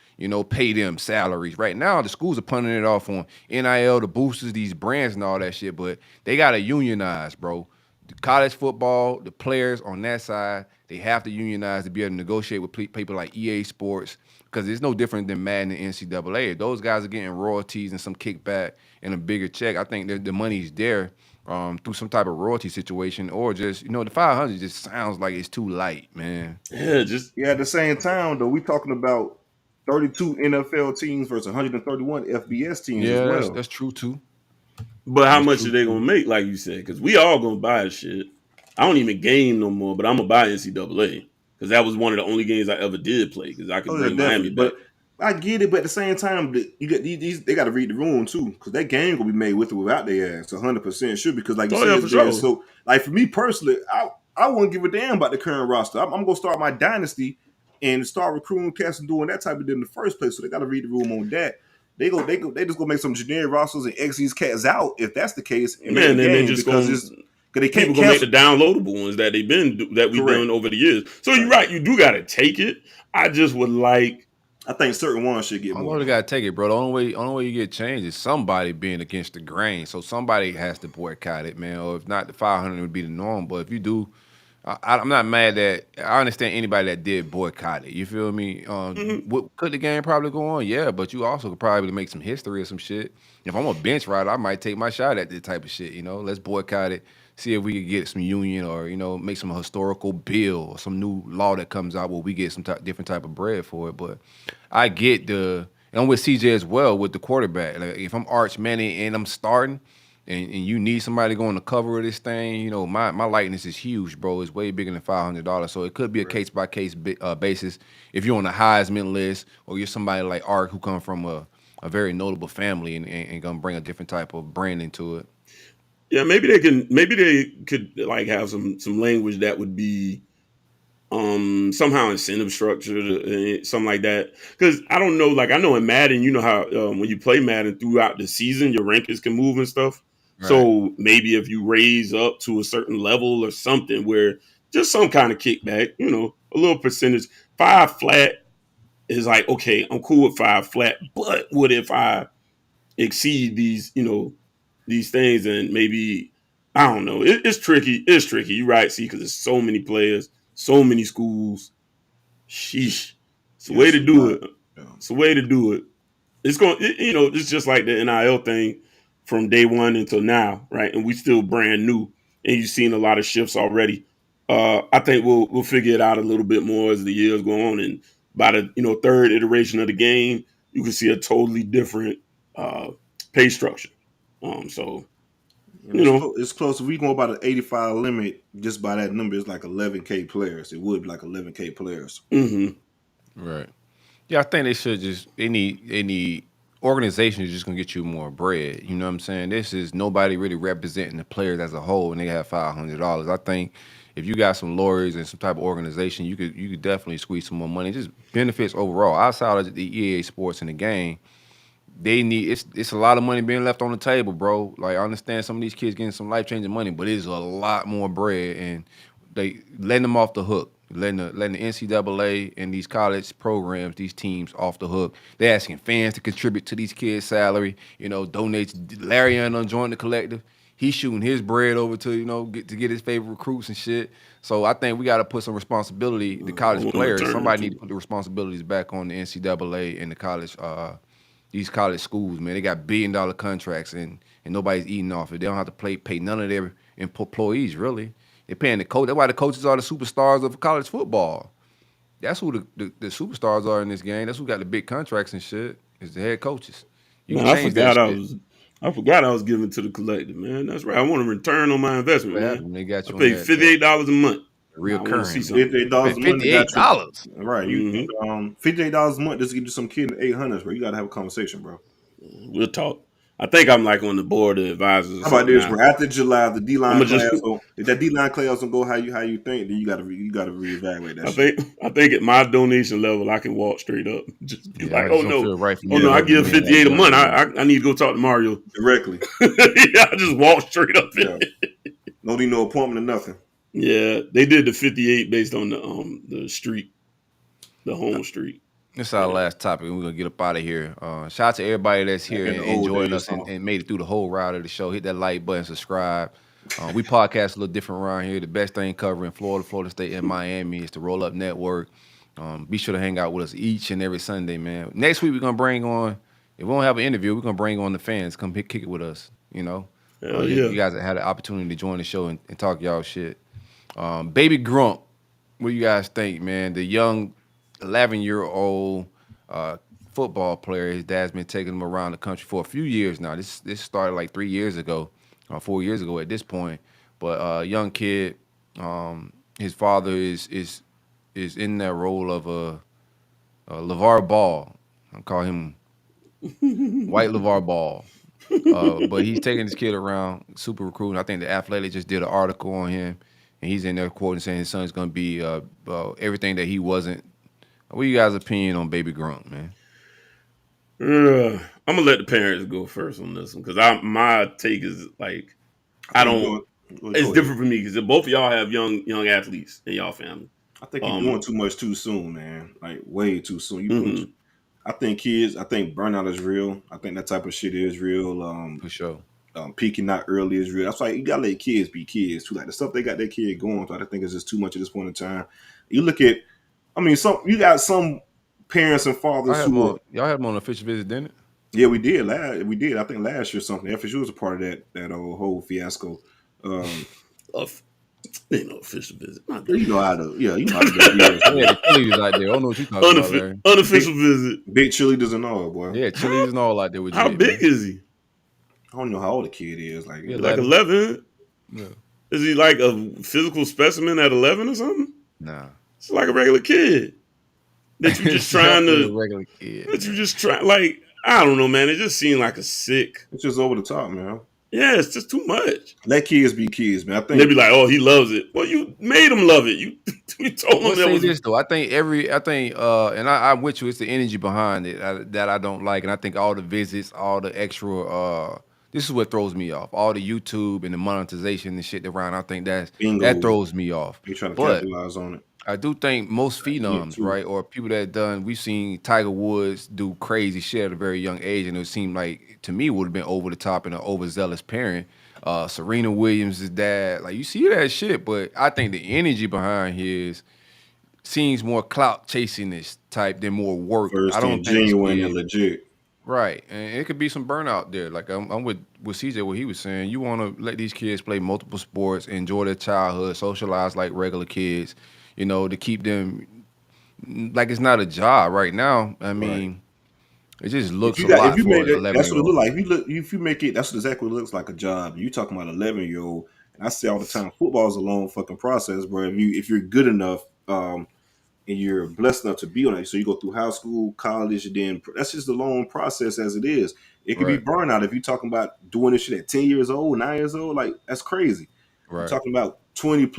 I: pay them salaries. Right now, the schools are punting it off on NIL, the boosters, these brands and all that shit, but they got to unionize, bro. The college football, the players on that side, they have to unionize to be able to negotiate with people like EA Sports because it's no different than Madden and NCAA. If those guys are getting royalties and some kickback and a bigger check, I think the money's there through some type of royalty situation or just, the 500 just sounds like it's too light, man.
K: Yeah, at the same time, though, we talking about 32 NFL teams versus 131 FBS teams as well.
I: That's true, too.
D: But how much are they going to make, like you said? Because we all going to buy shit. I don't even game no more, but I'm going to buy NCAA because that was one of the only games I ever did play because I could bring Miami back.
K: But I get it, but at the same time, you get these. They got to read the room, too, because that game going to be made with or without their ass. 100% should because, like you said,
D: for sure.
K: So, like, for me personally, I wouldn't give a damn about the current roster. I'm going to start my dynasty and start recruiting cats and doing that type of thing in the first place. So they got to read the room on that. They just gonna make some generic rosters and X these cats out if that's the case. And
D: then they just they can't gonna make the downloadable ones that we've done over the years. So you're right, you do gotta take it. I just would like
K: I think certain ones should get
I: I
K: more.
I: know they gotta take it, bro. The only way you get changed is somebody being against the grain. So somebody has to boycott it, man. Or if not, the 500 would be the norm. But if you do, I'm not mad that I understand anybody that did boycott it. You feel me? Could the game probably go on? Yeah, but you also could probably make some history or some shit. If I'm a bench rider, I might take my shot at this type of shit. Let's boycott it. See if we can get some union or make some historical bill or some new law that comes out where we get some different type of bread for it. But I get and I'm with CJ as well with the quarterback. Like if I'm Arch Manning and I'm starting, and you need somebody to go on the cover of this thing, my likeness is huge, bro. It's way bigger than $500. So it could be a case by case basis. If you're on the Heisman list or you're somebody like Ark who come from a very notable family and gonna bring a different type of brand into it.
J: Yeah, maybe they could like have some language that would be somehow incentive structure, something like that. Because I don't know, like I know in Madden, you know how when you play Madden throughout the season, your rankings can move and stuff. Right. So maybe if you raise up to a certain level or something where just some kind of kickback, a little percentage, 5 flat is like, okay, I'm cool with 5 flat, but what if I exceed these, these things and maybe, I don't know. It's tricky. It's tricky. You're right, see, because there's so many players, so many schools. Sheesh. It's a way to do it. It's a way to do it. It's going, it's just like the NIL thing from day one until now, right? And we still brand new, and you've seen a lot of shifts already. I think we'll figure it out a little bit more as the years go on, and by the third iteration of the game, you can see a totally different pay structure.
K: It's close. If we go about an 85 limit, just by that number, it's like 11K players. It would be like 11K players.
J: Mm-hmm.
I: Right. Yeah, I think they should any organization is just gonna get you more bread. You know what I'm saying? This is nobody really representing the players as a whole, and they have $500. I think if you got some lawyers and some type of organization, you could definitely squeeze some more money. Just benefits overall. Outside of the EA Sports in the game, they need it's a lot of money being left on the table, bro. Like I understand some of these kids getting some life-changing money, but it's a lot more bread, and they letting them off the hook. Letting the NCAA and these college programs, these teams off the hook. They're asking fans to contribute to these kids' salary, donate. Larion done joined the collective. He's shooting his bread over to, get his favorite recruits and shit. So I think we got to put some responsibility, the college players, somebody need to put the responsibilities back on the NCAA and the college, these college schools, man. They got $1 billion contracts and nobody's eating off it. They don't have to pay none of their employees, really. They're paying the coach. That's why the coaches are the superstars of college football. That's who the superstars are in this game. That's who got the big contracts and shit. Is the head coaches.
J: I forgot I was giving to the collective, man. That's right. I want a return on my investment, man.
I: They got you.
J: I pay $58 a month.
I: Reoccurring.
K: $58 a month.
I: $58.
K: Right. $58 a month just to get you some kid in the 800s, bro. You got to have a conversation, bro.
J: We'll talk. I think I'm like on the board of advisors.
K: How about this, bro? After July, the D-line class, if that D-line class don't go how you think, then you got to reevaluate that.
J: I think at my donation level, I can walk straight up. Just be like, I give 58 a month. I need to go talk to Mario
K: directly.
J: I just walk straight up.
K: Yeah. No need no appointment or nothing.
J: Yeah, they did the 58 based on the street, the home street.
I: This is our last topic. We're going to get up out of here. Shout out to everybody that's here and enjoying us and made it through the whole ride of the show. Hit that like button, subscribe. We podcast a little different around here. The best thing covering Florida State, and Miami is the Rollup Network. Be sure to hang out with us each and every Sunday, man. Next week, we're going to bring on, if we don't have an interview, we're going to bring on the fans. Come kick it with us, You guys had the opportunity to join the show and talk y'all shit. Baby Gronk, what do you guys think, man? The young 11-year-old football player. His dad's been taking him around the country for a few years now. This started like 3 years ago, 4 years ago at this point. But young kid, his father is in that role of a LeVar Ball. I call him White LeVar Ball. But he's taking this kid around, super recruiting. I think The Athletic just did an article on him, and he's in there quoting saying his son's going to be everything that he wasn't. What you guys' opinion on Baby Gronk, man?
J: I'm gonna let the parents go first on this one because my take is like it's different for me because both of y'all have young athletes in y'all family.
K: I think you're doing too much too soon, man. Like way too soon. I think burnout is real. I think that type of shit is real.
I: For sure.
K: Peaking out early is real. That's why you gotta let kids be kids too. Like the stuff they got their kid going through, I think it's just too much at this point in time. You look at, you got some parents and fathers
I: y'all had them on an official visit, didn't it?
K: Yeah, we did. We did. I think last year something. FSU was a part of that whole fiasco.
D: Ain't no official visit.
K: You know how to. Yeah, you know how to do it.
I: Yeah, the cheerleaders out there. I don't know what you talking about, Larry.
D: Unofficial visit.
K: Big cheerleaders and all, boy.
I: Yeah, cheerleaders and all out there with you.
D: How big is he?
K: I don't know how old the kid is. Like
D: 11.
I: Yeah.
D: Is he like a physical specimen at 11 or something?
I: Nah.
D: It's like a regular kid. That you just trying to.
I: Regular kid.
D: That you just try. Like, I don't know, man. It just seemed like a sick.
K: It's just over the top, man.
D: Yeah, it's just too much.
K: Let kids be kids, man. I think
D: they be like, "Oh, he loves it." Well, you made him love it. You told him that was
I: this though. I think and I'm with you. It's the energy behind it that I don't like, and I think all the visits, all the extra. This is what throws me off. All the YouTube and the monetization and shit around. I think that throws me off.
K: You're trying to capitalize on it.
I: I do think most phenoms, right, or people that done, we've seen Tiger Woods do crazy shit at a very young age, and it seemed like, to me, would have been over the top and an overzealous parent. Serena Williams' dad, like, you see that shit, but I think the energy behind his seems more clout chasing this type than more work.
K: First
I: I don't think
K: genuine and legit.
I: Right, and it could be some burnout there. Like I'm with CJ, what he was saying. You want to let these kids play multiple sports, enjoy their childhood, socialize like regular kids. You know, to keep them like it's not a job right now. I mean, it just looks a lot for an 11-year-old.
K: That's what it looks like. If you make it, that's exactly what it looks like, a job. You talking about 11-year-old, and I say all the time, football is a long fucking process, bro. If you're good enough, and you're blessed enough to be on it, so you go through high school, college, and then that's just a long process as it is. It could be burnout if you're talking about doing this shit at 10 years old, 9 years old. Like, that's crazy. Right. You're talking about 20 to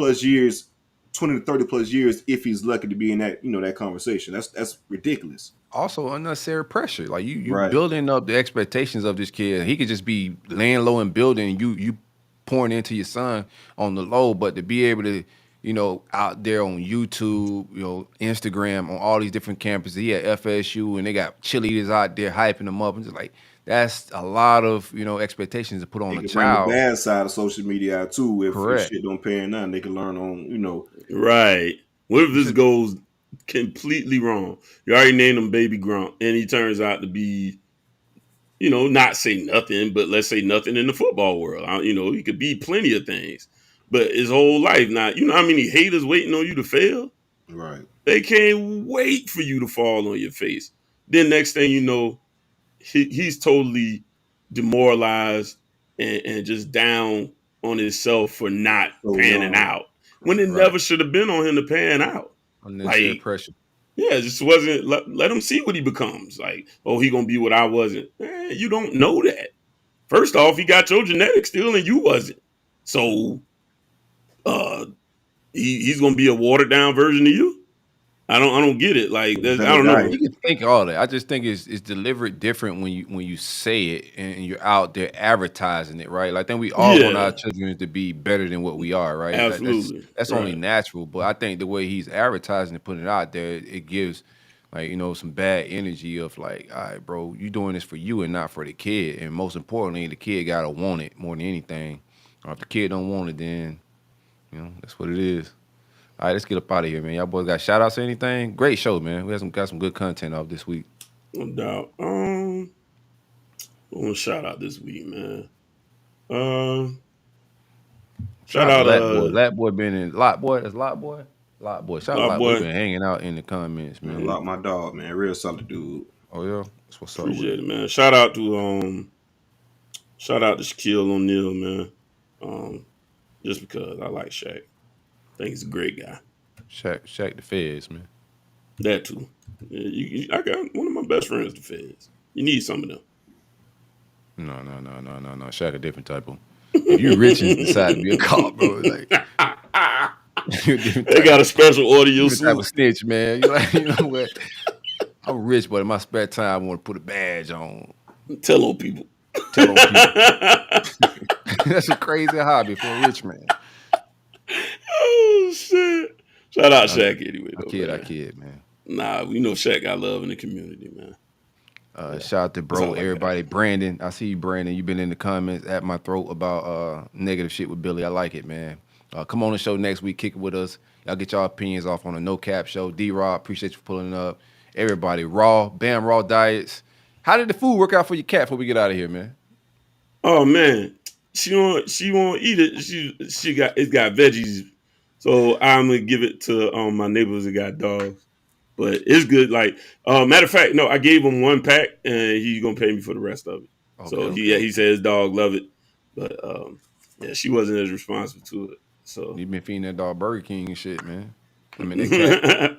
K: 30 plus years if he's lucky to be in that, that conversation. That's ridiculous.
I: Also unnecessary pressure. Like you building up the expectations of this kid. He could just be laying low and building, you pouring into your son on the low, but to be able to, out there on YouTube, Instagram, on all these different campuses. He at FSU and they got cheerleaders out there hyping him up, and just like, that's a lot of expectations to put on a child.
K: Bring the bad side of social media out too. If shit don't pay nothing, they can learn on
D: Right. What if this goes completely wrong? You already named him Baby Gronk, and he turns out to be, not say nothing, but let's say nothing in the football world. He could be plenty of things, but his whole life. Now, you know how many haters waiting on you to fail?
K: Right.
D: They can't wait for you to fall on your face. Then next thing you know, he's totally demoralized and just down on himself for not panning out. When it never should have been on him to pan out.
I: Unnecessary pressure.
D: Yeah, it just wasn't. Let him see what he becomes. Like, oh, he gonna be what I wasn't. You don't know that. First off, he got your genetics still, and you wasn't. So, he's gonna be a watered down version of you. I don't get it. Like, I don't know.
I: You can think all that. I just think it's delivered different when you say it and you're out there advertising it, right? Like, I think we all want our children to be better than what we are, right?
D: Absolutely.
I: That's only natural. But I think the way he's advertising and putting it out there, it gives like, some bad energy of like, all right, bro, you doing this for you and not for the kid. And most importantly, the kid gotta want it more than anything. Or if the kid don't want it, then that's what it is. All right, let's get up out of here, man. Y'all boys got shout-outs or anything? Great show, man. We got some good content off this week.
D: No doubt. I want to shout out this week, man. Shout out
I: Lat Boy been in Lot Boy. That's Lot Boy. Lot Boy. Shout out Lot Boy been hanging out in the comments, man.
K: Lot my dog, man. Real solid dude.
I: Oh yeah, that's what's up.
D: Appreciate it, man. Shout out to Shaquille O'Neal, man. Just because I like Shaq. I think he's a great guy.
I: Shaq the Feds, man.
D: That too. Yeah, I got one of my best friends, the Feds. You need some of them.
I: No. Shaq a different type of. If you rich and decide to be a cop, bro, like
D: they got a special audio suit.
I: Type of snitch, man. You know what? I'm rich, but in my spare time, I want to put a badge on.
D: Tell on people.
I: That's a crazy hobby for a rich man.
D: Oh shit! Shout out Shaq anyway.
I: I kid, man.
D: Nah, we know Shaq got love in the community, man.
I: Shout out to bro, everybody. Brandon, I see you, Brandon. You've been in the comments at my throat about negative shit with Billy. I like it, man. Come on the show next week, kick it with us. Y'all get y'all opinions off on the No Cap show. D-Rob, appreciate you for pulling up. Everybody, Raw, Bam Raw Diets. How did the food work out for your cat before we get out of here, man?
J: Oh man, she won't eat it. It's got veggies, so I'm gonna give it to my neighbors that got dogs. But it's good. Like matter of fact, no, I gave him one pack and he's gonna pay me for the rest of it. Okay, he said his dog love it, but yeah, she wasn't as responsive to it. So
I: you been feeding that dog Burger King and shit, man. I mean, that cat.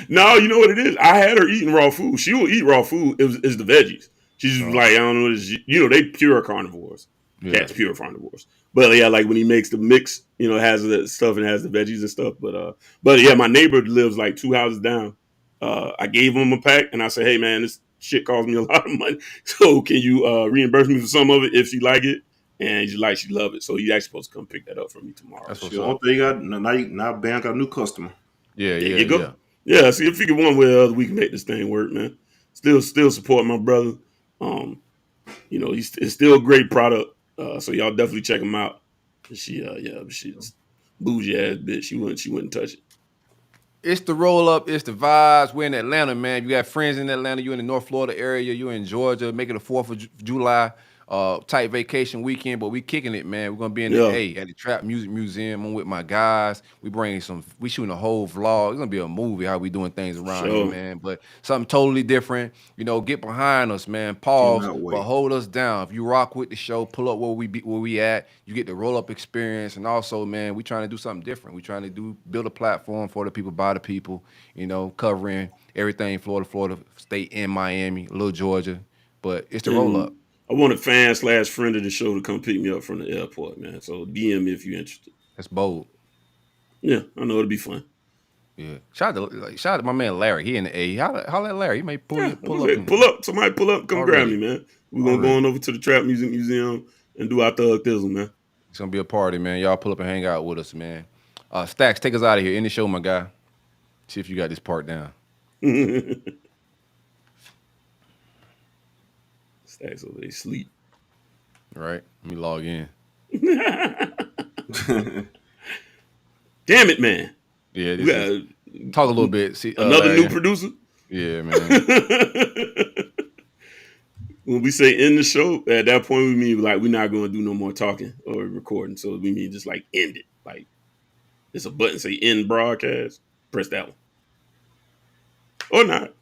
J: No, you know what it is. I had her eating raw food. She will eat raw food. It's the veggies. She's just like, I don't know. They pure carnivores. Yeah. Cats pure carnivores. But yeah, like when he makes the mix, it has the stuff and has the veggies and stuff. But yeah, my neighbor lives like 2 houses down. I gave him a pack and I said, hey man, this shit cost me a lot of money. So can you reimburse me for some of it if she like it? And she love it. So you actually supposed to come pick that up from me tomorrow.
K: That's what's up. Now Bam got a new customer.
J: Yeah. Yeah, see, I figure one way or the other we can make this thing work, man. Still support my brother. It's still a great product. So y'all definitely check him out. She's bougie ass bitch. She wouldn't touch it.
I: It's the roll up. It's the vibes. We're in Atlanta, man. You got friends in Atlanta. You're in the North Florida area. You're in Georgia. Make it a 4th of July type vacation weekend, but we kicking it, man. We're gonna be in the A at the Trap Music Museum. I'm with my guys. We shooting a whole vlog. It's gonna be a movie how we doing things around here, man. But something totally different. Get behind us, man. Pause, but hold us down. If you rock with the show, pull up where we at. You get the roll up experience, and also, man, we trying to do something different. We trying to build a platform for the people, by the people. Covering everything Florida State and Miami, a little Georgia, but it's the roll up.
J: I want a fan/friend of the show to come pick me up from the airport, man. So DM me if you're interested.
I: That's bold.
J: Yeah, I know it'll be fun.
I: Yeah. Shout out to my man Larry. He in the A. Holla at Larry. He may pull up.
J: Pull up. Somebody pull up. Come grab me, man. We're going to go on over to the Trap Music Museum and do our thug thizzle, man.
I: It's going to be a party, man. Y'all pull up and hang out with us, man. Stacks, take us out of here. End the show, my guy. See if you got this part down.
J: Stacks over there sleep.
I: All right. Let me log in.
J: Damn it, man.
I: Yeah, talk a little bit. See,
J: another new producer?
I: Yeah, man.
J: When we say end the show, at that point we mean like we're not going to do no more talking or recording. So we mean just like end it. Like there's a button say end broadcast. Press that one. Or not.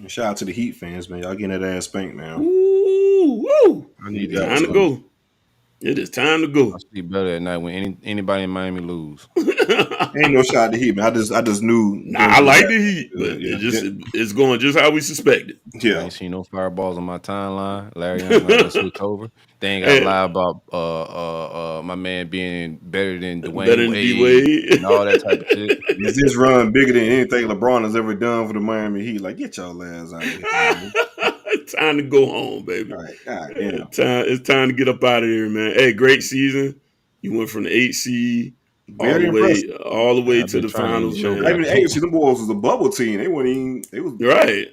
K: Shout out to the Heat fans, man. Y'all getting that ass spanked, man.
J: Ooh, woo.
K: I need
J: time to go. It is time to go.
I: I sleep better at night when anybody in Miami lose.
K: Ain't no shot at the Heat, man. I just knew.
J: I like the Heat, but it's going just how we suspected.
K: Yeah.
I: I ain't seen no fireballs on my timeline. Larion switch over. They ain't got to lie about my man being better than Dwayne Wade and all that type of shit.
K: Is this run bigger than anything LeBron has ever done for the Miami Heat? Like, get y'all ass out of here.
J: Time to go home, baby.
K: All right. God damn.
J: It's time to get up out of here, man. Hey, great season. You went from the 8 seed all the way to the finals, man.
K: I mean, the 8 seed, them boys was a bubble team. They weren't even. They was
J: right.